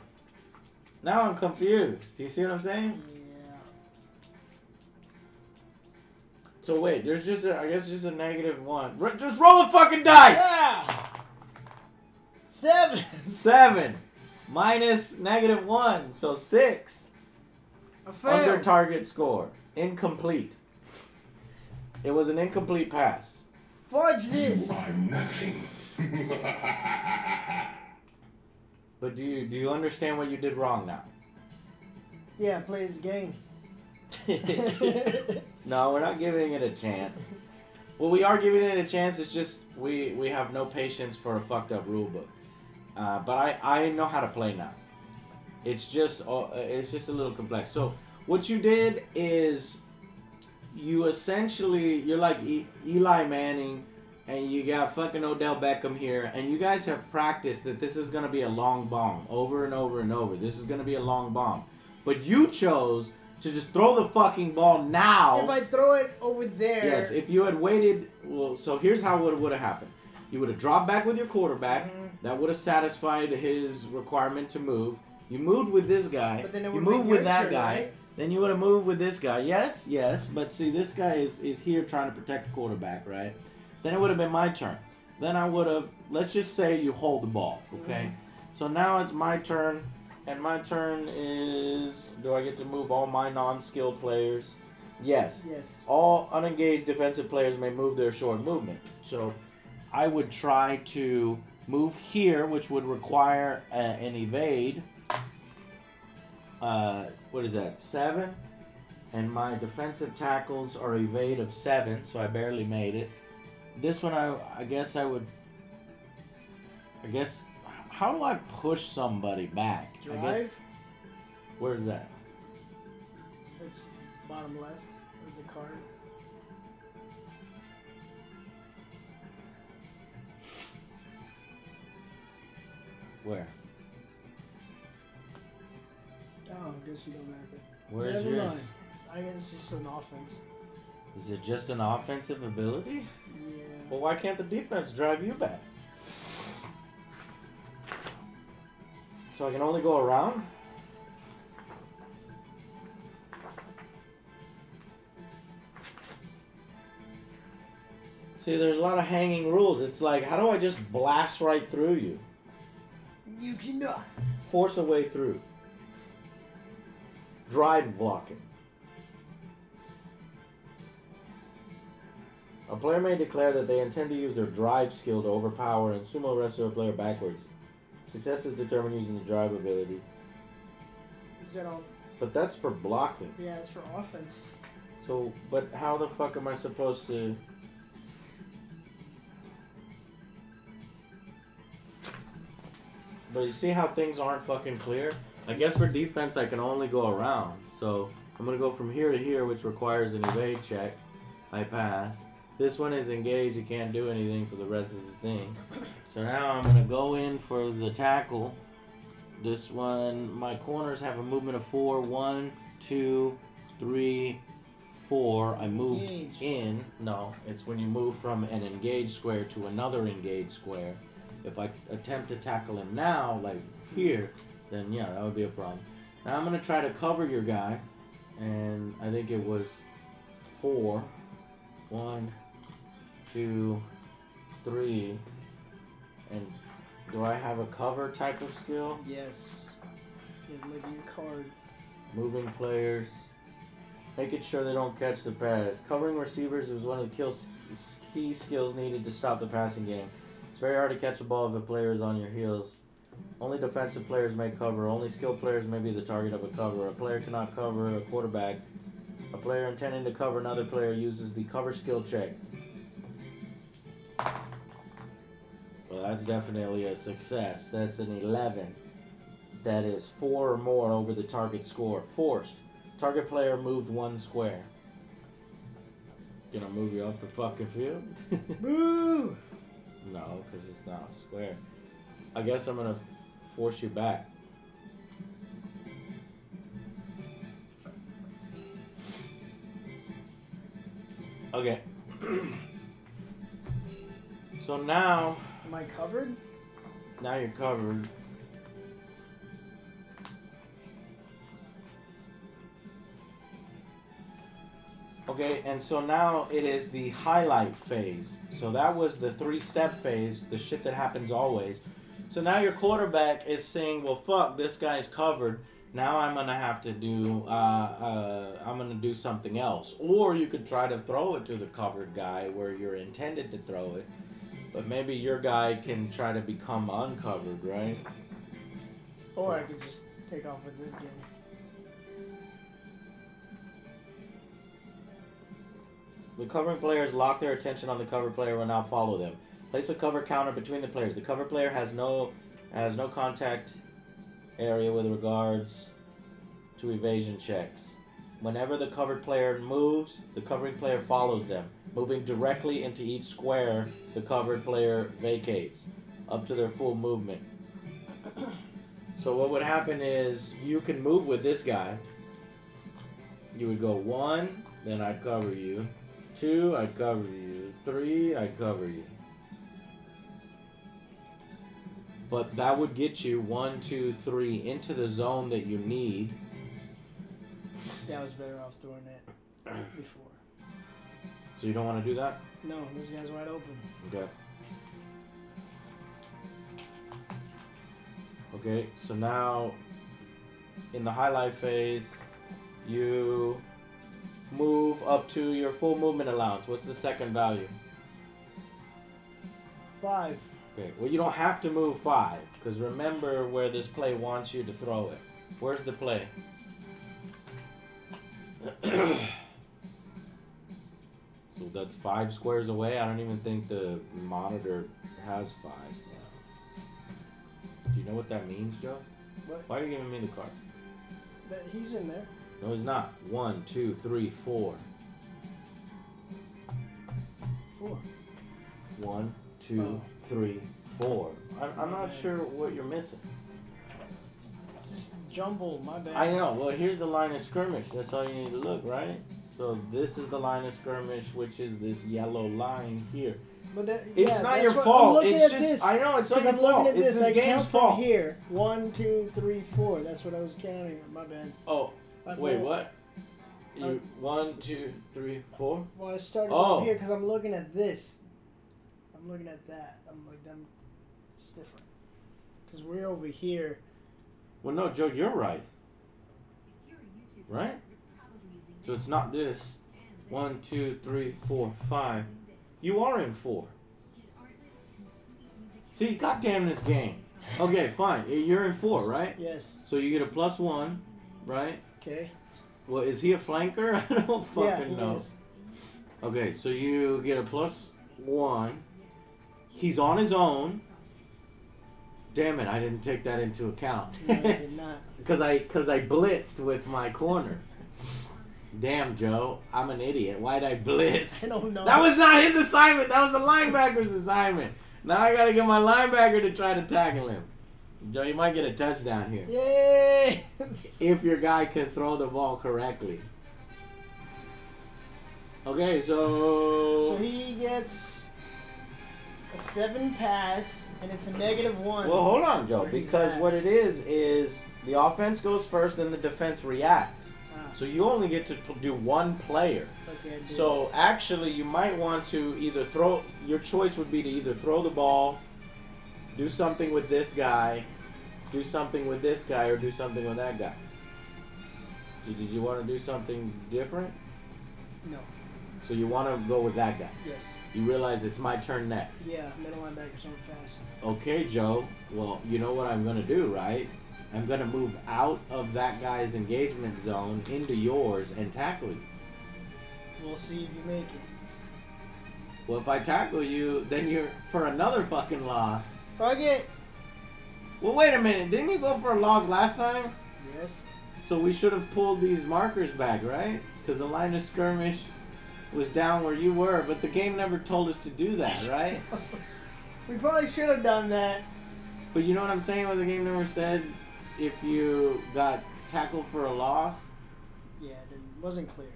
S1: Now I'm confused. Do you see what I'm saying?
S2: Yeah.
S1: So wait, there's just I guess just a -1. Just roll the fucking dice!
S2: Yeah! 7.
S1: 7 minus -1, so 6.
S2: I failed.
S1: Under target score. Incomplete. It was an incomplete pass.
S2: Fudge this.
S5: I'm nothing.
S1: But do you understand what you did wrong now?
S2: Yeah, play this game.
S1: No, we're not giving it a chance. Well, we are giving it a chance. It's just we have no patience for a fucked up rule book. But I know how to play now. It's just a little complex. So what you did is you essentially you're like Eli Manning, and you got fucking Odell Beckham here, and you guys have practiced that this is gonna be a long bomb over and over and over. This is gonna be a long bomb, but you chose to just throw the fucking ball now.
S2: If I throw it over there.
S1: Yes, if you had waited, well, so here's how it would have happened. You would have dropped back with your quarterback. That would have satisfied his requirement to move. You moved with this guy.
S2: But then it
S1: you
S2: would
S1: moved
S2: be
S1: with
S2: your
S1: that
S2: turn,
S1: guy.
S2: right?
S1: Then you would have moved with this guy. Yes, yes. But see, this guy is here trying to protect the quarterback, right? Then it would have been my turn. Then I would have, let's just say you hold the ball, okay? So now it's my turn. And my turn is, do I get to move all my non-skilled players? Yes.
S2: Yes.
S1: All unengaged defensive players may move their short movement. So I would try to move here, which would require an evade. What is that? 7. And my defensive tackles are evade of 7, so I barely made it. This one, I guess I would. How do I push somebody back?
S2: Drive.
S1: I guess. Where's that?
S2: It's bottom left of the card.
S1: Where?
S2: Oh, I guess you don't have it.
S1: Where's
S2: Never
S1: yours?
S2: mind. I guess it's just an offense.
S1: Is it just an offensive ability?
S2: Yeah.
S1: Well, why can't the defense drive you back? So I can only go around? See, there's a lot of hanging rules. It's like, how do I just blast right through you?
S2: You cannot.
S1: Force a way through. Drive blocking. A player may declare that they intend to use their drive skill to overpower and sumo wrestle a player backwards. Success is determined using the drive ability.
S2: Is that all?
S1: But that's for blocking.
S2: Yeah, it's for offense.
S1: So, but how the fuck am I supposed to... But you see how things aren't fucking clear? I guess for defense I can only go around. So, I'm going to go from here to here, which requires an evade check. I pass. This one is engaged. You can't do anything for the rest of the thing. So now I'm going to go in for the tackle. This one, my corners have a movement of 4. 1, 2, 3, 4. I moved
S2: Engage.
S1: in. No, it's when you move from an engaged square to another engaged square. If I attempt to tackle him now, like here, then yeah, that would be a problem. Now I'm going to try to cover your guy. And I think it was 4. 1, 2, 3. And do I have a cover type of skill?
S2: Yes. Yeah, look at your card.
S1: Moving players. Making sure they don't catch the pass. Covering receivers is one of the key skills needed to stop the passing game. It's very hard to catch a ball if a player is on your heels. Only defensive players may cover. Only skilled players may be the target of a cover. A player cannot cover a quarterback. A player intending to cover another player uses the cover skill check. Well, that's definitely a success. That's an 11. that is 4 or more over the target score. Forced. Target player moved 1 square. Gonna move you off the fucking field?
S2: Boo!
S1: No, because it's not a square. I guess I'm gonna force you back. Okay. So now...
S2: Am I covered?
S1: Now you're covered. Okay, and so now it is the highlight phase. So that was the 3-step phase, the shit that happens always. So now your quarterback is saying, well, fuck, this guy's covered. Now I'm going to have to do, I'm going to do something else. Or you could try to throw it to the covered guy where you're intended to throw it. But maybe your guy can try to become uncovered, right?
S2: Or I could just take off with this game.
S1: The covering players lock their attention on the cover player will now follow them. Place a cover counter between the players. The cover player has no contact area with regards to evasion checks. Whenever the covered player moves, the covering player follows them. Moving directly into each square the covered player vacates, up to their full movement. So what would happen is, you can move with this guy. You would go 1, then I'd cover you. 2, I'd cover you. 3, I'd cover you. But that would get you 1, 2, 3 into the zone that you need.
S2: Yeah, I was better off throwing it before.
S1: So you don't want to do that?
S2: No, this guy's wide open.
S1: Okay. Okay, so now in the highlight phase, you move up to your full movement allowance. What's the second value?
S2: 5.
S1: Okay, well, you don't have to move 5, because remember where this play wants you to throw it. Where's the play? So that's 5 squares away. I don't even think the monitor has 5. Do you know what that means, Joe?
S2: What?
S1: Why are you giving me the card?
S2: But he's in there.
S1: No, he's not. 1, 2, 3, 4.
S2: 4.
S1: 1, 2, 3, 4. I'm not sure what you're missing.
S2: It's just jumbled, my bad.
S1: I know. Well, here's the line of skirmish. That's all you need to look, right? So this is the line of skirmish, which is this yellow line here.
S2: But that,
S1: It's not your fault. It's just
S2: this.
S1: I know it's not your
S2: I'm
S1: fault.
S2: looking at
S1: It's
S2: this.
S1: this
S2: I
S1: game's
S2: count
S1: fault.
S2: from here. 1, 2, 3, 4. That's what I was counting. My bad.
S1: Oh,
S2: My
S1: wait,
S2: bad.
S1: what? You 1, 2, 3, 4.
S2: Well, I started
S1: Oh.
S2: from here because I'm looking at this. I'm looking at that. I'm like, it's different. Because we're over here.
S1: Well, no, Joe, you're right. Right? So it's not this. 1, 2, 3, 4, 5. You are in 4. See, goddamn this game. Okay, fine. You're in 4, right?
S2: Yes.
S1: So you get a +1, right?
S2: Okay.
S1: Well, is he a flanker? I don't fucking
S2: he
S1: know.
S2: is.
S1: Okay, so you get a +1. He's on his own. Damn it, I didn't take that into account.
S2: No, I did not.
S1: Because I blitzed with my corner. Damn, Joe, I'm an idiot. Why'd I blitz?
S2: I don't know.
S1: That was not his assignment. That was the linebacker's assignment. Now I gotta get my linebacker to try to tackle him. Joe, you might get a touchdown here.
S2: Yay!
S1: If your guy can throw the ball correctly. Okay,
S2: So he gets a 7 pass, and it's a -1.
S1: well, hold on, Joe,
S2: Where he's
S1: because
S2: at.
S1: what it is the offense goes first, then the defense reacts. So you only get to do one player.
S2: Okay, I did.
S1: So actually, you might want to either throw. Your choice would be to either throw the ball, do something with this guy, do something with this guy, or do something with that guy. Did you want to do something different?
S2: No.
S1: So you want to go with that guy.
S2: Yes.
S1: You realize it's my turn next.
S2: Yeah, middle linebackers on fast.
S1: Okay, Joe. Well, you know what I'm going to do, right? I'm going to move out of that guy's engagement zone into yours and tackle you.
S2: We'll see if you make it.
S1: Well, if I tackle you, then you're for another fucking loss.
S2: Okay.
S1: Well, wait a minute. Didn't you go for a loss last time?
S2: Yes.
S1: So we should have pulled these markers back, right? Because the line of skirmish was down where you were, but the game never told us to do that, right?
S2: We probably should have done that.
S1: But you know what I'm saying? Where the game never said if you got tackled for a loss?
S2: Yeah, it wasn't clear.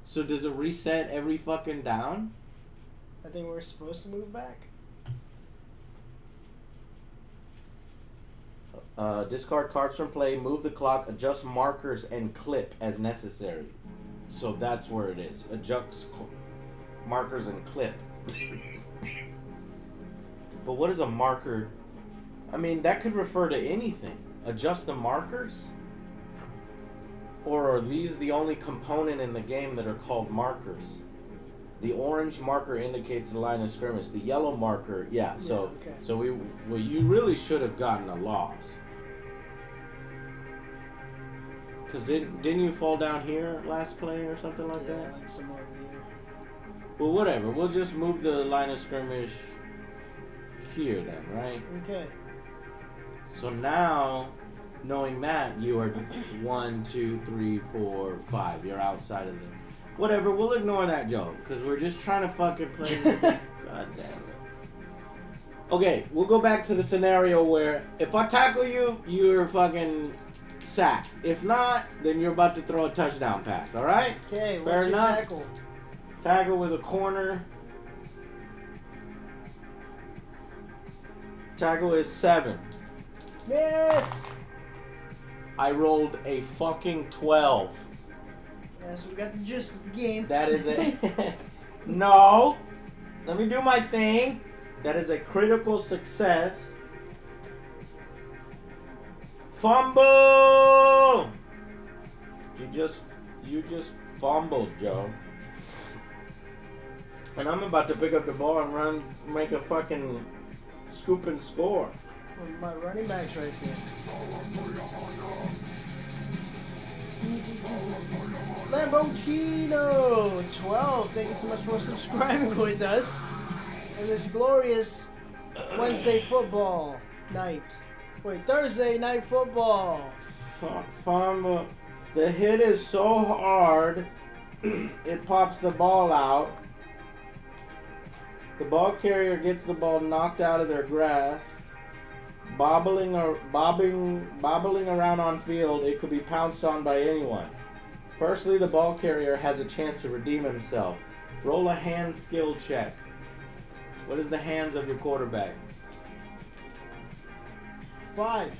S1: So does it reset every fucking down?
S2: I think we're supposed to move back.
S1: Discard cards from play, move the clock, adjust markers, and clip as necessary. So that's where it is. Adjust markers and clip. But what is a marker? I mean, that could refer to anything. Adjust the markers? Or are these the only component in the game that are called markers? The orange marker indicates the line of skirmish. The yellow marker, yeah. So,
S2: okay.
S1: so you really should have gotten a loss. Cause didn't you fall down here last play or something like that?
S2: Yeah, like some over here.
S1: Well, whatever. We'll just move the line of skirmish here then, right?
S2: Okay.
S1: So now, knowing that, you are 1, 2, 3, 4, 5. You're outside of the... Whatever, we'll ignore that joke. Because we're just trying to fucking play this game. God damn it. Okay, we'll go back to the scenario where if I tackle you, you're fucking sacked. If not, then you're about to throw a touchdown pass, alright?
S2: Okay,
S1: Fair
S2: what's your
S1: enough.
S2: tackle?
S1: Tackle with a corner. Tackle is 7.
S2: Miss!
S1: I rolled a fucking 12.
S2: Yes, we got the gist of the game.
S1: That is a... No! Let me do my thing. That is a critical success. Fumble! You just fumbled, Joe. And I'm about to pick up the ball and run, make a fucking scoop and score.
S2: Well, my running back's right there. Lamborghini 12. Thank you so much for subscribing with us in this glorious Wednesday football night. Wait, Thursday night football.
S1: Fumble. The hit is so hard, it pops the ball out. The ball carrier gets the ball knocked out of their grasp. Bobbling around on field, it could be pounced on by anyone. Firstly, the ball carrier has a chance to redeem himself. Roll a hand skill check. What is the hands of your quarterback?
S2: 5.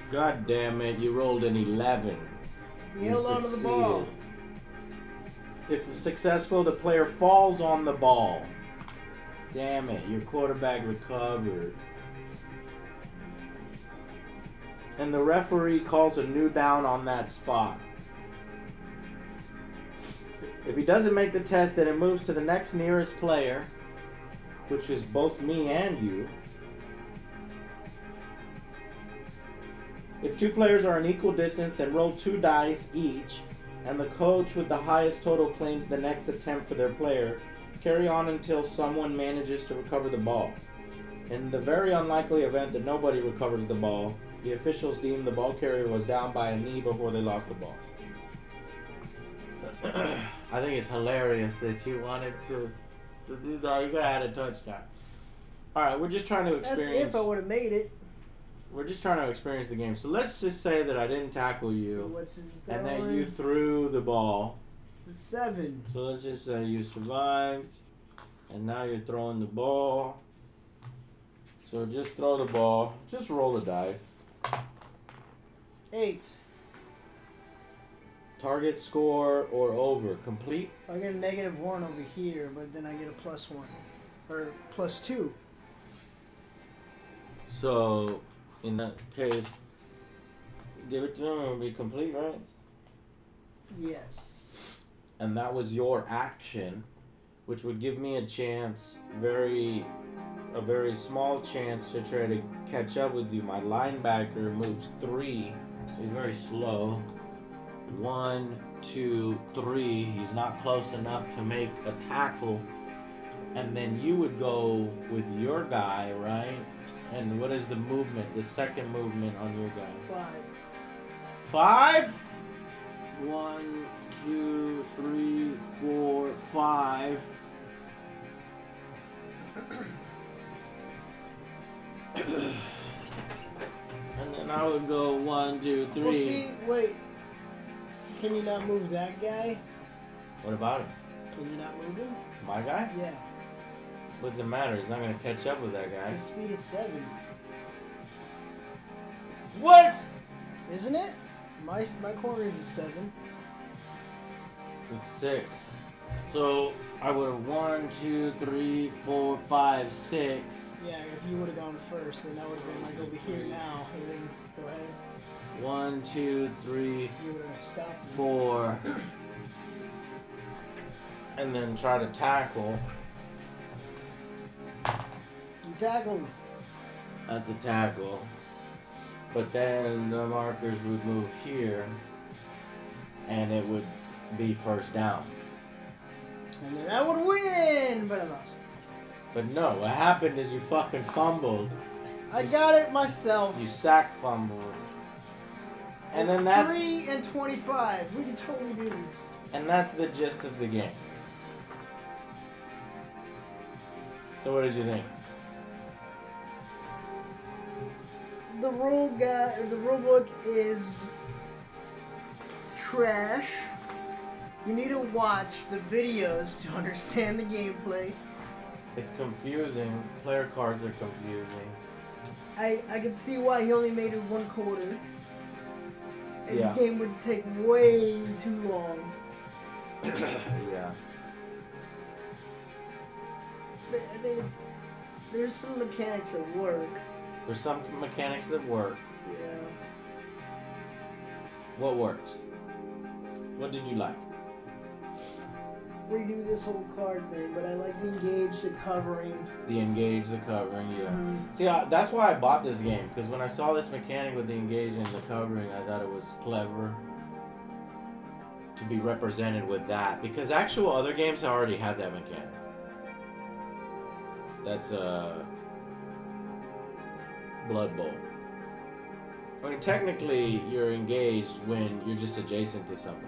S1: God damn it, you rolled an 11.
S2: You held on to the ball.
S1: If successful, the player falls on the ball. Damn it, your quarterback recovered. And the referee calls a new down on that spot. If he doesn't make the test, then it moves to the next nearest player, which is both me and you. If 2 players are an equal distance, then roll 2 dice each, and the coach with the highest total claims the next attempt for their player. Carry on until someone manages to recover the ball. In the very unlikely event that nobody recovers the ball, the officials deem the ball carrier was down by a knee before they lost the ball. I think it's hilarious that you wanted to do that. You could have had a touchdown. Alright, we're just trying to experience...
S2: That's if I would have made it.
S1: We're just trying to experience the game. So let's just say that I didn't tackle you.
S2: What's his
S1: and then you threw the ball.
S2: It's a 7.
S1: So let's just say you survived. And now you're throwing the ball. So just throw the ball. Just roll the dice.
S2: 8.
S1: Target, score, or over. Complete.
S2: I get a -1 over here, but then I get a +1. Or +2.
S1: So, in that case, give it to him and it'll be complete, right?
S2: Yes.
S1: And that was your action, which would give me a chance, a very small chance to try to catch up with you. My linebacker moves 3, so he's very slow. 1, 2, 3. He's not close enough to make a tackle. and then you would go with your guy, right? And what is the movement, the second movement on your guy?
S2: 5.
S1: 5? 1, 2, 3, 4, 5. And then I would go 1, 2, 3.
S2: Well, see, wait. Can you not move that guy?
S1: What about him?
S2: Can you not move him?
S1: My guy?
S2: Yeah.
S1: What does it matter? He's not gonna catch up with that guy.
S2: His speed is 7.
S1: What?
S2: Isn't it? My corner is a 7.
S1: It's 6. So I would have 1, 2, 3, 4, 5, 6.
S2: Yeah, if you would have gone first, then that would have been like over here now. And then go ahead.
S1: 1, 2, 3,
S2: You would have stopped.
S1: 4. And then try to tackle.
S2: You tackle him.
S1: That's a tackle. But then the markers would move here. And it would be first down.
S2: And then I would win, but I lost.
S1: But no, what happened is you fucking fumbled.
S2: I got it myself.
S1: You sack fumbled. And
S2: It's
S1: then that's
S2: 3 and 25. We can totally do this.
S1: and that's the gist of the game. So what did you think?
S2: The rule book is trash. You need to watch the videos to understand the gameplay.
S1: It's confusing. Player cards are confusing.
S2: I can see why he only made it 1 quarter. And
S1: Yeah.
S2: the game would take way too long.
S1: Yeah.
S2: But I think there's some mechanics at work.
S1: There's some mechanics that work.
S2: Yeah.
S1: What works? What did you like?
S2: Redo this whole card thing, but I like the engage, the covering.
S1: The engage, the covering, yeah.
S2: Mhm.
S1: See, that's why I bought this game, because when I saw this mechanic with the engage and the covering, I thought it was clever to be represented with that, because actual other games already had that mechanic. That's Blood Bowl. I mean, technically, you're engaged when you're just adjacent to somebody.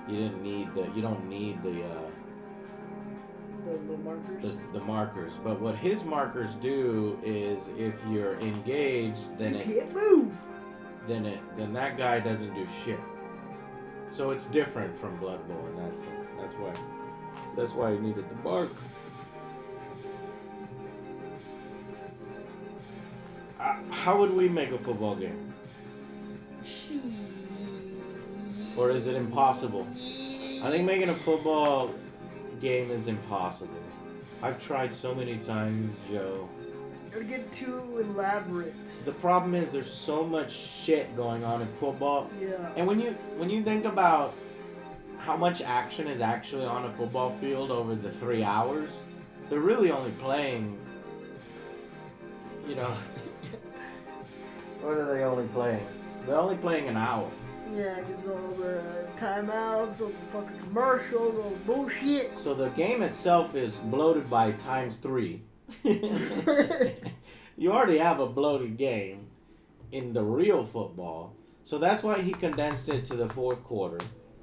S1: You don't need the
S2: The markers.
S1: the markers. But what his markers do is, if you're engaged, then
S2: You
S1: it
S2: can't move.
S1: then that guy doesn't do shit. So it's different from Blood Bowl in that sense. That's why you needed the mark. How would we make a football game? Or is it impossible? I think making a football game is impossible. I've tried so many times, Joe.
S2: It would get too elaborate.
S1: The problem is there's so much shit going on in football.
S2: Yeah.
S1: And when you think about how much action is actually on a football field over the 3 hours, they're really only playing, you know, what are they only playing? They're only playing an hour.
S2: Yeah, because all the timeouts, all the fucking commercials, all the bullshit.
S1: So the game itself is bloated by ×3. You already have a bloated game in the real football. So that's why he condensed it to the 4th quarter.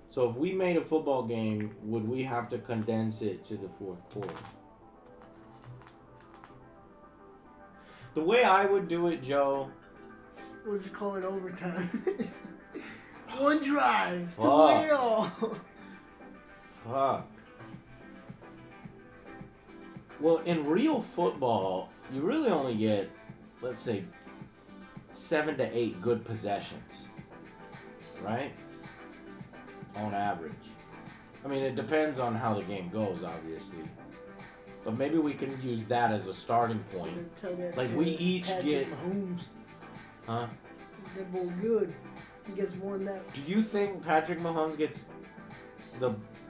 S1: So if we made a football game, would we have to condense it to the 4th quarter? The way I would do it, Joe...
S2: We'll just call it overtime. 1 drive to
S1: Fuck.
S2: win it all.
S1: Fuck. Well, in real football, you really only get, let's say, 7 to 8 good possessions. Right? On average. I mean, it depends on how the game goes, obviously. But maybe we can use that as a starting point.
S2: Tell that
S1: Like,
S2: to
S1: we each
S2: Patrick
S1: get...
S2: Mahomes.
S1: Huh?
S2: That boy good. He gets more than that.
S1: Do you think Patrick Mahomes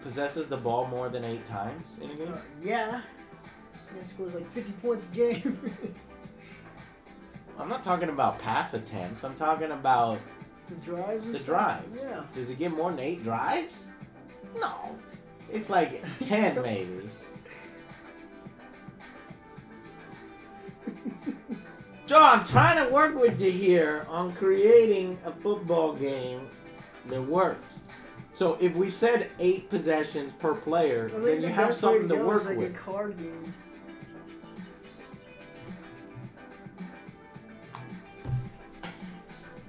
S1: possesses the ball more than 8 times in a game?
S2: Yeah. He scores like 50 points a game.
S1: I'm not talking about pass attempts. I'm talking about
S2: The drives and
S1: the
S2: stuff?
S1: drives.
S2: Yeah.
S1: Does he get more than 8 drives? No. It's like 10 maybe. Joe, I'm trying to work with you here on creating a football game that works. So if we said 8 possessions per player, then you have something to work
S2: like
S1: with.
S2: A card game.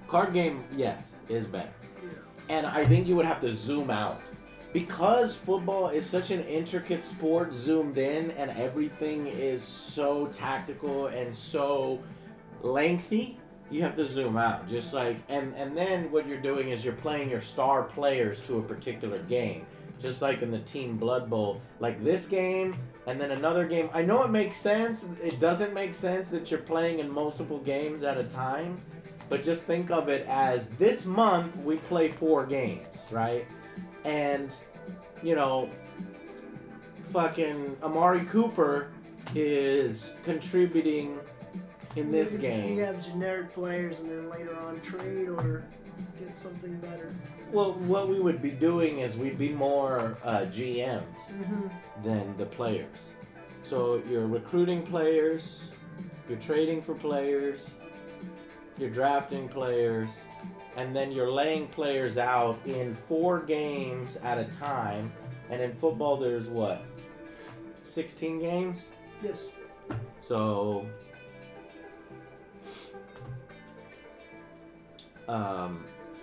S1: Card game, yes, is better.
S2: Yeah.
S1: And I think you would have to zoom out. Because football is such an intricate sport, zoomed in, and everything is so tactical and so lengthy, you have to zoom out. Just like, and then what you're doing is you're playing your star players to a particular game. Just like in the Team Blood Bowl. Like this game, and then another game. I know it makes sense. It doesn't make sense that you're playing in multiple games at a time. But just think of it as this month we play 4 games, right? And, you know, fucking Amari Cooper is contributing in this game.
S2: You have generic players and then later on trade or get something better.
S1: Well, what we would be doing is we'd be more GMs than the players. So you're recruiting players, you're trading for players, you're drafting players, and then you're laying players out in 4 games at a time. And in football, there's what? 16 games?
S2: Yes.
S1: So,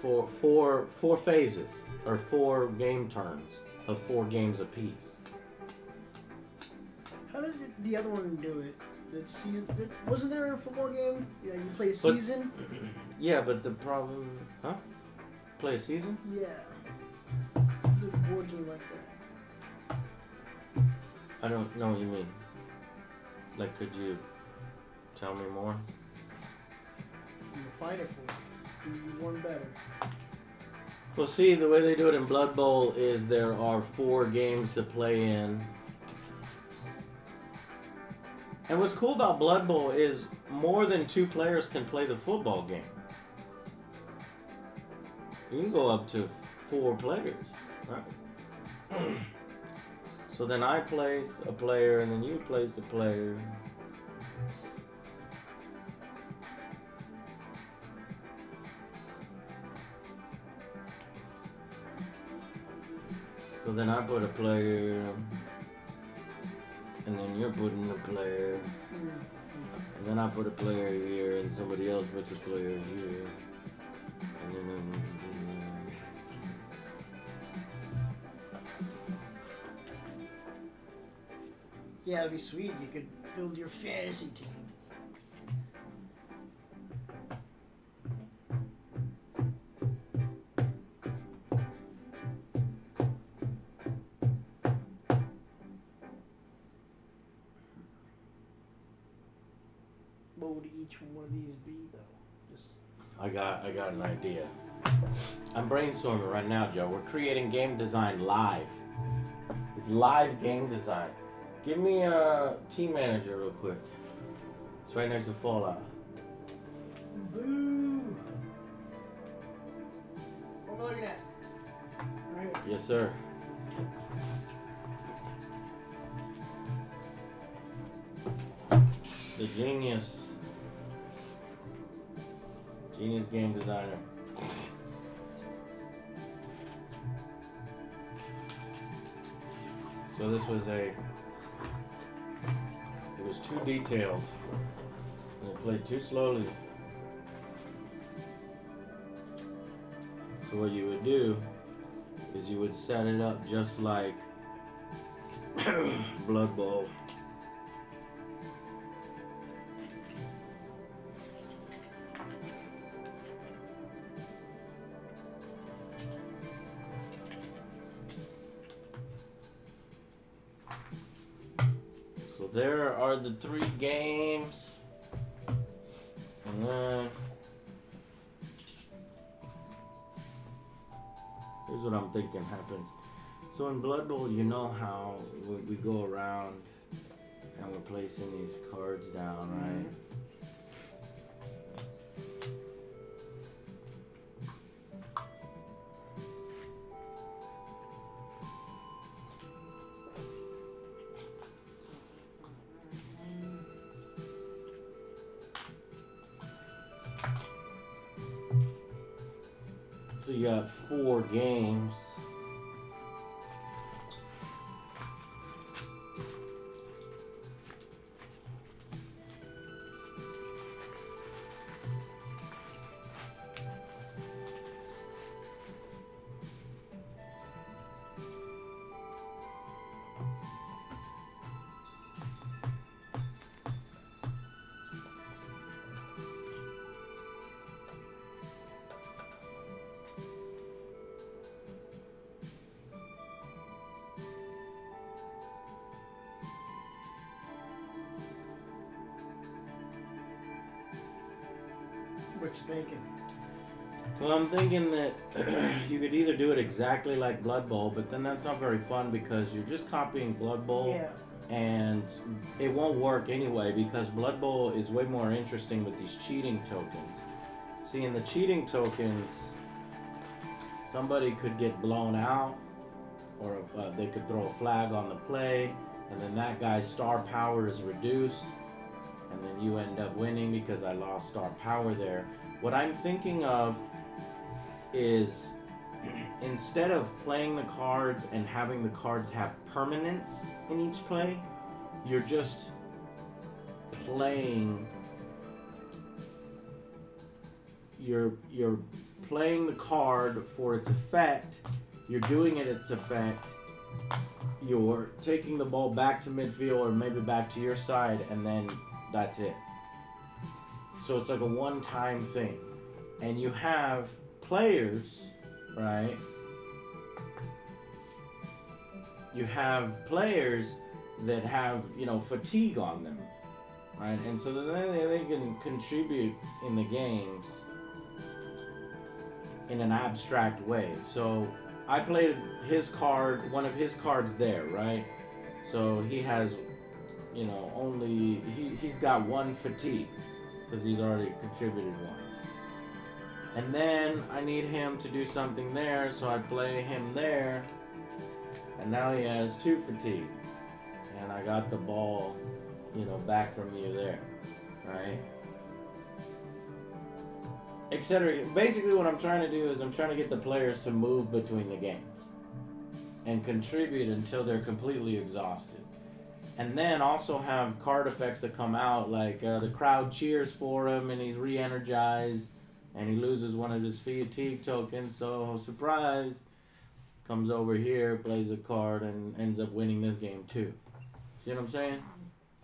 S1: four phases, or 4 game turns of 4 games apiece.
S2: How did the other one do it? The season, wasn't there a football game? Yeah, you play a season?
S1: Yeah, but the problem... Huh? Play a season?
S2: Yeah. It's a board game like that.
S1: I don't know what you mean. Like, could you tell me more?
S2: You find it for you one better.
S1: Well, see, the way they do it in Blood Bowl is there are 4 games to play in. And what's cool about Blood Bowl is more than 2 players can play the football game. You can go up to 4 players, right? So then I place a player, and then you place a player. So then I put a player, and then you're putting a player, and then I put a player here, and somebody else puts a player here, and then
S2: Yeah, it'd be sweet. You could build your fantasy team. What would each one of these be, though? Just
S1: I got an idea. I'm brainstorming right now, Joe. We're creating game design live. It's live game design. Give me a team manager real quick. It's right next to Fallout.
S2: boo. What am I looking at? Right.
S1: Yes, sir. The genius game designer. So this was it was too detailed, and it played too slowly. So what you would do is you would set it up just like Blood Bowl. So there are the 3 games, and then here's what I'm thinking happens. So in Blood Bowl, you know how we go around and we're placing these cards down, right? So you got 4 games.
S2: What you thinking?
S1: Well, I'm thinking that you could either do it exactly like Blood Bowl, but then that's not very fun because you're just copying Blood Bowl.
S2: Yeah.
S1: And it won't work anyway because Blood Bowl is way more interesting with these cheating tokens. See, in the cheating tokens, somebody could get blown out, or they could throw a flag on the play, and then that guy's star power is reduced, and then you end up winning because I lost star power there. What I'm thinking of is instead of playing the cards and having the cards have permanence in each play, you're just playing. You're playing the card for its effect. You're doing its effect. You're taking the ball back to midfield or maybe back to your side, and then that's it. So it's like a one-time thing. And you have players, right? You have players that have, fatigue on them, right? And so then they can contribute in the games in an abstract way. So I played his card, one of his cards there, right? So he has, he's got 1 fatigue because he's already contributed once. And then I need him to do something there, so I play him there. And now he has 2 fatigue. And I got the ball, back from you there, right? Etc. Basically what I'm trying to do is I'm trying to get the players to move between the games and contribute until they're completely exhausted. And then also have card effects that come out, like the crowd cheers for him and he's re-energized and he loses one of his fatigue tokens, so surprise, comes over here, plays a card and ends up winning this game too. See what I'm saying?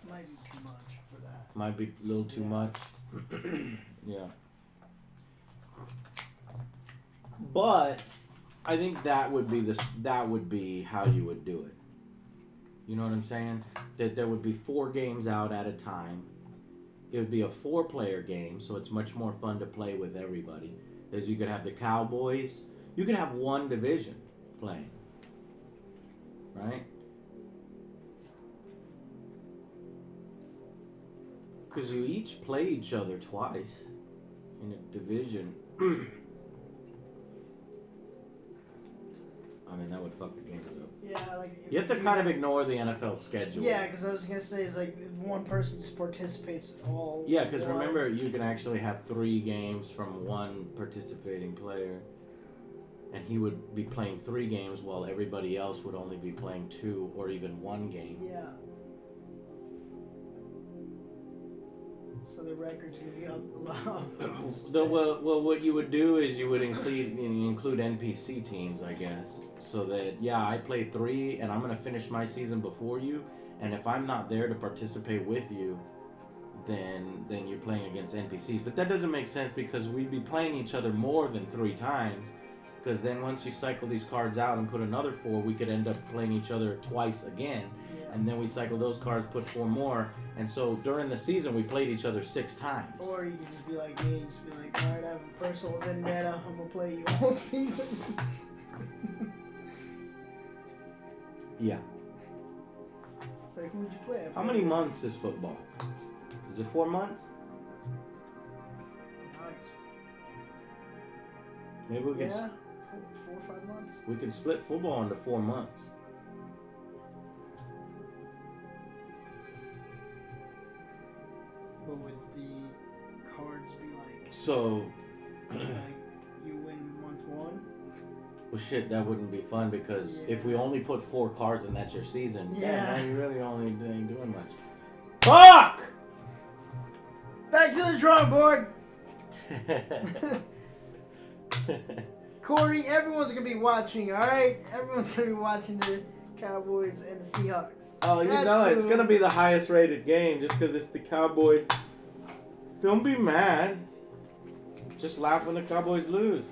S2: Might be too much for that.
S1: Might be a little too much. Yeah. But I think that would be how you would do it. You know what I'm saying? That there would be 4 games out at a time. It would be a 4-player game, so it's much more fun to play with everybody. As you could have the Cowboys. You could have 1 division playing. Right? Because you each play each other twice in a division. I mean, that would fuck the games up.
S2: Yeah, like...
S1: You have to kind of ignore the NFL schedule.
S2: Yeah, because I was going to say, it's like, if one person just participates all...
S1: Yeah, because remember, you can actually have 3 games from 1 participating player. And he would be playing 3 games while everybody else would only be playing 2 or even 1 game.
S2: Yeah. So the record's going to be up a lot.
S1: Well, what you would do is you would include NPC teams, I guess. So that, yeah, I play 3 and I'm going to finish my season before you. And if I'm not there to participate with you, then you're playing against NPCs. But that doesn't make sense because we'd be playing each other more than 3 times. Because then once you cycle these cards out and put another 4, we could end up playing each other twice again. Yeah. And then we cycle those cards, put 4 more. And so during the season, we played each other 6 times.
S2: Or you could just be like me, just be like, alright, I have a personal vendetta, I'm going to play you all season.
S1: Yeah.
S2: So who would you play?
S1: How many months is football? Is it 4 months?
S2: Nice.
S1: Maybe we can...
S2: Yeah, 4 or 5 months.
S1: We can split football into 4 months.
S2: What would the cards be like?
S1: So...
S2: Like, you win month 1,
S1: Well, shit, that wouldn't be fun because if we only put 4 cards and that's your season, man, you really only ain't doing much. Fuck!
S2: Back to the drawing board. Corey, everyone's gonna be watching, alright? Everyone's gonna be watching the Cowboys and the Seahawks.
S1: Oh, you know it's gonna be the highest rated game just because it's the Cowboys. Don't be mad. Just laugh when the Cowboys lose.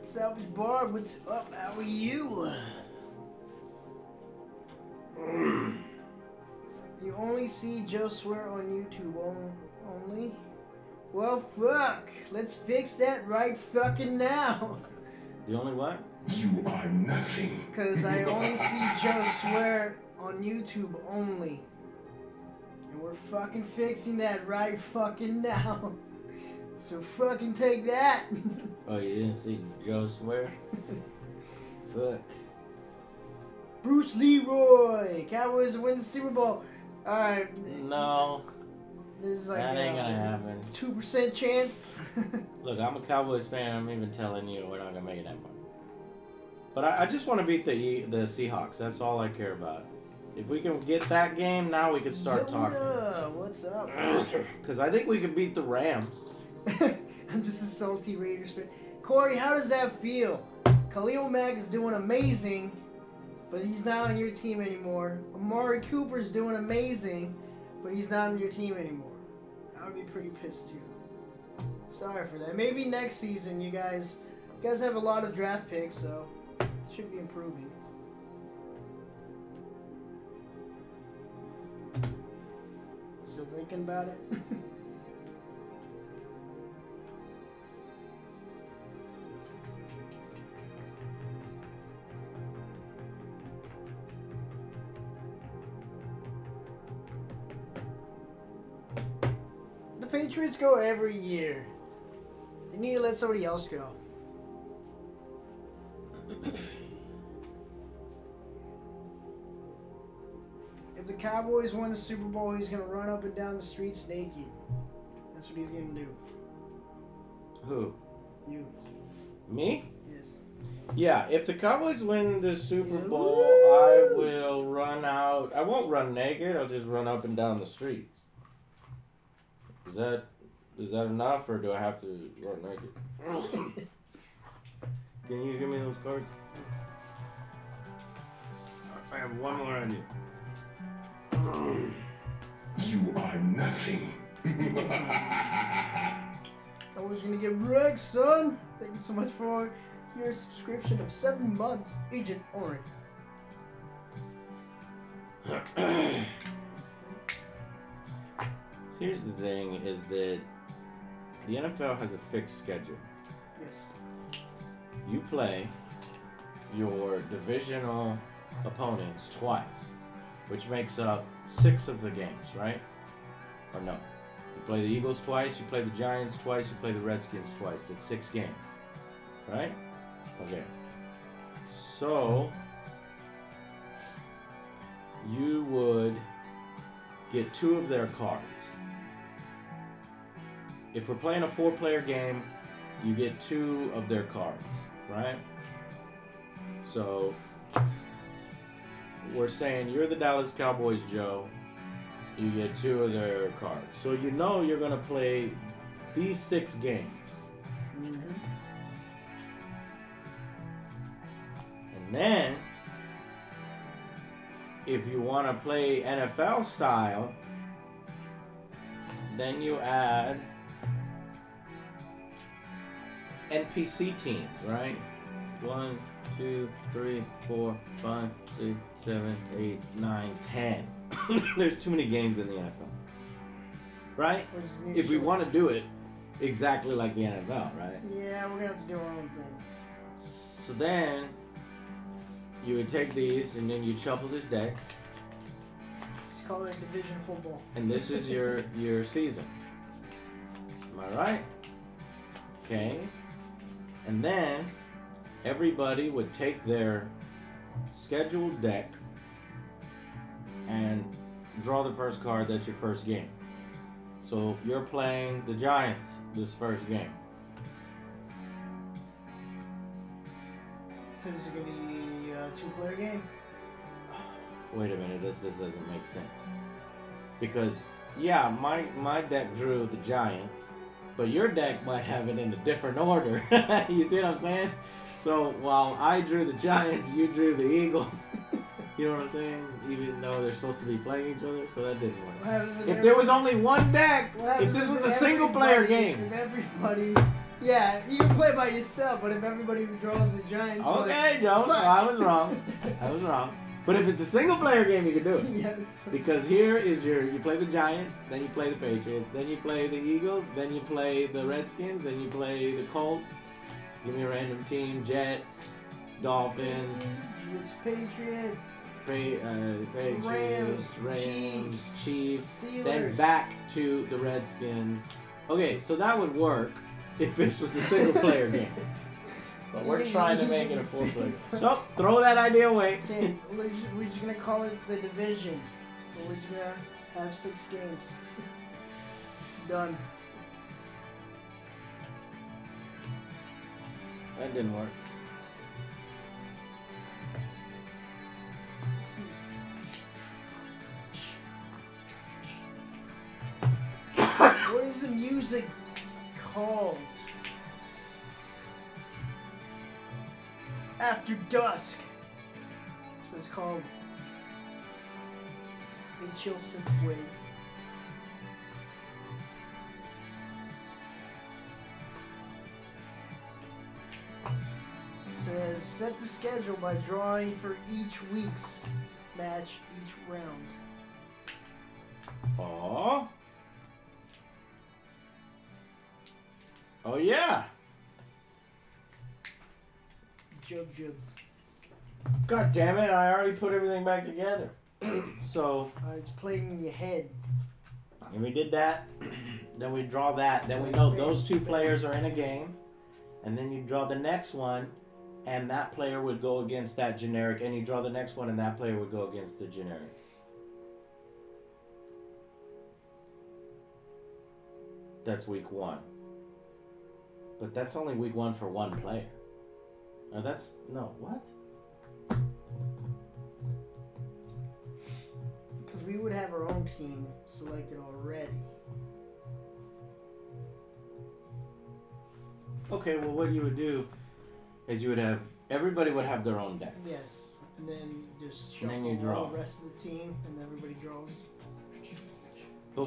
S2: Salvage Bar, what's up? How are you? You only see Joe swear on YouTube only? Well, fuck. Let's fix that right fucking now.
S1: The only what?
S5: You are nothing.
S2: Because I only see Joe swear on YouTube only. And we're fucking fixing that right fucking now. So fucking take that.
S1: Oh, you didn't see Joe swear? Fuck.
S2: Bruce Leroy. Cowboys win the Super Bowl. Alright.
S1: No.
S2: There's like
S1: that ain't gonna happen.
S2: 2% chance.
S1: Look, I'm a Cowboys fan. I'm even telling you we're not gonna make it that far. But I just want to beat the Seahawks. That's all I care about. If we can get that game, now we can start talking.
S2: What's up?
S1: Because I think we can beat the Rams.
S2: I'm just a salty Raiders fan. Corey, how does that feel? Khalil Mack is doing amazing, but he's not on your team anymore. Amari Cooper's doing amazing, but he's not on your team anymore. I would be pretty pissed too. Sorry for that. Maybe next season, you guys have a lot of draft picks, so it should be improving. Still thinking about it? The Patriots go every year. They need to let somebody else go. If the Cowboys win the Super Bowl, he's gonna run up and down the streets naked. That's what he's gonna do.
S1: Who?
S2: You.
S1: Me?
S2: Yes.
S1: Yeah, if the Cowboys win the Super Bowl, I will run out. I won't run naked. I'll just run up and down the streets. Is that enough, or do I have to run naked? Can you give me those cards? I have one more on you.
S5: You are nothing.
S2: I was gonna get wrecked, son. Thank you so much for your subscription of 7 months, Agent Orange.
S1: Here's the thing: is that the NFL has a fixed schedule.
S2: Yes.
S1: You play your divisional opponents twice, which makes up 6 of the games, right? Or no? You play the Eagles twice, you play the Giants twice, you play the Redskins twice. It's 6 games, right? Okay. So you would get 2 of their cards. If we're playing a 4-player game, you get 2 of their cards, right? So we're saying you're the Dallas Cowboys, Joe. You get 2 of their cards. So you know you're going to play these 6 games.
S2: Mm-hmm.
S1: And then, if you want to play NFL style, then you add NPC teams, right? 1, 2, 3, 4, 5, 6, 7, 8, 9, 10. There's too many games in the NFL. Right? If we want to do it exactly like the NFL, right?
S2: Yeah, we're going to have to do our own thing.
S1: So then, you would take these and then you shuffle this deck.
S2: Let's call it division football.
S1: And this is your season. Am I right? Okay. And then, everybody would take their scheduled deck and draw the first card. That's your first game. So you're playing the Giants this first game.
S2: So is it gonna be a 2-player game?
S1: Wait a minute, this doesn't make sense. Because, yeah, my deck drew the Giants, but your deck might have it in a different order. You see what I'm saying? So while I drew the Giants, you drew the Eagles. You know what I'm saying? Even though they're supposed to be playing each other, so that didn't work. If there was only one deck, if this was a single-player game.
S2: If everybody... Yeah, you can play by yourself, but if everybody draws the Giants...
S1: Okay, Joe, no, I was wrong. I was wrong. But if it's a single-player game, you can do it.
S2: Yes.
S1: Because here is you play the Giants, then you play the Patriots, then you play the Eagles, then you play the Redskins, then you play the Colts. Give me a random team, Jets, Dolphins.
S2: Patriots.
S1: Patriots, Rams, Chiefs,
S2: Steelers.
S1: then back to the Redskins. Okay, so that would work if this was a single-player game. But we're trying to make it a full-player. So, throw that idea away.
S2: Okay, we're just gonna call it the division. We're just gonna have 6 games. Done.
S1: That didn't work.
S2: What is the music called? After Dusk. That's what it's called. A chill synth wave. It says set the schedule by drawing for each week's match each round.
S1: Aww. Oh yeah.
S2: Jubs.
S1: God damn it, I already put everything back together. So
S2: It's playing in your head.
S1: and we did that. Then we draw that. Then we know those 2 players are in a game. And then you draw the next one, and that player would go against that generic. And you draw the next one, and that player would go against the generic. That's week 1. But that's only week 1 for one player. What?
S2: Because we would have our own team selected already.
S1: Okay, well what you would do is everybody would have their own decks.
S2: Yes. And then just
S1: And
S2: shuffle
S1: then you draw.
S2: all the rest of the team, and everybody draws.
S1: But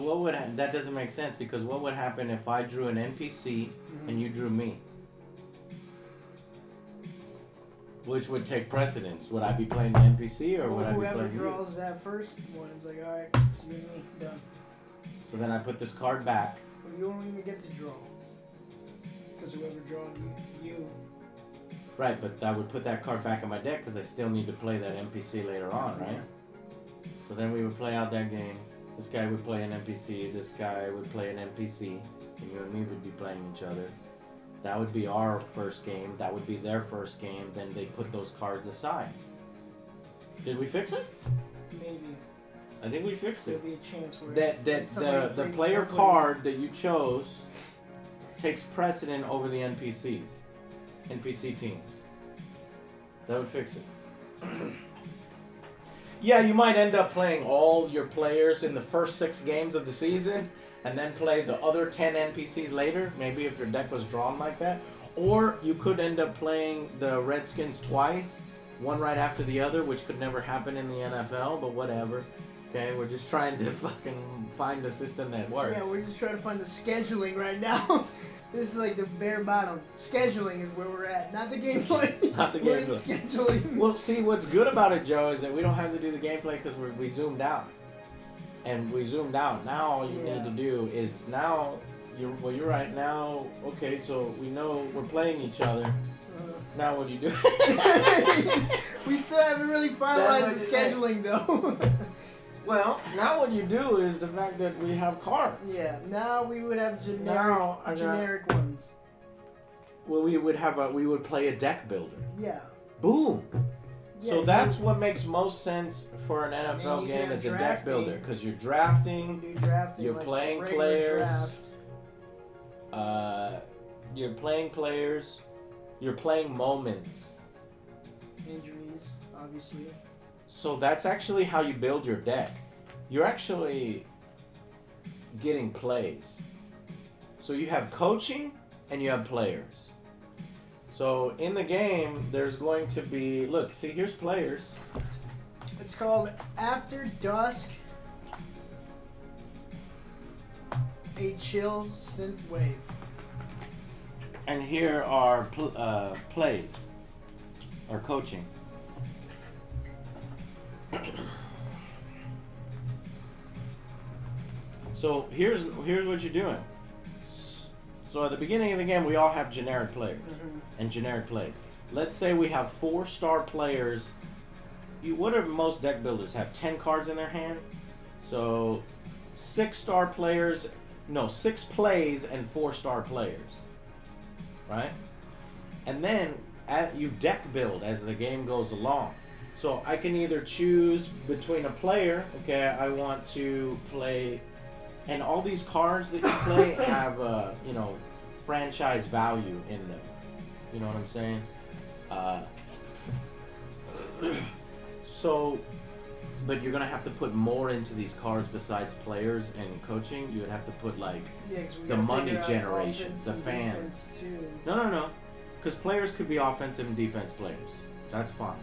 S1: that doesn't make sense, because what would happen if I drew an NPC and you drew me? Which would take precedence? Would I be playing the NPC or would I be
S2: whoever
S1: playing you?
S2: draws that first one is like, alright, it's you and me, done.
S1: So then I put this card back.
S2: But you don't even get to draw. Because whoever drawn you.
S1: Right, but I would put that card back in my deck because I still need to play that NPC later on, right? So then we would play out that game. This guy would play an NPC, this guy would play an NPC, and you and me would be playing each other. That would be our first game, that would be their first game, then they put those cards aside. Did we fix it?
S2: Maybe.
S1: I think we fixed it.
S2: There'll be a chance where
S1: The player card that you chose takes precedent over the NPC teams. That would fix it. Yeah, you might end up playing all your players in the first 6 games of the season and then play the other 10 NPCs later, maybe if your deck was drawn like that. Or you could end up playing the Redskins twice, one right after the other, which could never happen in the NFL, but whatever. Okay, we're just trying to fucking find a system that works.
S2: Yeah, we're just trying to find the scheduling right now. This is like the bare bottom. Scheduling is where we're at, not the gameplay.
S1: Not the
S2: We're in
S1: gameplay.
S2: scheduling.
S1: Well, see, what's good about it, Joe, is that we don't have to do the gameplay because we zoomed out. And we zoomed out. Now all you need to do is you're right now. Okay, so we know we're playing each other. Now what do you do?
S2: We still haven't really finalized the scheduling though.
S1: Well, now what you do is the fact that we have cards.
S2: Yeah, now we would have generic ones.
S1: Well, we would play a deck builder.
S2: Yeah.
S1: Boom.
S2: Yeah,
S1: So that's what makes most sense for an NFL game is a deck builder, because you're drafting,
S2: You do drafting,
S1: you're
S2: like
S1: playing
S2: regular
S1: players,
S2: draft.
S1: you're playing players, you're playing moments.
S2: injuries, obviously.
S1: So that's actually how you build your deck. You're actually getting plays. So you have coaching and you have players. So in the game, there's going to be, look, see, here's players.
S2: It's called After Dusk. A chill synth wave.
S1: And here are plays, or coaching. So here's what you're doing. So at the beginning of the game, we all have generic players and generic plays. Let's say we have 4-star players. What do most deck builders have? 10 cards in their hand. So 6-star players, no, 6 plays and 4-star players, right? And then you deck build as the game goes along. So I can either choose between a player. Okay, I want to play. And all these cards that you play have, you know, franchise value in them. You know what I'm saying? So, but you're gonna have to put more into these cards besides players and coaching. You would have to put like the money generation, the fans. No, because players could be offensive and defense players. That's fine.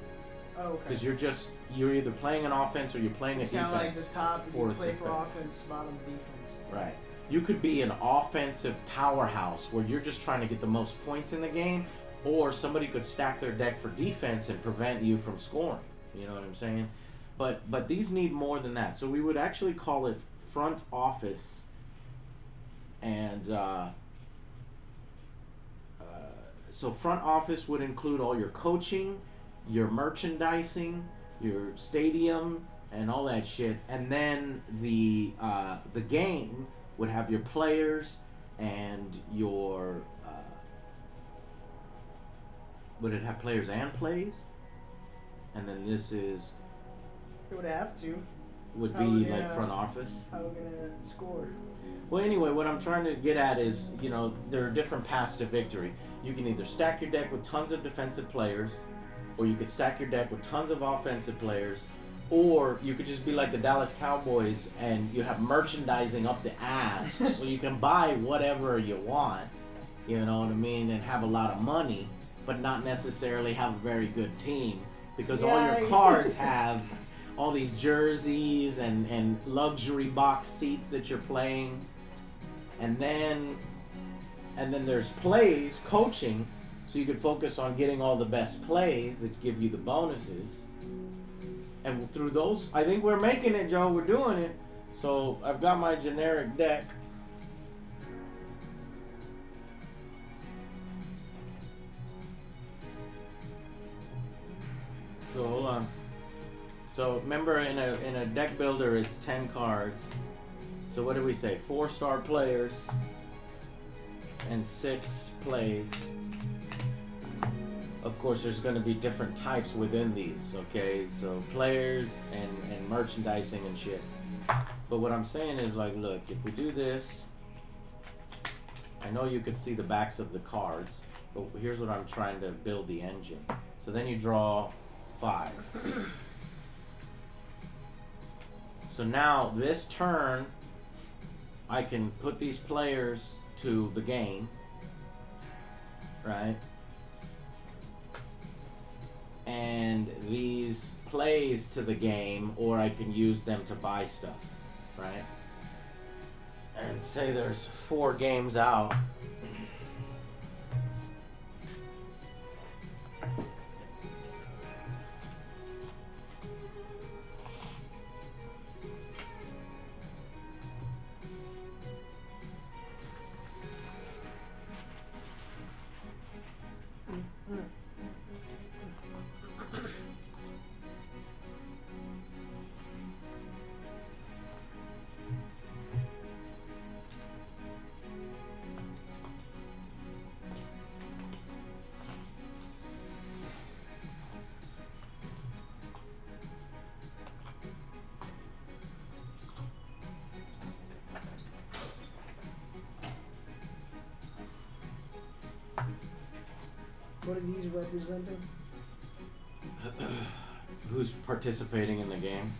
S2: Oh, okay.
S1: Because you're either playing an offense or you're playing
S2: It's
S1: a defense.
S2: kind of like the top,
S1: or
S2: you play
S1: it's
S2: for
S1: defense.
S2: offense, bottom defense.
S1: Right. You could be an offensive powerhouse where you're just trying to get the most points in the game, or somebody could stack their deck for defense and prevent you from scoring. You know what I'm saying? But these need more than that. So we would actually call it front office, and so front office would include all your coaching, your merchandising, your stadium, and all that shit. And then the game would have your players and your would it have players and plays? And then this is
S2: It would have to.
S1: would
S2: So
S1: be
S2: how we
S1: like
S2: gonna-
S1: front office.
S2: How are we gonna score?
S1: Well, anyway, what I'm trying to get at is, you know, there are different paths to victory. You can either stack your deck with tons of defensive players, or you could stack your deck with tons of offensive players, or you could just be like the Dallas Cowboys and you have merchandising up the ass, so you can buy whatever you want, you know what I mean, and have a lot of money, but not necessarily have a very good team, because all your
S2: Yeah.
S1: cards have all these jerseys and luxury box seats that you're playing. And then there's plays, coaching, so you can focus on getting all the best plays that give you the bonuses. And through those, I think we're making it, Joe. We're doing it. So I've got my generic deck. So hold on. So remember, in a deck builder, it's 10 cards. So what did we say? 4-star players and 6 plays. Of course, there's going to be different types within these, okay? So players and merchandising and shit. But what I'm saying is, like, look, if we do this, I know you could see the backs of the cards, but here's what I'm trying to build the engine. So then you draw 5. So now this turn, I can put these players to the game, right? And these plays to the game, or I can use them to buy stuff, right? And say there's 4 games out.
S2: What are these representing?
S1: who's participating in the game.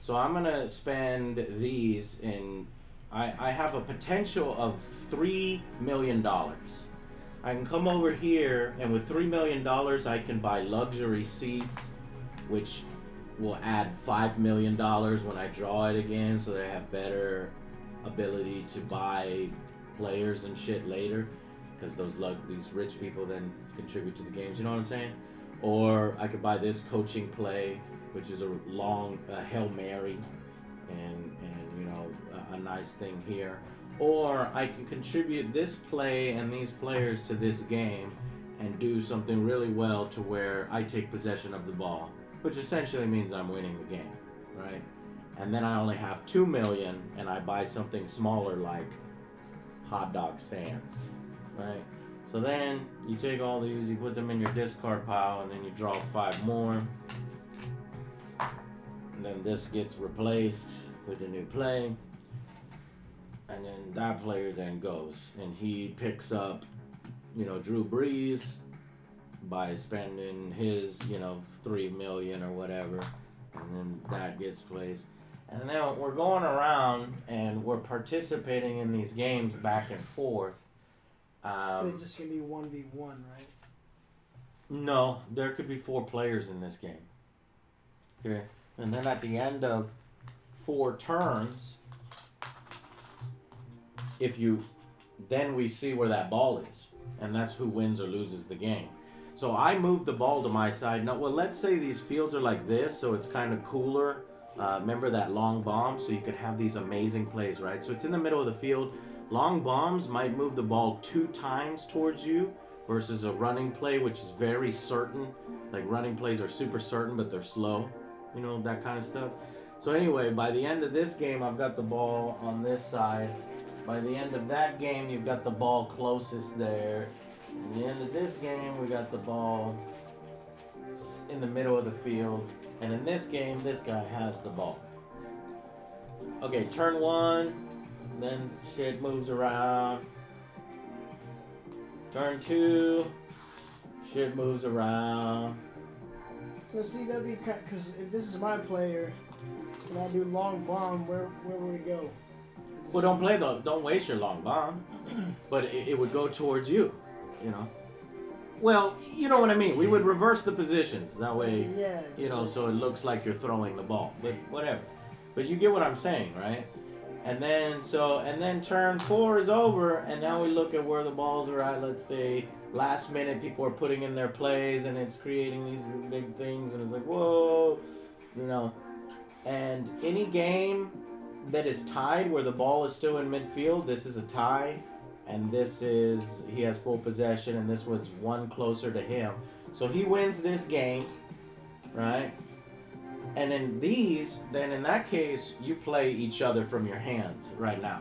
S1: So I'm gonna spend these in. I have a potential of $3 million. I can come over here, and with $3 million, I can buy luxury seats, which will add $5 million when I draw it again, so that I have better ability to buy players and shit later, because these rich people then contribute to the games. You know what I'm saying? Or I could buy this coaching play, which is a long Hail Mary, and you know, a nice thing here. Or I can contribute this play and these players to this game and do something really well to where I take possession of the ball, which essentially means I'm winning the game, right? And then I only have 2 million, and I buy something smaller like hot dog stands, right? So then you take all these, you put them in your discard pile, and then you draw 5 more. And then this gets replaced with a new play. And then that player then goes, and he picks up, you know, Drew Brees by spending his, you know, 3 million or whatever. And then that gets placed. And then we're going around and we're participating in these games back and forth.
S2: It's just gonna be 1v1, right?
S1: No, there could be 4 players in this game. Okay. And then at the end of 4 turns, then we see where that ball is. And that's who wins or loses the game. So I move the ball to my side. Now, well, let's say these fields are like this, so it's kind of cooler. Remember that long bomb? So you could have these amazing plays, right? So it's in the middle of the field. Long bombs might move the ball 2 times towards you versus a running play, which is very certain. Like running plays are super certain, but they're slow. You know, that kind of stuff. So anyway, by the end of this game, I've got the ball on this side. By the end of that game, you've got the ball closest there. At the end of this game, we got the ball in the middle of the field. And in this game, this guy has the ball. Okay, turn 1. Then shit moves around. Turn 2. Shit moves around.
S2: So see, that'd be because if this is my player, and I do long bomb, where would we go?
S1: Well, don't waste your long bomb. But it would go towards you, you know. Well, you know what I mean. We would reverse the positions. That way,
S2: Yeah,
S1: you know, so it looks like you're throwing the ball. But whatever. But you get what I'm saying, right? And then turn 4 is over, and now we look at where the balls are at. Let's say last minute people are putting in their plays, and it's creating these big things, and it's like, whoa, you know. And any game that is tied where the ball is still in midfield, this is a tie, and this is, he has full possession, and this was 1 closer to him. So he wins this game, right? And in these, then in that case, you play each other from your hand right now.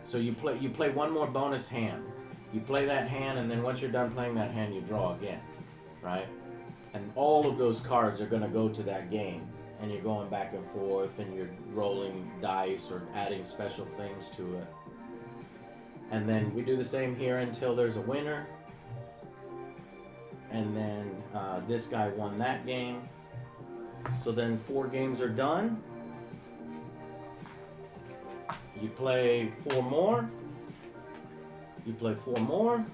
S1: So you play 1 more bonus hand. You play that hand, and then once you're done playing that hand, you draw again, right? And all of those cards are going to go to that game. And you're going back and forth, and you're rolling dice or adding special things to it. And then we do the same here until there's a winner. And then this guy won that game. So then 4 games are done. You play 4 more. You play 4 more.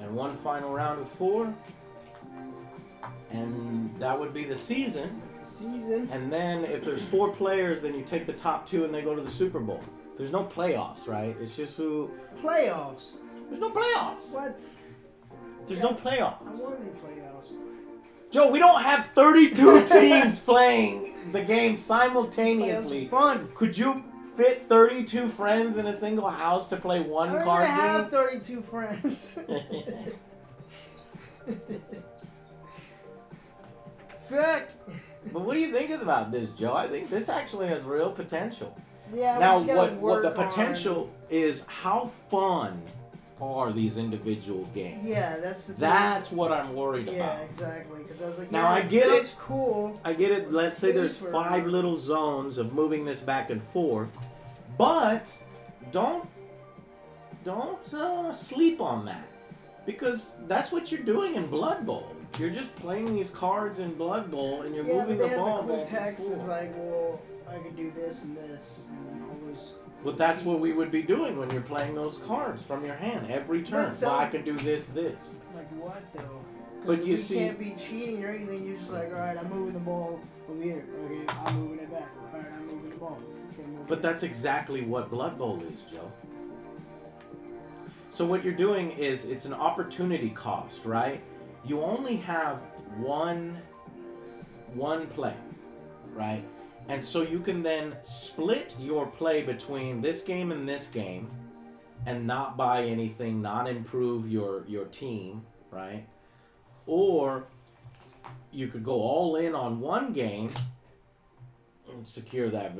S1: And 1 final round of 4. And that would be the season.
S2: it's a season.
S1: And then if there's 4 players, then you take the top 2 and they go to the Super Bowl. There's no playoffs, right? It's just who...
S2: Playoffs.
S1: There's no playoffs.
S2: What?
S1: There's no playoffs.
S2: I want to be playoffs.
S1: Joe, we don't have 32 teams playing the game simultaneously.
S2: Playoffs are fun.
S1: Could you fit 32 friends in a single house to play one
S2: I
S1: card
S2: don't even have
S1: game?
S2: 32 friends. Fuck.
S1: But what do you think about this, Joe? I think this actually has real potential.
S2: Yeah,
S1: Now,
S2: we just gotta
S1: what the
S2: work on-
S1: potential is, how fun are these individual games?
S2: Yeah, that's the thing.
S1: That's what I'm worried
S2: Yeah,
S1: about.
S2: exactly. Because I was like,
S1: Now,
S2: yeah,
S1: I
S2: it
S1: get it.
S2: sounds cool.
S1: I get it. Let's say there's
S2: For-
S1: 5 little zones of moving this back and forth, but don't sleep on that. Because that's what you're doing in Blood Bowl. You're just playing these cards in Blood Bowl, and you're
S2: Yeah,
S1: moving
S2: but they
S1: the ball
S2: have the cool
S1: back and
S2: text. It's
S1: forth.
S2: like, well, I could do this and this, and all those.
S1: Well, that's what we would be doing when you're playing those cards from your hand every turn.
S2: That
S1: Well, I
S2: sounds-
S1: can do this.
S2: Like what though?
S1: But you
S2: you
S1: see-
S2: can't be cheating or anything. You're just like, all right, I'm moving the ball over here. Okay, I'm moving it back. All right, I'm moving the ball. Okay,
S1: But that's exactly what Blood Bowl is, Joe. So what you're doing is it's an opportunity cost, right? You only have one play, right? And so you can then split your play between this game and not buy anything, not improve your team, right? Or you could go all in on one game and secure that,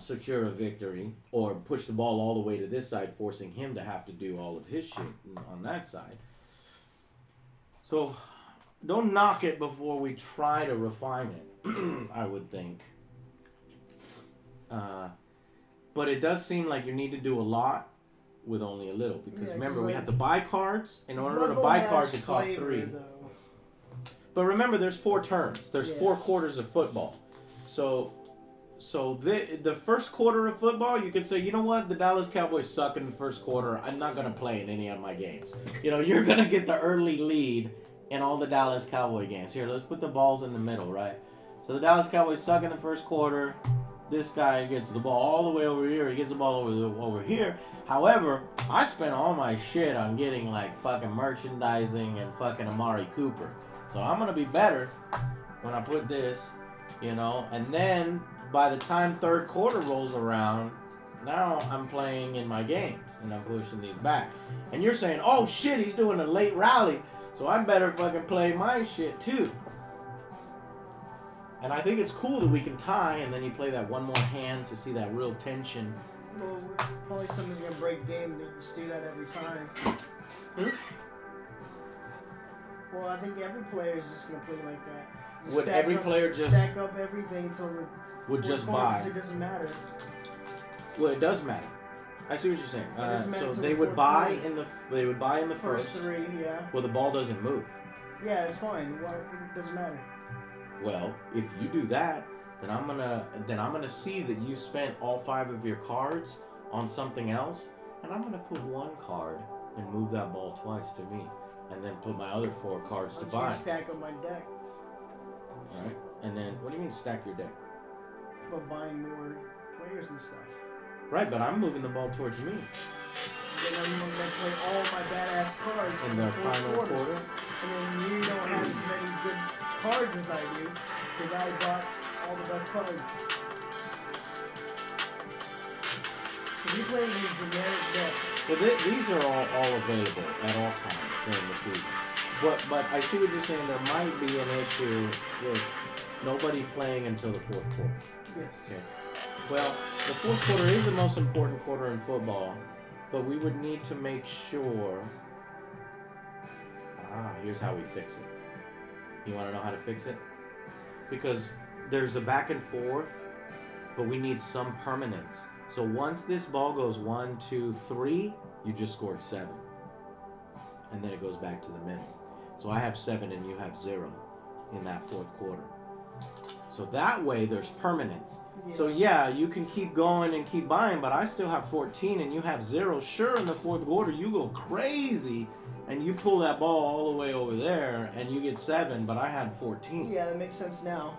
S1: secure a victory, or push the ball all the way to this side, forcing him to have to do all of his shit on that side. So don't knock it before we try to refine it, I would think. But it does seem like you need to do a lot with only a little, because remember, we have to buy cards. In order to buy cards, it costs 3.
S2: Though.
S1: But remember, there's 4 turns. There's 4 quarters of football. So the first quarter of football, you could say, you know what, the Dallas Cowboys suck in the first quarter. I'm not going to play in any of my games. You're going to get the early lead in all the Dallas Cowboy games. Here, let's put the balls in the middle, right? So the Dallas Cowboys suck in the first quarter. This guy gets the ball all the way over here. He gets the ball over here. However, I spent all my shit on getting like fucking merchandising and fucking Amari Cooper. So I'm going to be better when I put this, and then by the time third quarter rolls around, now I'm playing in my games and I'm pushing these back. And you're saying, oh shit, he's doing a late rally, so I better fucking play my shit too. And I think it's cool that we can tie, and then you play that one more hand to see that real tension.
S2: Well, probably somebody's gonna break game to just do that every time. Well, I think every player is just gonna play like that. Just
S1: Would every player just
S2: stack up everything till the
S1: would just buy?
S2: Because it doesn't matter.
S1: Well, it does matter. I see what you're saying.
S2: doesn't matter
S1: So
S2: till
S1: they
S2: the
S1: would
S2: fourth
S1: buy
S2: quarter.
S1: in the
S2: First 3, yeah.
S1: Well, the ball doesn't move.
S2: Yeah, it's fine. Why, it doesn't matter.
S1: Well, if you do that, then I'm gonna see that you spent all 5 of your cards on something else, and I'm gonna put 1 card and move that ball twice to me, and then put my other 4 cards to buy.
S2: Stack up my deck.
S1: All right. And then, what do you mean stack your deck?
S2: But buying more players and stuff.
S1: Right, but I'm moving the ball towards me.
S2: Then I'm gonna play all my badass cards
S1: In the
S2: fourth
S1: final quarter.
S2: And then you don't have as many good cards as I do, because I bought all the best cards. If you play these generic decks,
S1: Well, these are all available at all times during the season. But I see what you're saying. There might be an issue with nobody playing until the 4th quarter.
S2: yes.
S1: Okay. Well, the 4th quarter is the most important quarter in football, but we would need to make sure. Here's how we fix it. You want to know how to fix it? Because there's a back and forth, but we need some permanence. So once this ball goes 1, 2, 3, you just scored 7. And then it goes back to the middle. So I have 7 and you have 0 in that 4th quarter. So that way there's permanence.
S2: Yeah.
S1: So yeah, you can keep going and keep buying, but I still have 14 and you have 0. Sure, in the 4th quarter you go crazy and you pull that ball all the way over there and you get 7, but I had 14.
S2: Yeah, that makes sense now.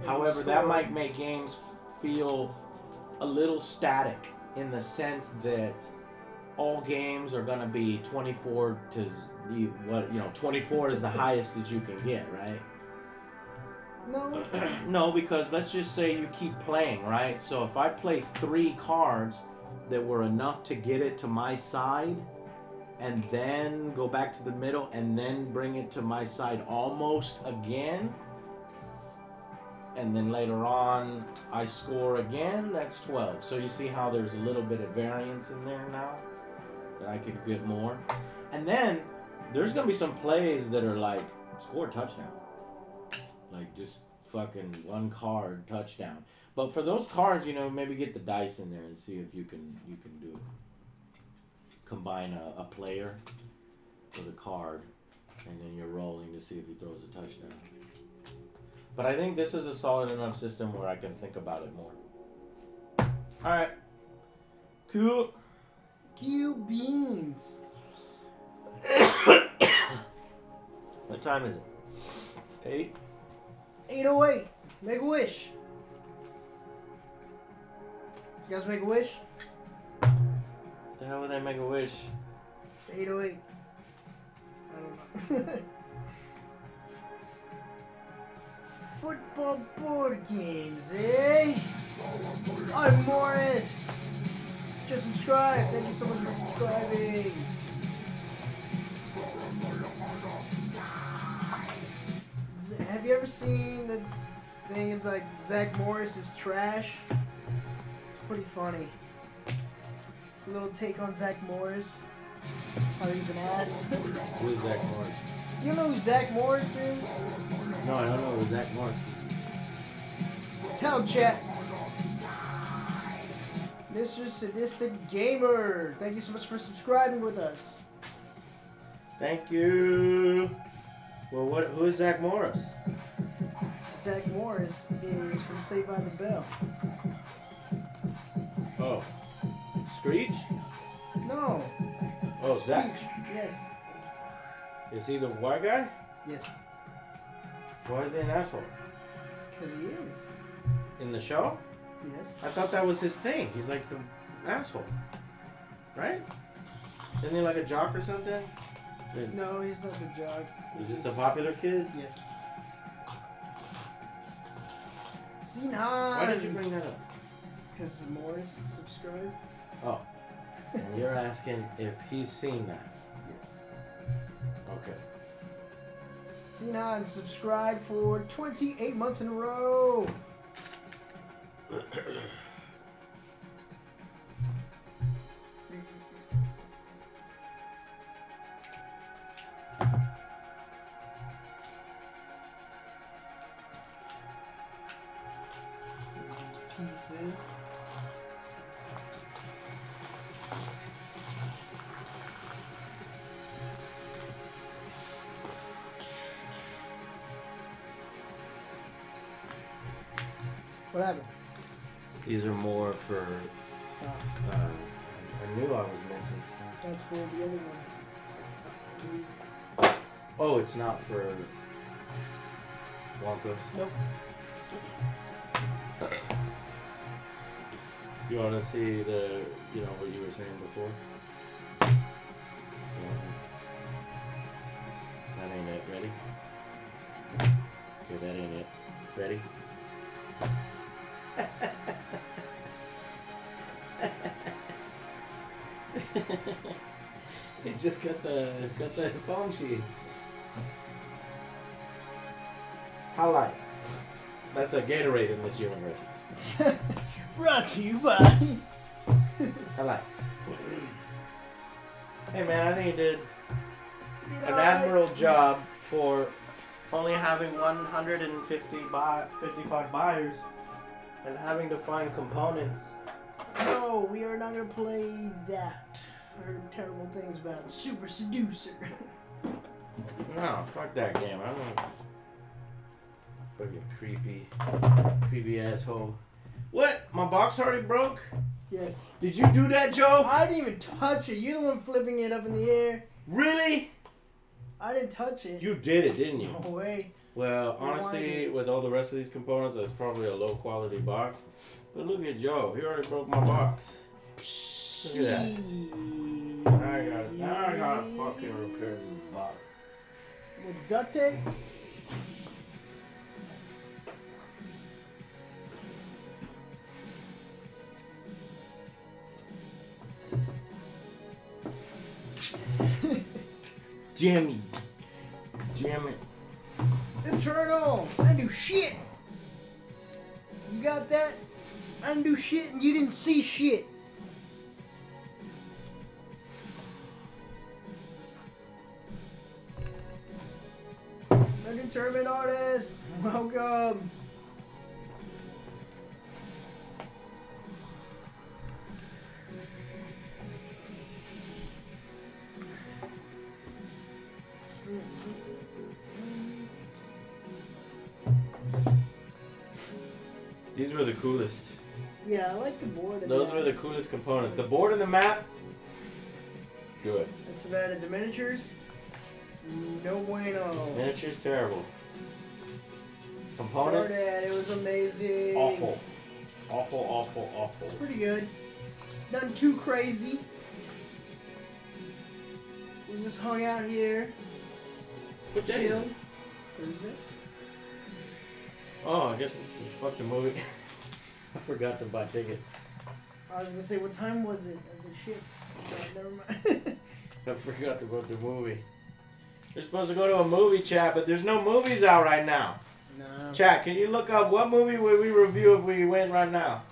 S1: However, that might make games feel a little static in the sense that all games are going to be 24 to 24 is the highest that you can get, right?
S2: No.
S1: No, because let's just say you keep playing, right? So if I play 3 cards that were enough to get it to my side and then go back to the middle and then bring it to my side almost again, and then later on I score again, that's 12. So you see how there's a little bit of variance in there now that I could get more. And then there's going to be some plays that are like, score a touchdown. Like just fucking 1 card touchdown. But for those cards, maybe get the dice in there and see if you can do it. Combine a player for the card, and then you're rolling to see if he throws a touchdown. But I think this is a solid enough system where I can think about it more. Alright. Cool.
S2: Q beans.
S1: What time is it? 8?
S2: 8:08. Make a wish. You guys make a wish?
S1: The hell would they make a wish?
S2: It's 8:08. I don't know. Football board games, eh? I'm Morris. Just subscribe. Thank you so much for subscribing. Have you ever seen the thing? It's like Zach Morris is trash. It's pretty funny. It's a little take on Zach Morris. How he's an ass.
S1: Who's Zach Morris?
S2: You don't know who Zach Morris is?
S1: No, I don't know who Zach Morris is.
S2: Tell chat. Mr. Sadistic Gamer. Thank you so much for subscribing with us.
S1: Thank you. Well, who is Zach Morris?
S2: Zach Morris is from Saved by the Bell.
S1: Oh. Screech?
S2: No.
S1: Oh, Zach.
S2: Screech. Yes.
S1: Is he the white guy?
S2: Yes.
S1: Why is he an asshole?
S2: Because he is.
S1: In the show?
S2: Yes.
S1: I thought that was his thing. He's like the asshole. Right? Isn't he like a jock or something?
S2: No, he's not the jock.
S1: He's just a popular kid?
S2: Yes. Xenon!
S1: Why did you bring that up?
S2: Because Morris subscribed.
S1: Oh. And you're asking if he's seen that.
S2: Yes.
S1: Okay.
S2: Xenon subscribed for 28 months in a row. Pieces. What happened?
S1: These are more for.
S2: Oh,
S1: I knew I was missing.
S2: that's for the other ones.
S1: Oh, it's not for Wonka.
S2: Nope.
S1: You want to see the, what you were saying before? That ain't it. Ready? Okay, that ain't it. Ready? It just got the phone sheet. Highlight. That's a Gatorade in this universe.
S2: Brought to you by.
S1: Highlight. Hey man, I think you did an admirable job for only having 155 buyers and having to find components.
S2: No, we are not gonna play that. I heard terrible things about Super Seducer.
S1: No, fuck that game. I don't. Fucking creepy asshole. What? My box already broke?
S2: Yes.
S1: Did you do that, Joe?
S2: I didn't even touch it. You're the one flipping it up in the air.
S1: Really?
S2: I didn't touch it.
S1: You did it, didn't you?
S2: No way.
S1: Well,
S2: You wanted
S1: honestly,
S2: it.
S1: with all the rest of these components, that's probably a low quality box. But look at Joe. He already broke my box. Look at that. Now I gotta fucking repair this box.
S2: With duct tape?
S1: Jimmy. Damn it.
S2: Internal! I do shit! You got that? I didn't do shit and you didn't see shit. A determined artist! Welcome!
S1: These were the coolest.
S2: Yeah, I like the board.
S1: Those were the coolest components. The board and the map, good.
S2: That's about it. The miniatures, no bueno.
S1: Miniatures, terrible. Components,
S2: It was amazing.
S1: awful. Awful, awful, awful.
S2: Pretty good. Nothing too crazy. We just hung out here.
S1: What day is
S2: Chilled.
S1: it?
S2: Thursday.
S1: Oh, I guess it's a fucking movie. I forgot to buy tickets.
S2: I was gonna say, what time was it? I was like, shit. Never mind.
S1: I forgot to go to the movie. You're supposed to go to a movie, chat, but there's no movies out right now.
S2: No.
S1: Chat, can you look up what movie would we review if we went right now?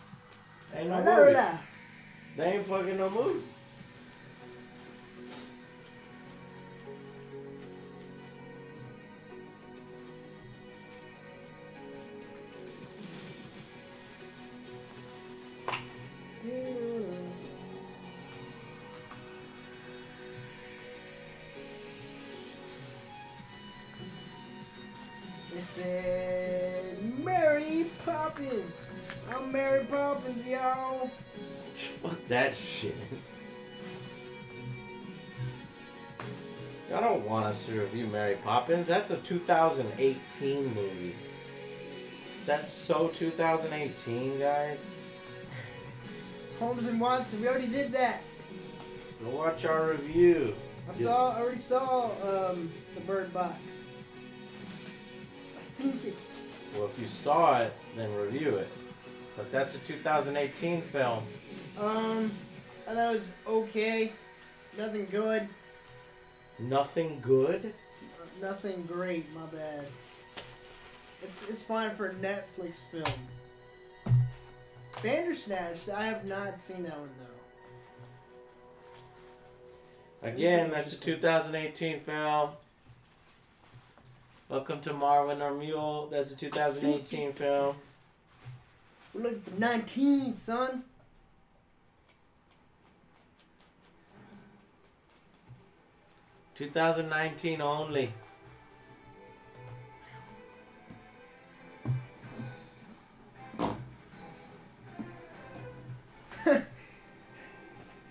S1: Ain't no movie. They ain't fucking no movie.
S2: They said, Mary Poppins. I'm Mary Poppins, y'all.
S1: Fuck that shit. I don't want us to review Mary Poppins. That's a 2018 movie. That's so 2018, guys.
S2: Holmes and Watson, we already did that.
S1: Go watch our review.
S2: I already saw the Bird Box. I seen it.
S1: Well, if you saw it, then review it. But that's a 2018 film.
S2: I thought it was okay. Nothing good.
S1: Nothing good?
S2: Nothing great, my bad. It's fine for a Netflix film. Bandersnatch, I have not seen that one though.
S1: Again, that's a 2018 film. Welcome to Marvin or Mule. That's a 2018 film.
S2: We're looking for 19, son.
S1: $2019 only.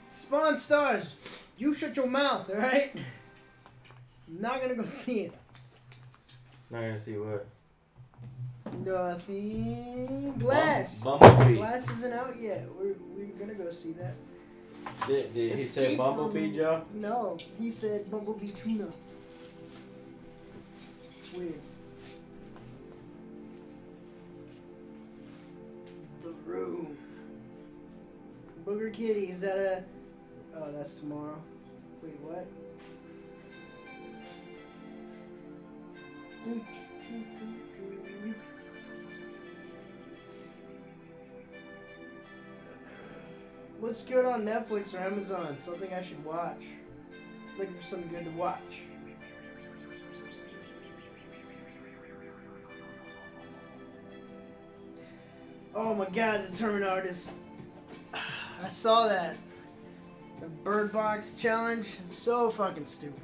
S2: Spawn Stars, you shut your mouth, alright? I'm not gonna go see it.
S1: Not gonna see what?
S2: Nothing. Glass.
S1: Bumblebee.
S2: Glass isn't out yet. We're gonna go see that.
S1: Did he say
S2: Escape
S1: Bumblebee,
S2: Room.
S1: Joe?
S2: No, he said Bumblebee Tuna. It's weird. The Room. Booger Kitty, is that a... Oh, that's tomorrow. Wait, what? What's good on Netflix or Amazon? Something I should watch. Looking for something good to watch. Oh my god, the Tournament Artist. I saw that. The Bird Box Challenge. So fucking stupid.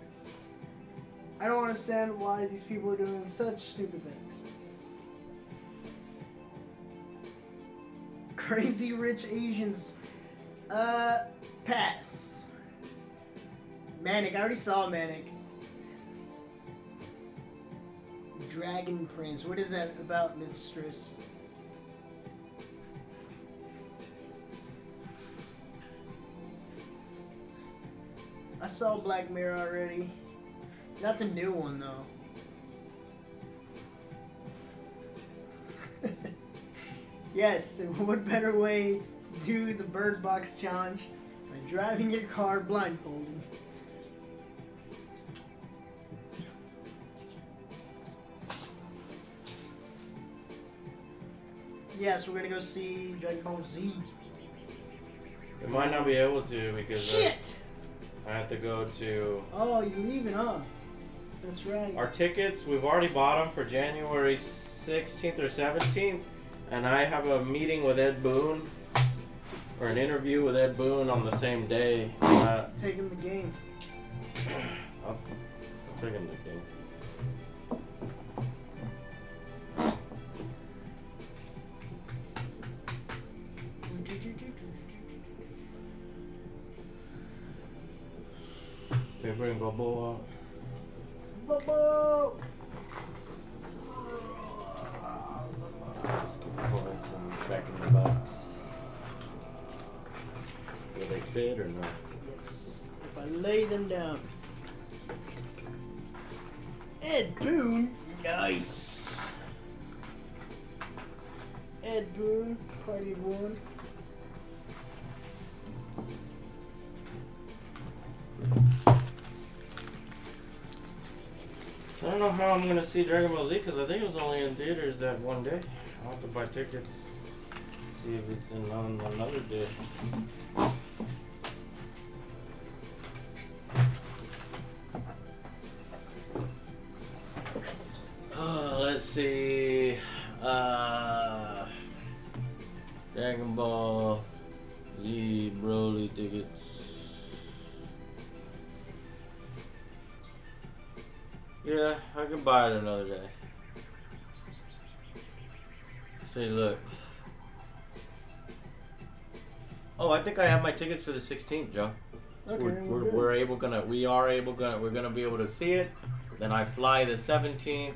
S2: I don't understand why these people are doing such stupid things. Crazy Rich Asians. Pass. Manic, I already saw Manic. Dragon Prince, what is that about, mistress? I saw Black Mirror already. Not the new one, though. Yes, what better way to do the Bird Box Challenge than driving your car blindfolded? Yes, we're gonna go see Dragon Ball Z.
S1: We might not be able to because
S2: Shit!
S1: I have to go to...
S2: Oh, you're leaving, huh? That's right.
S1: Our tickets, we've already bought them for January 16th or 17th. And I have a meeting with Ed Boon, or an interview with Ed Boon on the same day.
S2: Take him the game.
S1: I'll take him the game. Balboa.
S2: Bobo.
S1: Put some back in the box. Will they fit or not?
S2: Yes. If I lay them down. Ed Boon. Nice. Ed Boon. Party of one.
S1: I don't know how I'm gonna see Dragon Ball Z because I think it was only in theaters that one day. I'll have to buy tickets, see if it's in on another day. Let's see. Dragon Ball Z Broly tickets. Yeah, I can buy it another day. See, look. Oh, I think I have my tickets for the 16th, Joe.
S2: Okay,
S1: we're gonna be able to see it. Then I fly the 17th,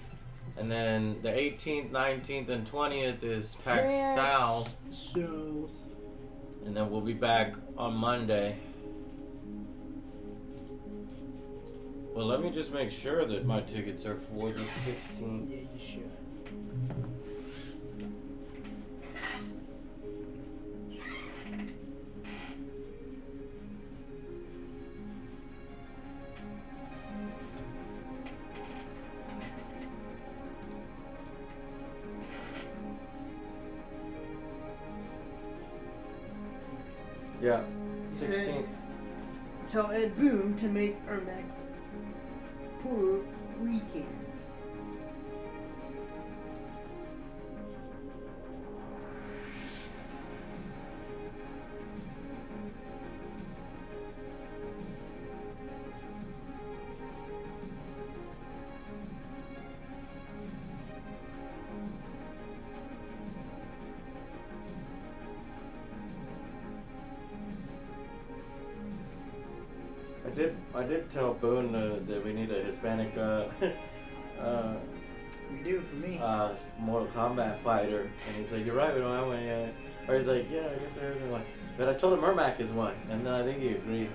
S1: and then the 18th, 19th, and 20th is PAX South,
S2: So.
S1: and then we'll be back on Monday. Well, let me just make sure that my tickets are for the 16th.
S2: Yeah, you should.
S1: Yeah,
S2: You said-
S1: 16th.
S2: Tell Ed Boon to make Ermac Puerto Rican.
S1: I did tell Boone that we need a Hispanic
S2: You do it for me.
S1: Mortal Kombat fighter, and he's like, "You're right, we don't have one yet." Or he's like, "Yeah, I guess there isn't one." But I told him Ermac is one, and then I think he agreed.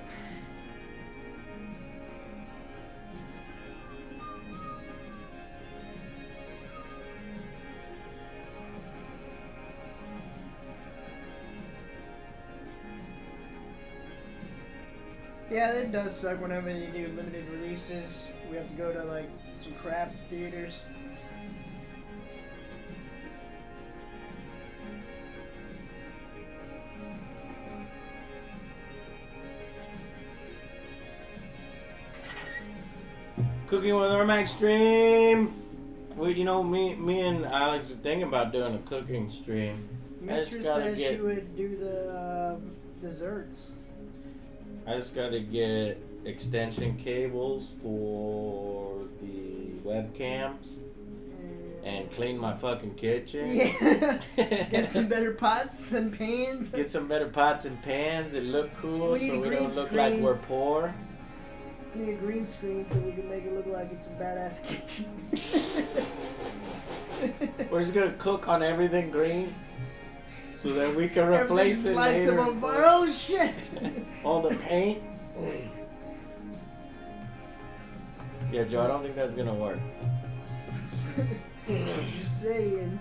S2: Yeah, that does suck whenever you do limited releases. We have to go to like some crap theaters.
S1: Cooking with Ermac stream. Well, you know, me and Alex were thinking about doing a cooking stream.
S2: Mistress said she would do the desserts.
S1: I just gotta get extension cables for the webcams and clean my fucking kitchen.
S2: Yeah. Get some better pots and pans.
S1: Get some better pots and pans that look cool,
S2: We need
S1: so
S2: a
S1: we
S2: green
S1: don't look like
S2: screen.
S1: we're poor.
S2: We need a green screen so we can make it look like it's a badass kitchen.
S1: We're just gonna cook on everything green, so that we can replace it
S2: lights
S1: later.
S2: up on fire. Oh shit!
S1: All the paint. Yeah, Joe, I don't think that's gonna work.
S2: Just saying.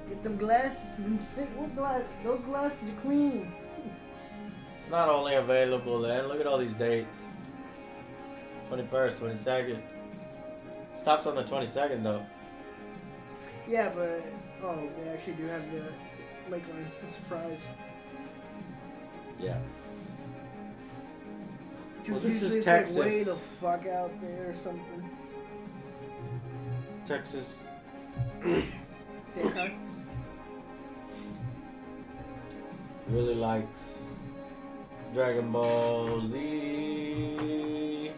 S2: Get them glasses to them. What glass? Those glasses are clean.
S1: It's not only available then. Look at all these dates. 21st, 22nd. Stops on the 22nd though.
S2: Yeah, but oh, they actually do have the Lakeline. I'm surprised.
S1: Yeah.
S2: Because
S1: Well, this
S2: usually
S1: is
S2: it's
S1: Texas.
S2: like way the fuck out there or something.
S1: Texas.
S2: Texas.
S1: Really likes Dragon Ball Z.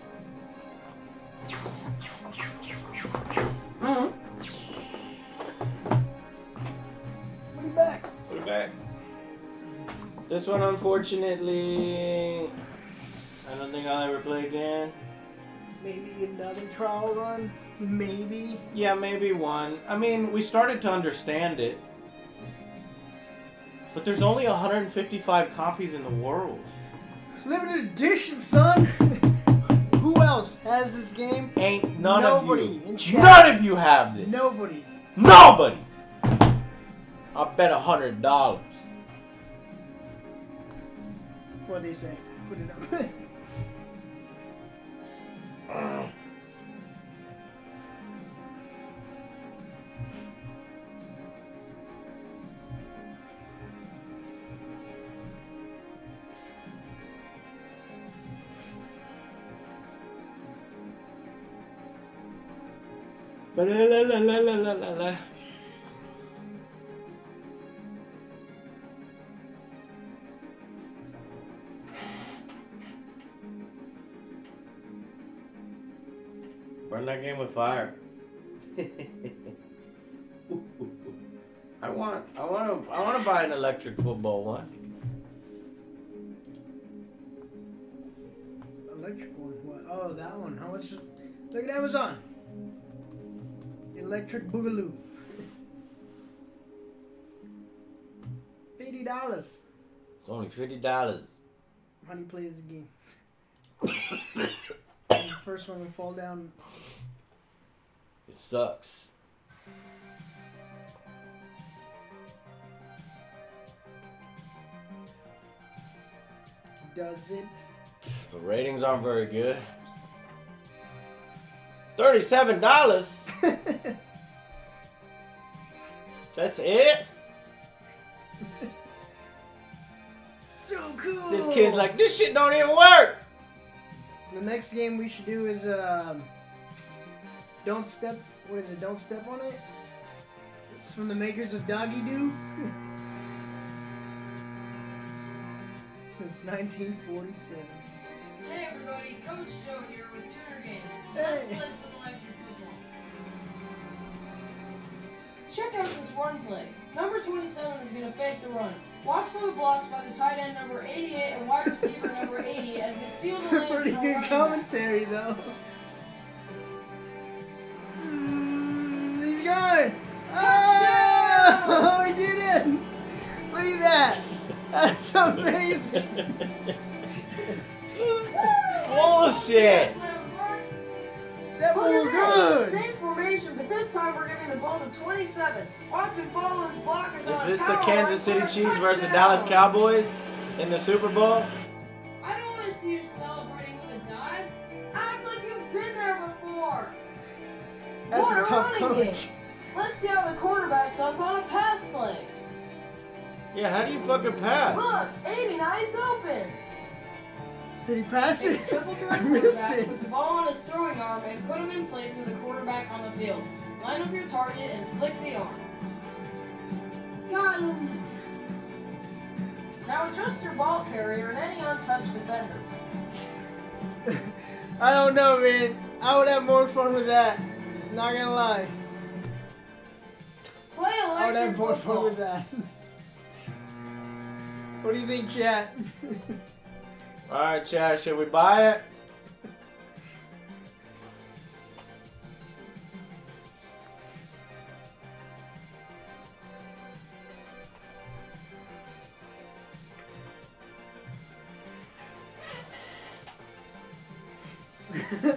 S1: Put it back. This one, unfortunately, I don't think I'll ever play again.
S2: Maybe another trial run. Maybe.
S1: Yeah, maybe one. I mean, we started to understand it. But there's only 155 copies in the world.
S2: Limited edition, son. Who else has this game?
S1: Ain't none
S2: Nobody
S1: of you.
S2: in chat.
S1: None of you have this.
S2: Nobody.
S1: Nobody. I bet $100.
S2: What they say? Put it up.
S1: Ba-la-la-la-la-la-la-la. Burn that game with fire. I want to buy an electric football one.
S2: Electric one. What? Oh, that one. How much? Look at Amazon. Electric Boogaloo. $50.
S1: It's only $50.
S2: How do you play this game? The first one will fall down.
S1: It sucks.
S2: Does it?
S1: The ratings aren't very good. $37. That's it?
S2: So cool.
S1: This kid's like, this shit don't even work.
S2: The next game we should do is Don't Step. What is it? Don't Step on It. It's from the makers of Doggy Doo. Since 1947.
S6: Hey everybody, Coach Joe here with Tutor Games.
S2: Hey.
S6: Let's play some electric football. Check out this run play. Number 27 is going to fake the run. Watch for the blocks by the tight end number 88 and wide receiver number 80 as they seal
S2: It's
S6: the
S2: a
S6: lane
S2: pretty
S6: for a
S2: good
S6: running back.
S2: commentary, though. He's going! Oh, he did it! Look at that! That's amazing!
S1: Bullshit.
S2: That
S6: Look
S2: was
S6: at
S2: good!
S6: this! Same formation, but this time we're giving the ball to 27. Watch him follow his blockers
S1: Is
S6: on
S1: this
S6: a
S1: the
S6: power
S1: Kansas
S6: run
S1: City
S6: for a
S1: Chiefs versus the
S6: touchdown.
S1: Dallas Cowboys in the Super Bowl?
S6: I don't want to see you celebrating with a dive. Act like you've been there before.
S2: That's
S6: What
S2: a tough
S6: running
S2: coach.
S6: game. Let's see how the quarterback does on a pass play.
S1: Yeah, how do you fucking pass?
S6: Look, 89's open.
S2: Did he pass it?
S6: Triple threat
S2: I missed
S6: quarterback,
S2: it.
S6: put the ball on his throwing arm and put him in place of the quarterback on the field. Line up your target and flick the arm. Got him. Now adjust your ball carrier and any untouched defenders.
S2: I don't know, man. I would have more fun with that. Not gonna lie.
S6: Play
S2: I would have
S6: electric
S2: more fun
S6: football.
S2: with that. What do you think, chat?
S1: Alright, Chad, should we buy it?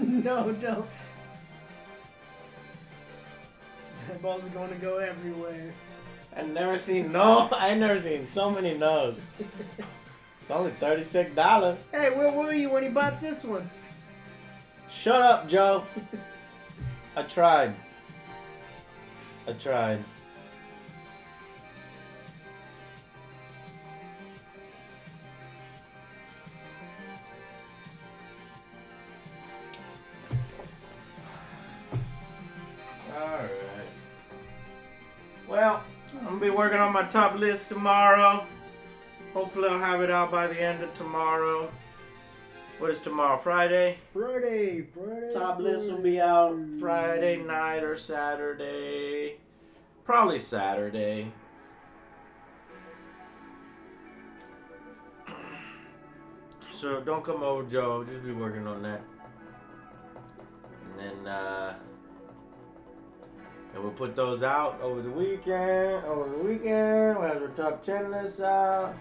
S2: No, don't. That ball's going to go everywhere.
S1: I ain't never seen so many no's. It's only $36.
S2: Hey, where were you when you bought this one?
S1: Shut up, Joe. I tried. Alright. Well, I'm going to be working on my top list tomorrow. Hopefully I'll have it out by the end of tomorrow. What is tomorrow? Friday?
S2: Friday.
S1: Top list will be out Friday night or Saturday. Probably Saturday. So don't come over, Joe. I'll just be working on that. And then, and we'll put those out over the weekend. We'll have the top 10 lists out.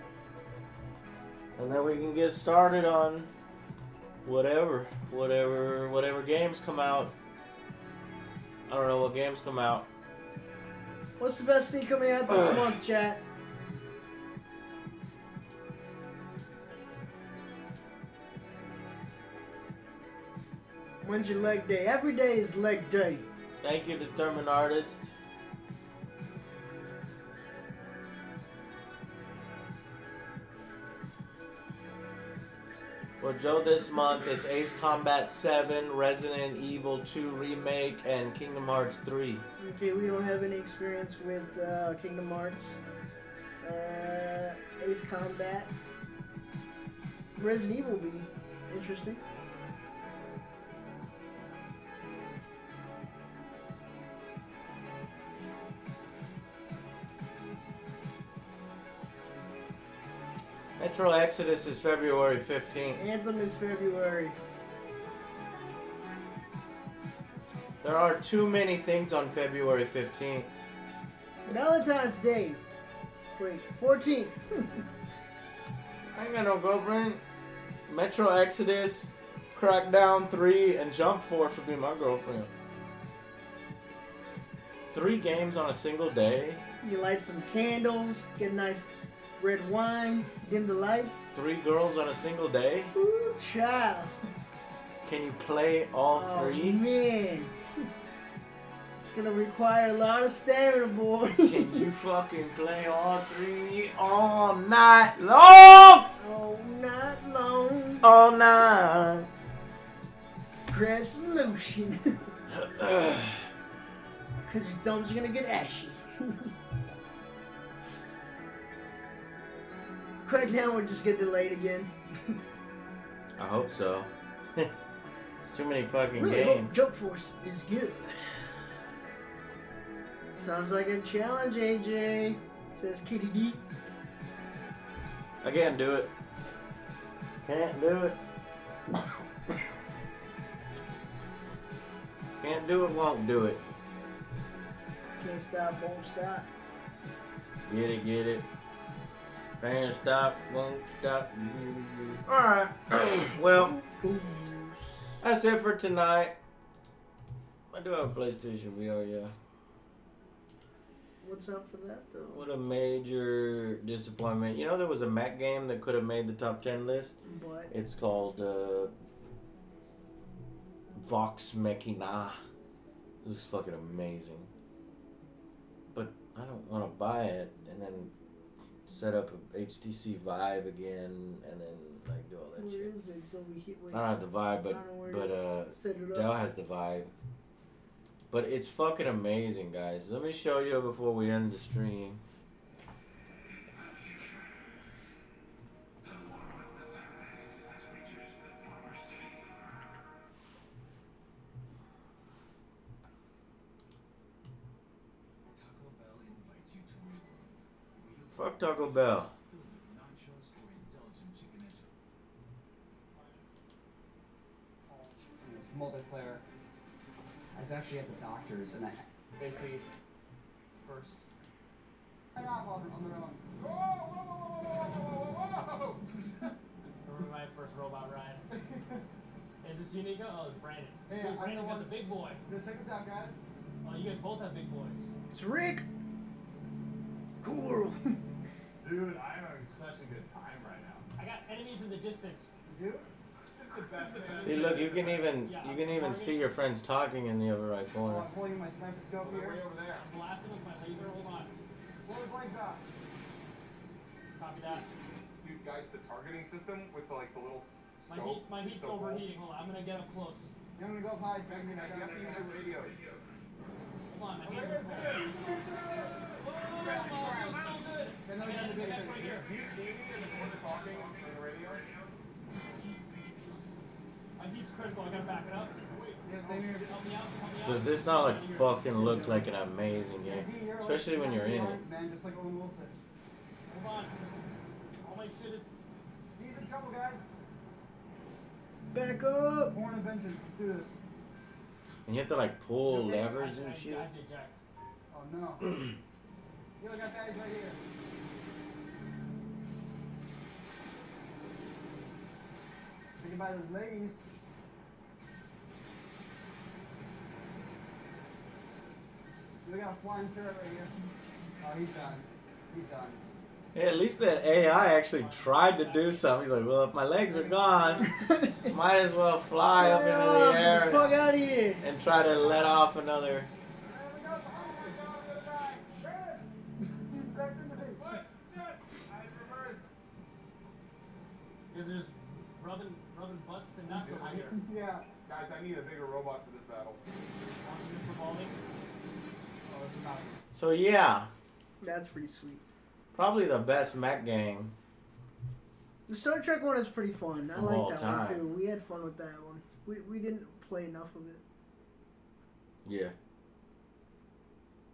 S1: And then we can get started on whatever games come out. I don't know what games come out.
S2: What's the best thing coming out this month, chat? When's your leg day? Every day is leg day.
S1: Thank you, Determined Artist. For Joe this month, it's Ace Combat 7, Resident Evil 2 Remake, and Kingdom Hearts 3.
S2: Okay, we don't have any experience with Kingdom Hearts. Ace Combat. Resident Evil will be interesting.
S1: Metro Exodus is February 15th.
S2: Anthem is February.
S1: There are too many things on February 15th.
S2: Valentine's Day. Wait, 14th.
S1: I ain't got no girlfriend. Metro Exodus, Crackdown 3, and Jump Force would be my girlfriend. 3 games on a single day.
S2: You light some candles, get a nice red wine, dim the lights.
S1: 3 girls on a single day?
S2: Ooh, child.
S1: Can you play all 3?
S2: Oh, man. It's gonna require a lot of stamina, boy.
S1: Can you fucking play all 3 all night long?
S2: All night long.
S1: All night.
S2: Grab some lotion. Cause your thumbs are gonna get ashy. Crackdown would just get delayed again.
S1: I hope so. It's too many fucking
S2: Really
S1: games.
S2: hope Jump Force is good. Sounds like a challenge, AJ. Says Kitty D.
S1: I can't do it. Can't do it. Can't do it, won't do it.
S2: Can't stop, won't stop.
S1: Get it, get it. Can't stop, won't stop. Alright. Well, that's it for tonight. I do have a PlayStation VR, yeah.
S2: What's up for that, though?
S1: What a major disappointment. You know there was a Mac game that could have made the top 10 list?
S2: What?
S1: It's called Vox Machina. It looks fucking amazing. But I don't want to buy it and then set up a HTC Vive again and then like do all that
S2: Where
S1: shit.
S2: is it? So we hit.
S1: I don't have the Vive, but
S2: Set it up.
S1: Dell has the Vive. But it's fucking amazing, guys. Let me show you before we end the stream. Fuck Taco Bell.
S7: It's multiplayer. I was actually at the doctor's and I basically first. Head off on their own.
S8: Remember my first robot ride? Is this Unico? Oh, it's Brandon.
S7: Hey,
S8: Dude,
S7: I'm
S8: Brandon's
S7: the
S8: got
S7: one-
S8: the big boy.
S7: Check this out, guys.
S8: Oh, you guys both have big boys.
S2: It's Rick. Cool.
S9: Dude, I'm having such a good time right now.
S8: I got enemies in the distance.
S7: You do?
S9: It's the best thing.
S1: See, look, you can even see your friends talking in the upper right
S7: Oh,
S1: corner.
S7: I'm pointing my sniper scope
S9: Way
S7: here.
S9: over there.
S8: I'm blasting with my laser. Hold on.
S7: Blow his legs off.
S8: Copy that.
S9: Dude, guys, the targeting system with like the little
S8: My
S9: scope.
S8: heat, my
S9: is
S8: heat's
S9: so cool.
S8: overheating. Hold on. I'm gonna get up close.
S7: I'm gonna go up high so I can
S9: You have to use your radios.
S8: Hold on. My heat
S9: There it
S8: is
S9: is.
S8: Whoa, feels so good.
S7: Then I'll get the
S8: Right
S7: distance.
S8: here.
S9: Do you see me in the corner talking on the radio?
S8: My heat's critical. I gotta back it up.
S7: Yeah, same here.
S8: Help me out. Help me out.
S1: Does this not like fucking look like an amazing game? Especially when you're in it.
S7: Man, just like Owen Wilson.
S8: Hold on. All my shit is.
S7: He's in trouble, guys.
S2: Back up.
S7: Born of Vengeance. Let's do this.
S1: And you have to like pull levers and shit.
S8: I have to eject.
S7: Oh no. Yo, I got guys right here. Say goodbye to those ladies. We got a flying turret right here. Oh, he's done. He's done.
S1: Hey, at least that AI actually tried to do something. He's like, well, if my legs are gone, might as well fly up into the air
S2: Get the fuck out of here.
S1: and try to let off another.
S8: Because there's rubbing butts to nuts over here.
S9: Yeah. Guys, I need a bigger robot for this battle.
S8: Just revolving. Oh, it's about
S1: So yeah,
S2: That's pretty sweet.
S1: probably the best mech game.
S2: The Star Trek one is pretty fun. I
S1: Of all
S2: like that one
S1: time.
S2: too. We had fun with that one. We didn't play enough of it.
S1: Yeah.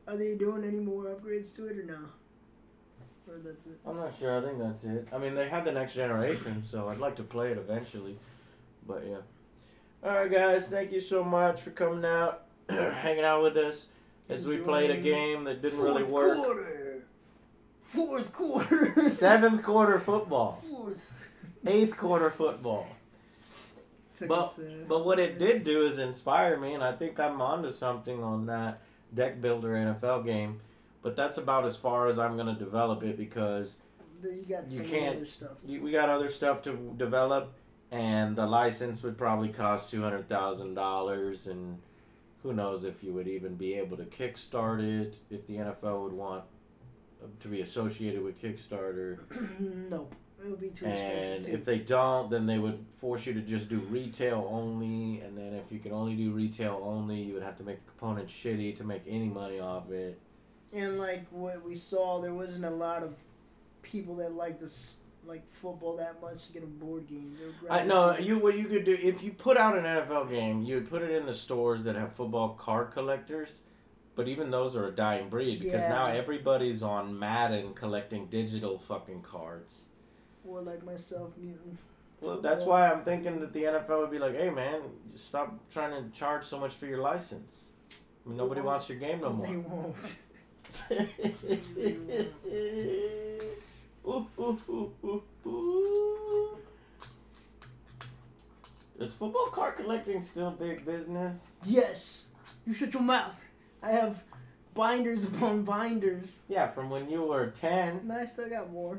S2: Are they doing any more upgrades to it or no? Or that's it?
S1: I'm not sure. I think that's it. I mean, they had the next generation, so I'd like to play it eventually. But yeah. Alright, guys. Thank you so much for coming out, hanging out with us as we played a game that didn't really work.
S2: Fourth quarter.
S1: 7th quarter football.
S2: Fourth.
S1: 8th quarter football.
S2: Took
S1: But,
S2: us,
S1: but what it did do is inspire me, and I think I'm onto something on that deck builder NFL game. But that's about as far as I'm going to develop it because
S2: You got
S1: you
S2: some
S1: can't-
S2: other stuff.
S1: we got other stuff to develop, and the license would probably cost $200,000, and who knows if you would even be able to kickstart it, if the NFL would want to be associated with Kickstarter.
S2: Nope. It would be too
S1: And
S2: expensive too.
S1: if they don't, then they would force you to just do retail only. And then if you can only do retail only, you would have to make the components shitty to make any money off it.
S2: And like what we saw, there wasn't a lot of people that like this, like football that much to get a board game. They would
S1: I
S2: rather
S1: know
S2: do-
S1: what you could do if you put out an NFL game, you would put it in the stores that have football card collectors. But even those are a dying breed because now
S2: Yeah.
S1: everybody's on Madden collecting digital fucking cards.
S2: Or like myself, mutant.
S1: Well, that's why I'm thinking that the NFL would be like, hey man, just stop trying to charge so much for your license. I mean, nobody wants your game no more.
S2: They won't.
S1: Ooh, ooh, ooh, ooh, ooh. Is football card collecting still big business?
S2: Yes. You shut your mouth. I have binders upon binders.
S1: Yeah, from when you were 10.
S2: And I still got more.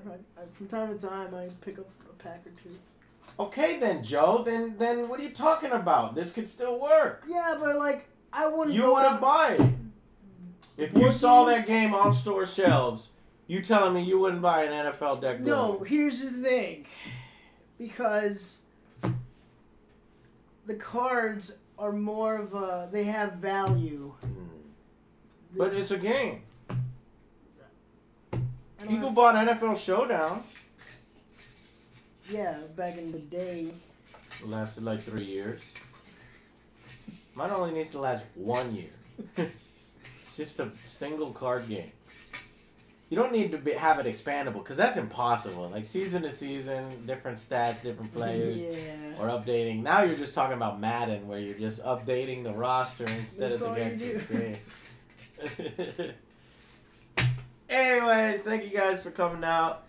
S2: From time to time, I pick up a pack or two.
S1: Okay then, Joe. Then what are you talking about? This could still work.
S2: Yeah, but like, I wouldn't
S1: You
S2: go
S1: wouldn't
S2: out.
S1: buy it. If you saw that game on store shelves, you telling me you wouldn't buy an NFL deck?
S2: No,
S1: builder?
S2: here's the thing. Because the cards are more of a, they have value.
S1: But it's a game.
S2: I don't
S1: People
S2: have-
S1: bought NFL Showdown.
S2: Yeah, back in the day.
S1: It lasted like 3 years. Mine only needs to last 1 year. It's just a single card game. You don't need to have it expandable because that's impossible. Like season to season, different stats, different players,
S2: Yeah.
S1: or updating. Now you're just talking about Madden, where you're just updating the roster instead
S2: That's
S1: of
S2: all
S1: the
S2: you
S1: actual game. Anyways, thank you guys for coming out.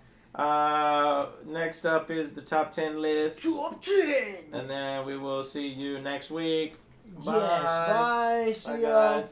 S1: Next up is the top 10 list.
S2: Top 10!
S1: And then we will see you next week.
S2: Yes, bye. See
S1: Bye,
S2: y'all.
S1: guys.